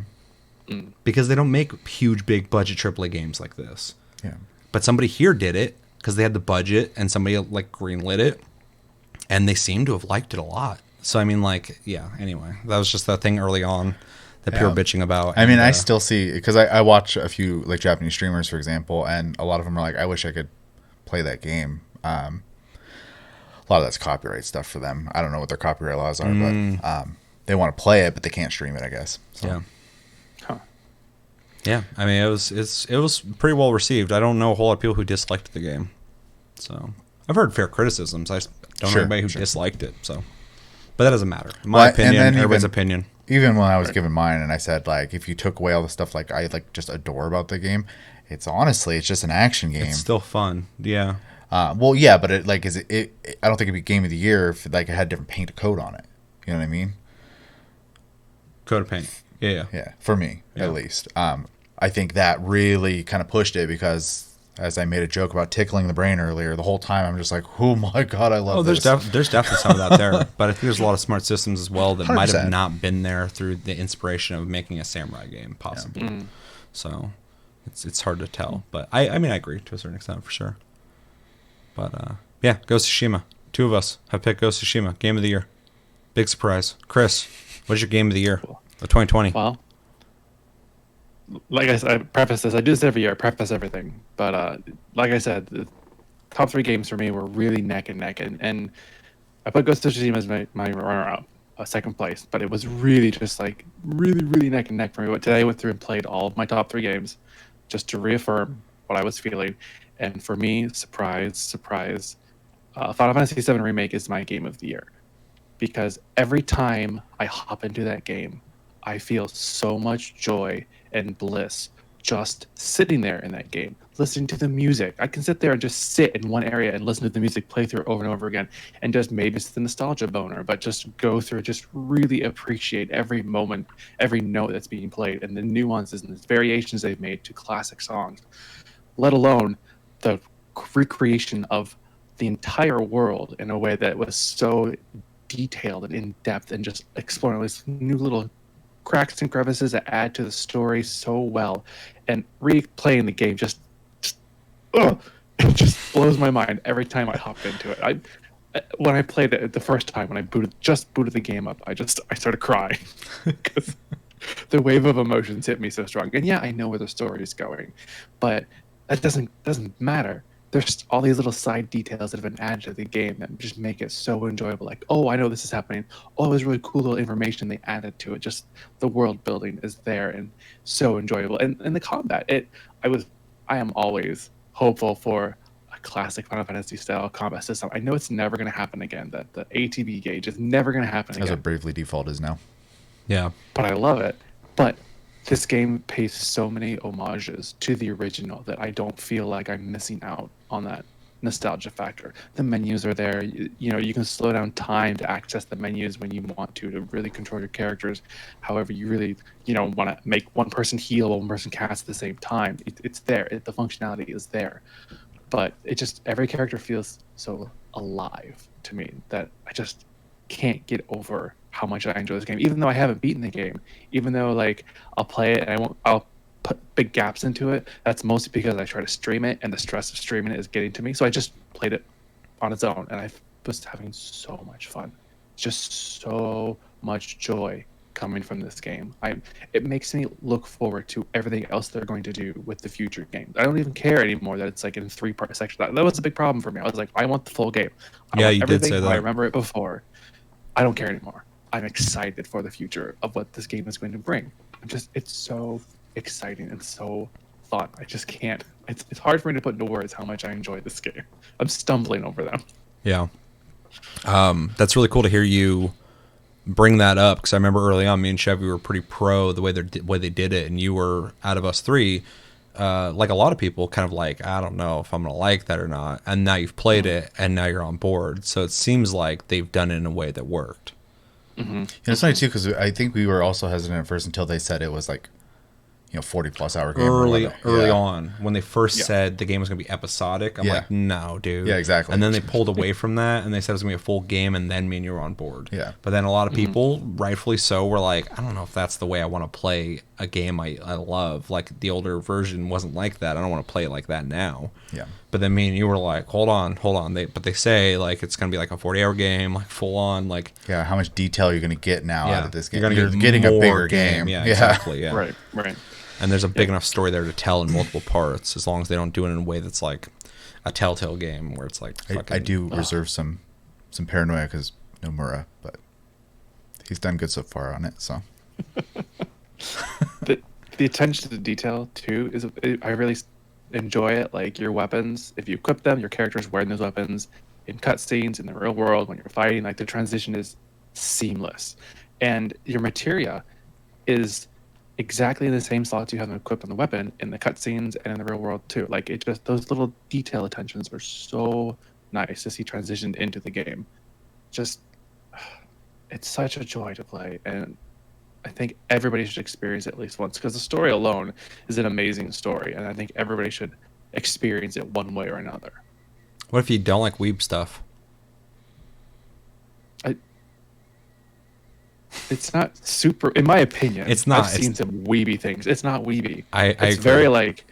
Because they don't make huge, big budget AAA games like this. Yeah. But somebody here did it because they had the budget and somebody like greenlit it. And they seem to have liked it a lot. So, I mean, like, yeah, anyway. That was just that thing early on that people were bitching about. I mean, I still see, because I watch a few like Japanese streamers, for example, and a lot of them are like, I wish I could play that game. A lot of that's copyright stuff for them. I don't know what their copyright laws are, but they want to play it, but they can't stream it, I guess. So. Yeah. Huh. Yeah, I mean, it was pretty well received. I don't know a whole lot of people who disliked the game. So, I've heard fair criticisms. I just don't know anybody who disliked it, so. But that doesn't matter. My opinion, everybody's opinion. Even when I was giving mine and I said, like, if you took away all the stuff like I like just adore about the game, it's just an action game. It's still fun. Yeah. Well, yeah, but it like I don't think it'd be game of the year if like it had different paint code on it. You know what I mean? Code of Paint. Yeah. Yeah, for me at least. I think that really kind of pushed it because, as I made a joke about tickling the brain earlier, the whole time I'm just like, oh my god, I love this. There's definitely some of that there, but I think there's a lot of smart systems as well that might have 100%. not been there through the inspiration of making a samurai game, possibly. Yeah. So it's hard to tell, but I mean I agree to a certain extent for sure. But yeah, Ghost of Tsushima. 2 of us have picked Ghost of Tsushima game of the year. Big surprise, Chris. What's your game of the year of 2020? Well, like I said, I preface this. I do this every year. I preface everything. But like I said, the top 3 games for me were really neck and neck. And I put Ghost of Tsushima as my runner-up, second place. But it was really just like really neck and neck for me. But today I went through and played all of my top 3 games just to reaffirm what I was feeling. And for me, surprise, Final Fantasy VII Remake is my game of the year. Because every time I hop into that game, I feel so much joy and bliss just sitting there in that game, listening to the music. I can sit there and just sit in one area and listen to the music play through over and over again, and just maybe it's the nostalgia boner, but just go through, just really appreciate every moment, every note that's being played, and the nuances and the variations they've made to classic songs, let alone the recreation of the entire world in a way that was so detailed and in depth, and just exploring all these new little cracks and crevices that add to the story so well. And replaying the game just it just blows my mind every time I hop into it. When I played it the first time, when I booted the game up, I started crying because the wave of emotions hit me so strong. And yeah, I know where the story is going, but that doesn't matter. There's all these little side details that have been added to the game that just make it so enjoyable. Like, oh, I know this is happening. Oh, there's really cool little information they added to it. Just the world building is there and so enjoyable. And the combat, I am always hopeful for a classic Final Fantasy style combat system. I know it's never going to happen again. That the ATB gauge is never going to happen That's again. what Bravely Default is now. Yeah. But I love it. But this game pays so many homages to the original that I don't feel like I'm missing out on that nostalgia factor. The menus are there. You know, you can slow down time to access the menus when you want to really control your characters. However, you really, want to make one person heal while one person cast at the same time. It's there. The functionality is there. But every character feels so alive to me that I just can't get over how much I enjoy this game, even though I haven't beaten the game, even though like I'll play it and I'll put big gaps into it. That's mostly because I try to stream it and the stress of streaming it is getting to me. So I just played it on its own and I was having so much fun, just so much joy coming from this game. It makes me look forward to everything else they're going to do with the future games. I don't even care anymore that it's like in 3-part sections. That was a big problem for me. I was like, I want the full game. Yeah, you did say that. I remember it before. I don't care anymore. I'm excited for the future of what this game is going to bring. It's so exciting and so fun. I just can't. It's hard for me to put into words how much I enjoy this game. I'm stumbling over them. Yeah. That's really cool to hear you bring that up, because I remember early on, me and Chevy were pretty pro the way they did it, and you were, out of us three, like a lot of people, kind of like, I don't know if I'm gonna like that or not. And now you've played it, and now you're on board. So it seems like they've done it in a way that worked. Mm-hmm. And it's funny too, because I think we were also hesitant at first until they said it was like, 40+ hour game. Early on, when they first said the game was going to be episodic, I'm like, no, dude. Yeah, exactly. And then they pulled away from that, and they said it was going to be a full game, and then me and you were on board. Yeah. But then a lot of people, rightfully so, were like, I don't know if that's the way I want to play a game I love. Like, the older version wasn't like that. I don't want to play it like that now. Yeah. But then me and you were like, hold on. But they say, like, it's going to be like a 40-hour game, like, full on, like... Yeah, how much detail you're going to get now out of this game. You're getting a bigger game. Yeah, exactly, yeah. Right. And there's a big enough story there to tell in multiple parts, as long as they don't do it in a way that's like a Telltale game where it's like I do reserve some paranoia because Nomura, but he's done good so far on it. So the attention to detail too is I really enjoy it. Like your weapons, if you equip them, your character's wearing those weapons in cutscenes in the real world when you're fighting. Like the transition is seamless, and your materia is exactly in the same slots you have them equipped on the weapon in the cutscenes and in the real world too. Like it just, those little detail attentions are so nice to see transitioned into the game. Just, it's such a joy to play, and I think everybody should experience it at least once, because the story alone is an amazing story, and I think everybody should experience it one way or another. What if you don't like weeb stuff? It's not super, in my opinion. It's not. I've seen some weeby things. It's not weeby. It's agree. Very like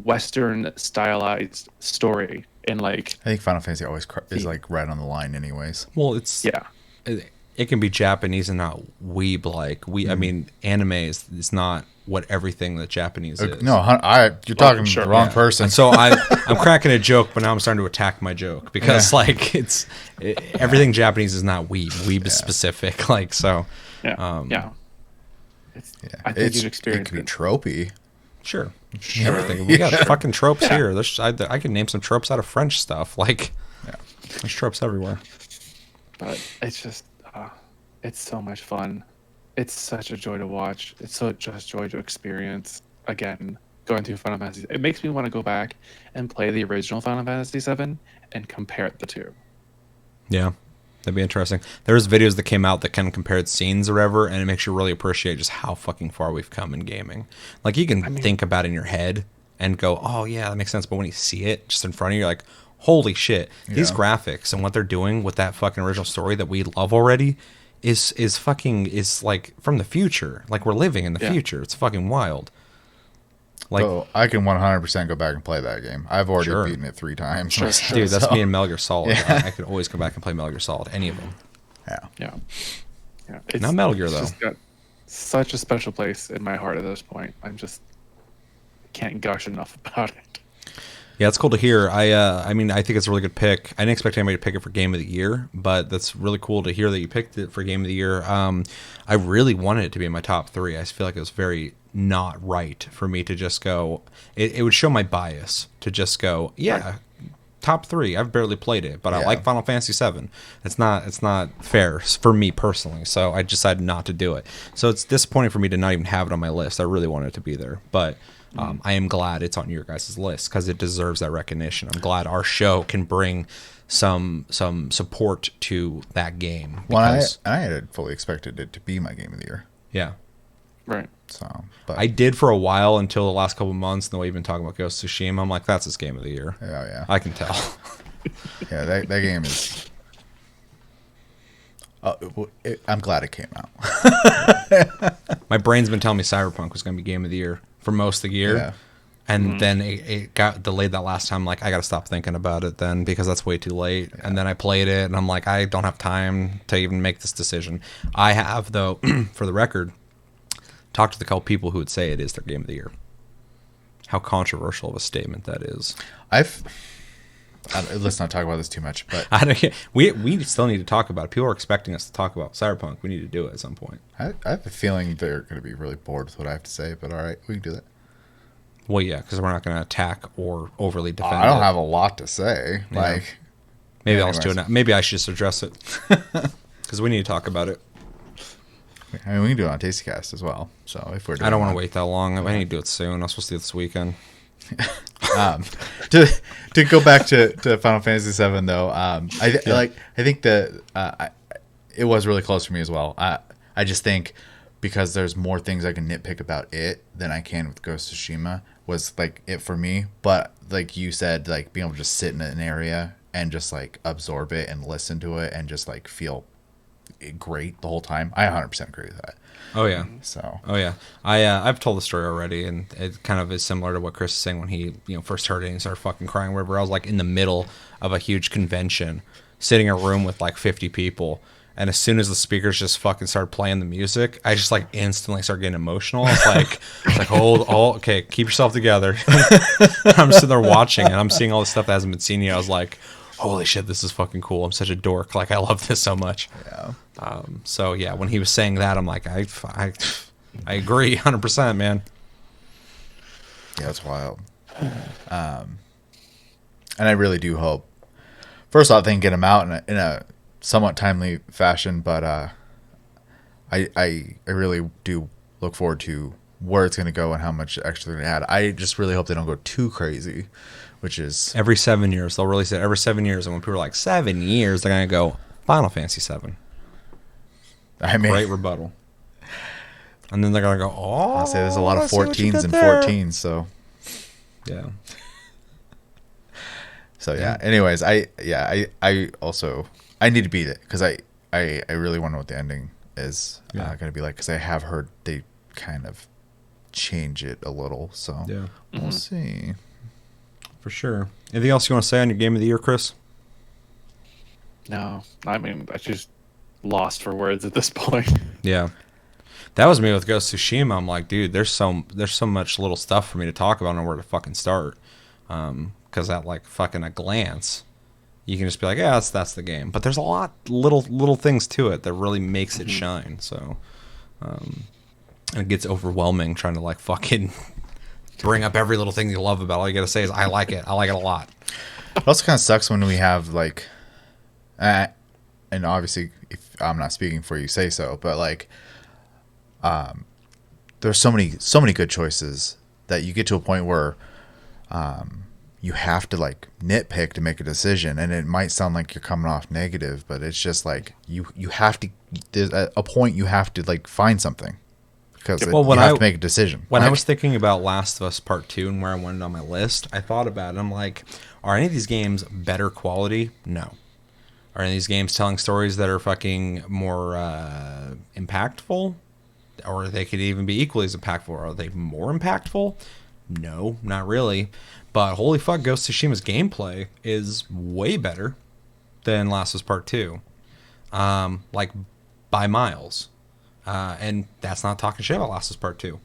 Western stylized story, and like I think Final Fantasy always is like right on the line, anyways. Well, it's it can be Japanese and not weeb like we. I mean, anime is not what everything that Japanese is. No, you're talking to the wrong person. And so I'm cracking a joke, but now I'm starting to attack my joke because like everything Japanese is not weeb. Weeb is specific, like so. I think you'd experience it. Could be tropey. Sure. Everything. We got fucking tropes here. I can name some tropes out of French stuff. Like, there's tropes everywhere. But it's just, it's so much fun it's such a joy to watch. It's so just joy to experience. Again, going through Final Fantasy, it makes me want to go back and play the original Final Fantasy VII and compare the two. Yeah, that'd be interesting. There's videos that came out that kind of compared scenes or whatever, and it makes you really appreciate just how fucking far we've come in gaming. Like, you can think about it in your head and go, oh yeah, that makes sense. But when you see it just in front of you, you're like, holy shit, these graphics and what they're doing with that fucking original story that we love already is like from the future. Like, we're living in the future. It's fucking wild. Like, so I can 100% go back and play that game. I've already beaten it 3 times. Dude, that's me and Metal Gear Solid. Yeah. I could always go back and play Metal Gear Solid, any of them. Yeah. It's, Not Metal Gear, though. Just got such a special place in my heart at this point. Can't gush enough about it. Yeah, it's cool to hear. I mean, I think it's a really good pick. I didn't expect anybody to pick it for Game of the Year, but that's really cool to hear that you picked it for Game of the Year. I really wanted it to be in my top 3. I just feel like it was very not right for me to just go. It would show my bias to just go, top 3. I've barely played it, but I like Final Fantasy VII. It's not fair for me personally, so I decided not to do it. So it's disappointing for me to not even have it on my list. I really wanted it to be there, but I am glad it's on your guys' list because it deserves that recognition. I'm glad our show can bring some support to that game. Well, I had fully expected it to be my Game of the Year. Yeah. Right. So, but I did for a while until the last couple of months, and the way you've been talking about Ghost of Tsushima, I'm like, that's his Game of the Year. yeah. I can tell. Yeah, that game is... I'm glad it came out. My brain's been telling me Cyberpunk was going to be Game of the Year for most of the year. Yeah. And then it got delayed that last time. Like, I got to stop thinking about it then because that's way too late. Yeah. And then I played it, and I'm like, I don't have time to even make this decision. I have, though, for the record, talked to the couple people who would say it is their Game of the Year. How controversial of a statement that is. Let's not talk about this too much, but we still need to talk about it. People are expecting us to talk about Cyberpunk. We need to do it at some point. I have a feeling they're going to be really bored with what I have to say, but all right, we can do that. Well, yeah, because we're not going to attack or overly defend I don't have a lot to say. Yeah. Like, maybe I'll just do it now. Maybe I should just address it because we need to talk about it. I mean, we can do it on TastyCast as well. So if we're doing I don't want to wait that long. I need to do it soon. I'm supposed to do it this weekend. To go back to Final Fantasy VII though, I think that it was really close for me as well. I just think because there's more things I can nitpick about it than I can with Ghost of Tsushima was like it for me. But like you said, like being able to just sit in an area and just like absorb it and listen to it and just like feel great the whole time. I 100% agree with that. Oh yeah. So. Oh yeah. I've told the story already, and it kind of is similar to what Chris is saying when he first heard it and started fucking crying. Wherever I was like in the middle of a huge convention, sitting in a room with like 50 people, and as soon as the speakers just fucking started playing the music, I just like instantly started getting emotional. It's like hold, okay, keep yourself together. I'm sitting there watching, and I'm seeing all this stuff that hasn't been seen yet. I was like, holy shit, this is fucking cool. I'm such a dork. Like, I love this so much. Yeah. So yeah, when he was saying that, I'm like, I agree 100%, man. Yeah, it's wild. And I really do hope. First off, they can get him out in a somewhat timely fashion, but I really do look forward to where it's going to go and how much extra they're going to add. I just really hope they don't go too crazy, which is every 7 years they'll release it. Every 7 years, and when people are like 7 years, they're going to go Final Fantasy VII. I mean, great rebuttal. And then they're going to go, oh, I'll say there's a lot of 14s and 14s, so yeah. So yeah. Anyways, I also need to beat it because I really want to know what the ending is going to be like because I have heard they kind of change it a little. So yeah, we'll see. For sure. Anything else you want to say on your Game of the Year, Chris? No, I mean I just lost for words at this point. Yeah. That was me with Ghost of Tsushima. I'm like, dude, there's so much little stuff for me to talk about and where to fucking start. Because at like fucking a glance, you can just be like, yeah, that's the game. But there's a lot little things to it that really makes it shine. So, and it gets overwhelming trying to like fucking bring up every little thing you love about it. All you gotta say is, I like it. I like it a lot. It also kind of sucks when we have like, and obviously, if I'm not speaking for you, say so. But like, there's so many good choices that you get to a point where you have to like nitpick to make a decision, and it might sound like you're coming off negative, but it's just like you have to. There's a point you have to like find something because you have to make a decision. When I was thinking about Last of Us Part 2 and where I wanted on my list, I thought about it. I'm like, are any of these games better quality? No. Are any of these games telling stories that are fucking more impactful? Or they could even be equally as impactful. Are they more impactful? No, not really. But holy fuck, Ghost of Tsushima's gameplay is way better than Last of Us Part 2. Like, by miles. And that's not talking shit about Last of Us Part 2.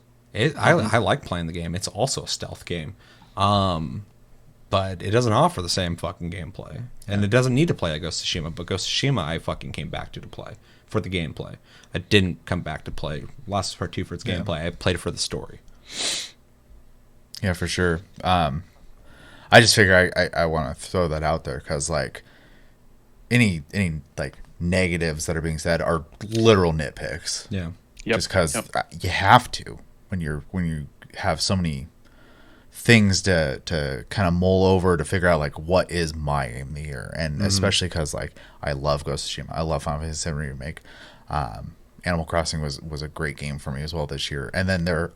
I like playing the game. It's also a stealth game. But it doesn't offer the same fucking gameplay. And it doesn't need to play like Ghost of Tsushima. But Ghost of Tsushima, I fucking came back to play for the gameplay. I didn't come back to play Last of Us Part 2 for its gameplay. I played it for the story. Yeah, for sure. I just figure I want to throw that out there because like any like negatives that are being said are literal nitpicks. Yeah. Yep. Just because you have to when you have so many things to kind of mull over to figure out like what is my game of the year, and especially because like I love Ghost of Tsushima, I love Final Fantasy VII Remake. Animal Crossing was a great game for me as well this year, and then there are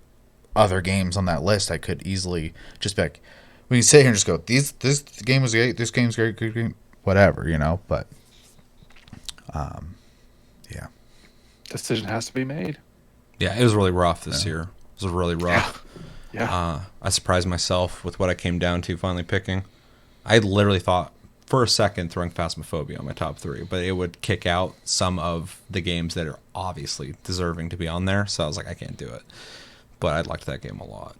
other games on that list I could easily just be like, we can sit here and just go, this game was great, this game's great, good game, whatever, you know. But yeah, Decision has to be made. Yeah, it was really rough this year. It was really rough. Yeah. I surprised myself with what I came down to finally picking. I literally thought for a second throwing Phasmophobia on my top 3, but it would kick out some of the games that are obviously deserving to be on there. So I was like, I can't do it. But I liked that game a lot.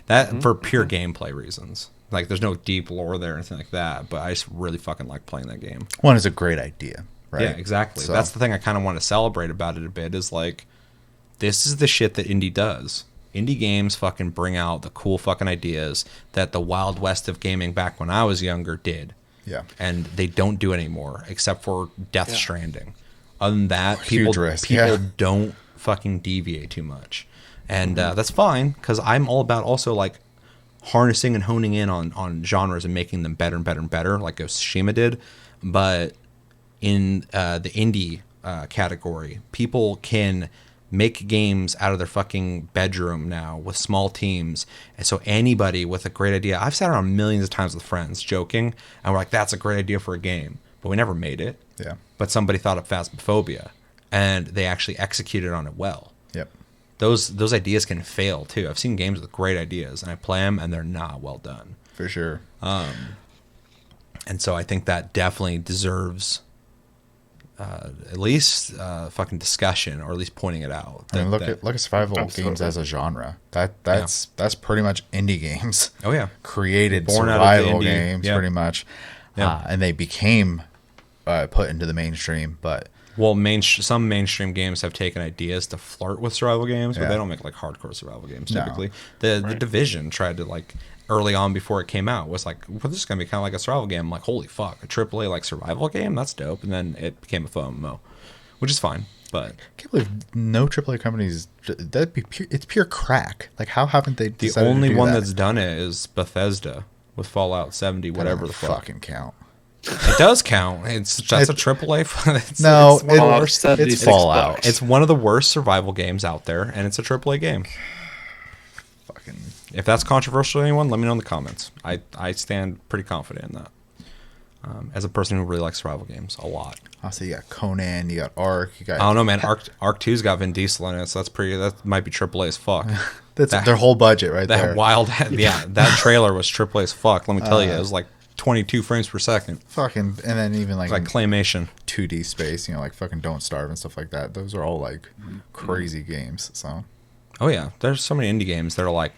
That for pure gameplay reasons. Like, there's no deep lore there or anything like that, but I just really fucking like playing that game. one is a great idea, right? Yeah, exactly. So. That's the thing I kind of want to celebrate about it a bit is like, this is the shit that indie does. Indie games fucking bring out the cool fucking ideas that the Wild West of gaming back when I was younger did. Yeah. And they don't do anymore, except for Death Stranding. Other than that, Huge people risk, yeah. don't fucking deviate too much. And that's fine, because I'm all about also like harnessing and honing in on genres and making them better and better and better, like Ghost of Tsushima did. But in the indie category, people can make games out of their fucking bedroom now with small teams. And so anybody with a great idea, I've sat around millions of times with friends joking, and we're like, that's a great idea for a game. But we never made it. Yeah. But somebody thought of Phasmophobia, and they actually executed on it well. Yep. Those ideas can fail too. I've seen games with great ideas, and I play them, and they're not well done. For sure. And so I think that definitely deserves at least fucking discussion, or at least pointing it out. I mean, look at survival games as a genre. That's pretty much indie games. Oh yeah, created Born out of the survival indie, games pretty much, and they became put into the mainstream. But some mainstream games have taken ideas to flirt with survival games, but they don't make like hardcore survival games typically. The Division tried to like early on before it came out was like, well, this is gonna be kind of like a survival game. I'm like, holy fuck, a AAA like survival game, that's dope. And then it became a FOMO, which is fine. But I can't believe no AAA companies. It's pure crack. Like, how haven't they? The only one that's done it is Bethesda with Fallout 70, whatever the fuck. Fucking count. It does count. That's a AAA. It's Fallout. It's one of the worst survival games out there, and it's a AAA game. Fucking. If that's controversial to anyone, let me know in the comments. I stand pretty confident in that. As a person who really likes survival games a lot. Also, you got Conan, you got Ark, you got. I don't know, man. Ark 2's got Vin Diesel in it, so that might be AAA as fuck. That's their whole budget right there. That wild, that trailer was AAA as fuck. Let me tell you, it was like 22 frames per second. Fucking, and then even like claymation, 2D space, like fucking Don't Starve and stuff like that. Those are all like crazy games. So. Oh yeah, there's so many indie games that are like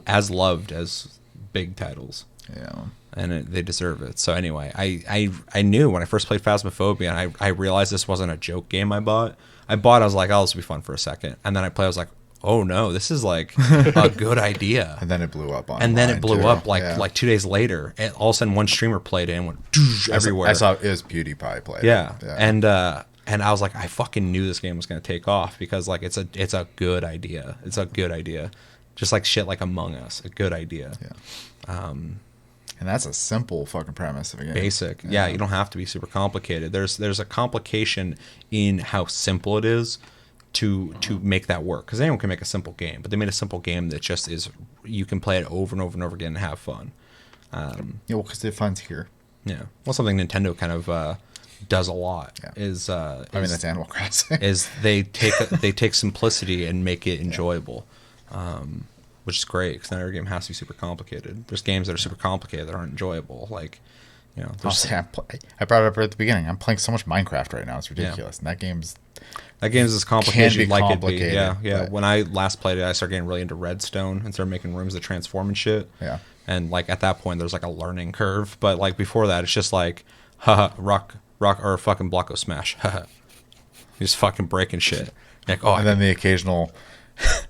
as loved as big titles. Yeah. And they deserve it. So anyway, I knew when I first played Phasmophobia, and I realized this wasn't a joke game I bought. I was like, oh, this will be fun for a second. And then I was like, oh no, this is like a good idea. And then it blew up on. And then it blew up like 2 days later. And all of a sudden, one streamer played it and went everywhere. I saw it was PewDiePie played. Yeah. And And I was like, I fucking knew this game was going to take off because like it's a good idea. It's a good idea. Just like shit like Among Us, a good idea. Yeah. And that's a simple fucking premise of a game. Basic. Yeah, you don't have to be super complicated. There's a complication in how simple it is to make that work. Because anyone can make a simple game, but they made a simple game that just is, you can play it over and over and over again and have fun. Yeah, well, because the fun's here. Yeah. Well, something Nintendo kind of does a lot is I mean, that's Animal Crossing. is they take simplicity and make it enjoyable, which is great because not every game has to be super complicated. There's games that are super complicated that aren't enjoyable. Like, you know, I brought it up at the beginning. I'm playing so much Minecraft right now. It's ridiculous. And that game's as complicated as you'd like it to be. Yeah, yeah. but- When I last played it, I started getting really into redstone and started making rooms that transform and shit. Yeah. And like at that point, there's like a learning curve. But like before that, it's just like, haha, rock or fucking Blocko smash. Haha. You're just fucking breaking shit. Like, oh, and then the occasional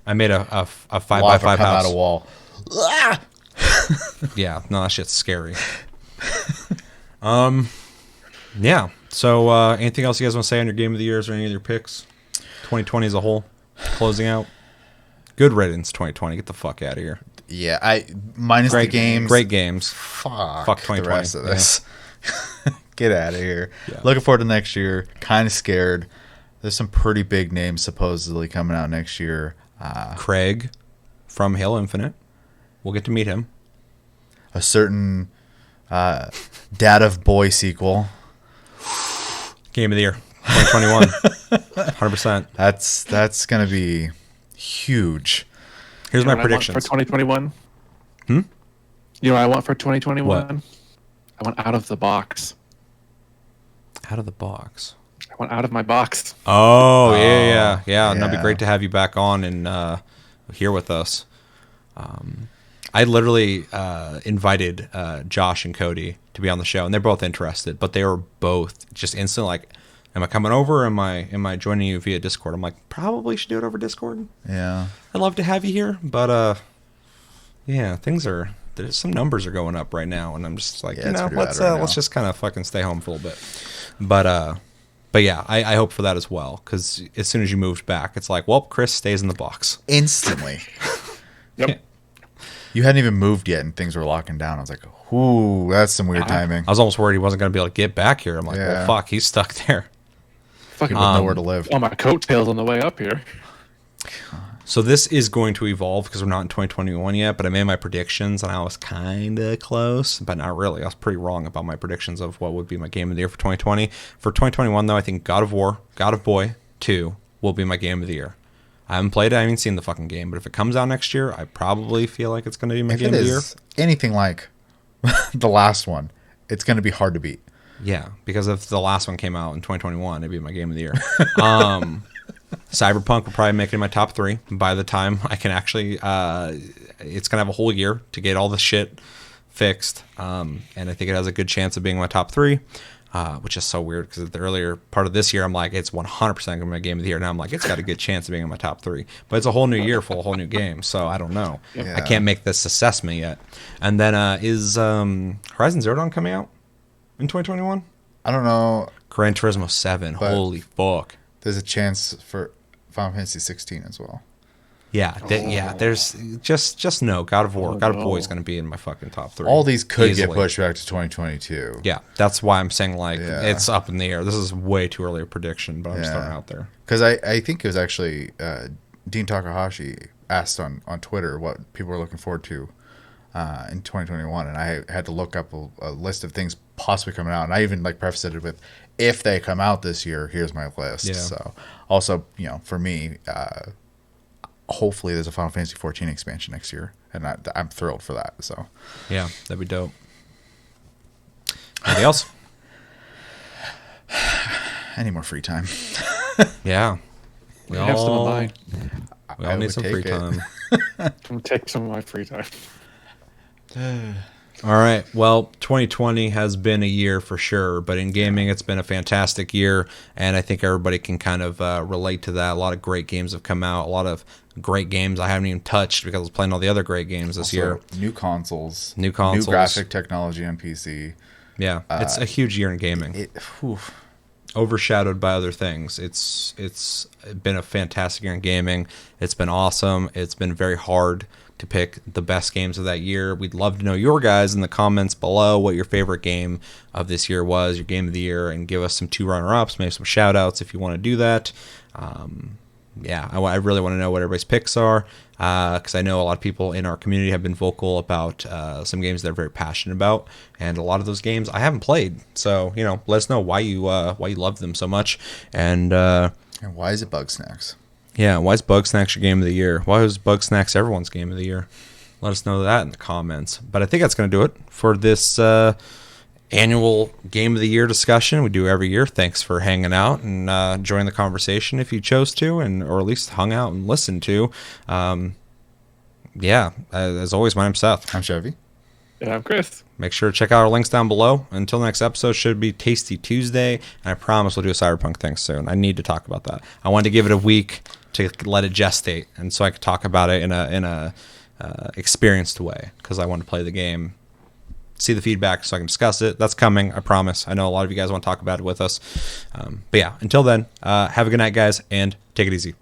I made a 5x5 lava come house. out a wall. Yeah, no, that shit's scary. Yeah. So, anything else you guys want to say on your game of the years or any of your picks? 2020 as a whole, closing out. Good riddance, 2020. Get the fuck out of here. Yeah, minus the games. Great games. Fuck 2020. the rest of this. Get out of here. Yeah. Looking forward to next year. Kind of scared. There's some pretty big names supposedly coming out next year. Craig from Halo Infinite. We'll get to meet him. A certain Dad of Boy sequel. Game of the year, 2021. 100%. That's gonna be huge. Here's You know my what I want predictions. for 2021. Hmm? You know what I want for 2021? What? I want out of the box. Out of the box. I want out of my box. Oh, yeah. And it'd be yeah. great to have you back on and here with us. I literally invited Josh and Cody to be on the show, and they're both interested, but they were both just instant like, am I coming over? Am I joining you via Discord? I'm like, probably should do it over Discord. Yeah. I'd love to have you here, but yeah, there's some numbers are going up right now, and I'm just like, Yeah, it's pretty bad right now. let's just kind of fucking stay home for a little bit. But yeah, I hope for that as well, because as soon as you moved back, it's like, well, Chris stays in the box. Instantly. Yep. You hadn't even moved yet, and things were locking down. I was like, "Ooh, that's some weird timing." I was almost worried he wasn't going to be able to get back here. I'm like, Yeah. well, fuck, he's stuck there. Fucking With nowhere to live. on my coattails on the way up here. So this is going to evolve because we're not in 2021 yet, but I made my predictions, and I was kind of close, but not really. I was pretty wrong about my predictions of what would be my game of the year for 2020. For 2021, though, I think God of Boy 2 will be my game of the year. I haven't played it. I haven't seen the fucking game, but if it comes out next year, I probably feel like it's going to be my If game it of the year. is anything like the last one, it's going to be hard to beat. Yeah, because if the last one came out in 2021, it'd be my game of the year. Cyberpunk will probably make it in my top 3 by the time I can actually. It's gonna have a whole year to get all the shit fixed, and I think it has a good chance of being my top 3, which is so weird because the earlier part of this year, I'm like, it's 100% gonna be my game of the year. Now I'm like, it's got a good chance of being in my top 3, but it's a whole new year full of whole new games, so I don't know. Yeah. I can't make this assessment yet. And then is Horizon Zero Dawn coming out in 2021? I don't know. Gran Turismo 7. But- Holy fuck. There's a chance for Final Fantasy 16 as well. Yeah, there's just no God of War. Oh, God of Boy no. is going to be in my fucking top 3. All these could easily. get pushed back to 2022. Yeah, that's why I'm saying like Yeah. it's up in the air. This is way too early a prediction, but I'm just Yeah. throwing it out there. Because I think it was actually Dean Takahashi asked on Twitter what people were looking forward to in 2021, and I had to look up a list of things possibly coming out, and I even like prefaced it with, if they come out this year, here's my list. Yeah. So also, for me, hopefully there's a Final Fantasy 14 expansion next year, and I'm thrilled for that. So Yeah, that'd be dope. Anything else? I need more free time. Yeah. We have some of mine. We I all need would some take free it. time. I'm gonna take some of my free time. All right. Well, 2020 has been a year for sure, but in gaming, it's been a fantastic year, and I think everybody can kind of relate to that. A lot of great games have come out. A lot of great games I haven't even touched because I was playing all the other great games this year. New consoles, New consoles. new graphic technology on PC. Yeah, it's a huge year in gaming. overshadowed by other things. It's been a fantastic year in gaming. It's been awesome. It's been very hard to pick the best games of that year. We'd love to know your guys in the comments below what your favorite game of this year was, your game of the year, and give us some 2 runner-ups, maybe some shout-outs if you want to do that. I really want to know what everybody's picks are, because I know a lot of people in our community have been vocal about some games they're very passionate about, and a lot of those games I haven't played. So let us know why you love them so much, and why is it Bug Snacks? Yeah, why is Bug Snacks your game of the year? Why was Bug Snacks everyone's game of the year? Let us know that in the comments. But I think that's going to do it for this annual game of the year discussion we do every year. Thanks for hanging out and joining the conversation if you chose to, or at least hung out and listened to. As always, my name's Seth. I'm Chevy. And I'm Chris. Make sure to check out our links down below. Until the next episode, should be Tasty Tuesday, and I promise we'll do a Cyberpunk thing soon. I need to talk about that. I wanted to give it a week to let it gestate, and so I could talk about it in a experienced way, because I want to play the game, see the feedback, so I can discuss it. That's coming, I promise. I know a lot of you guys want to talk about it with us. Until then, have a good night, guys, and take it easy.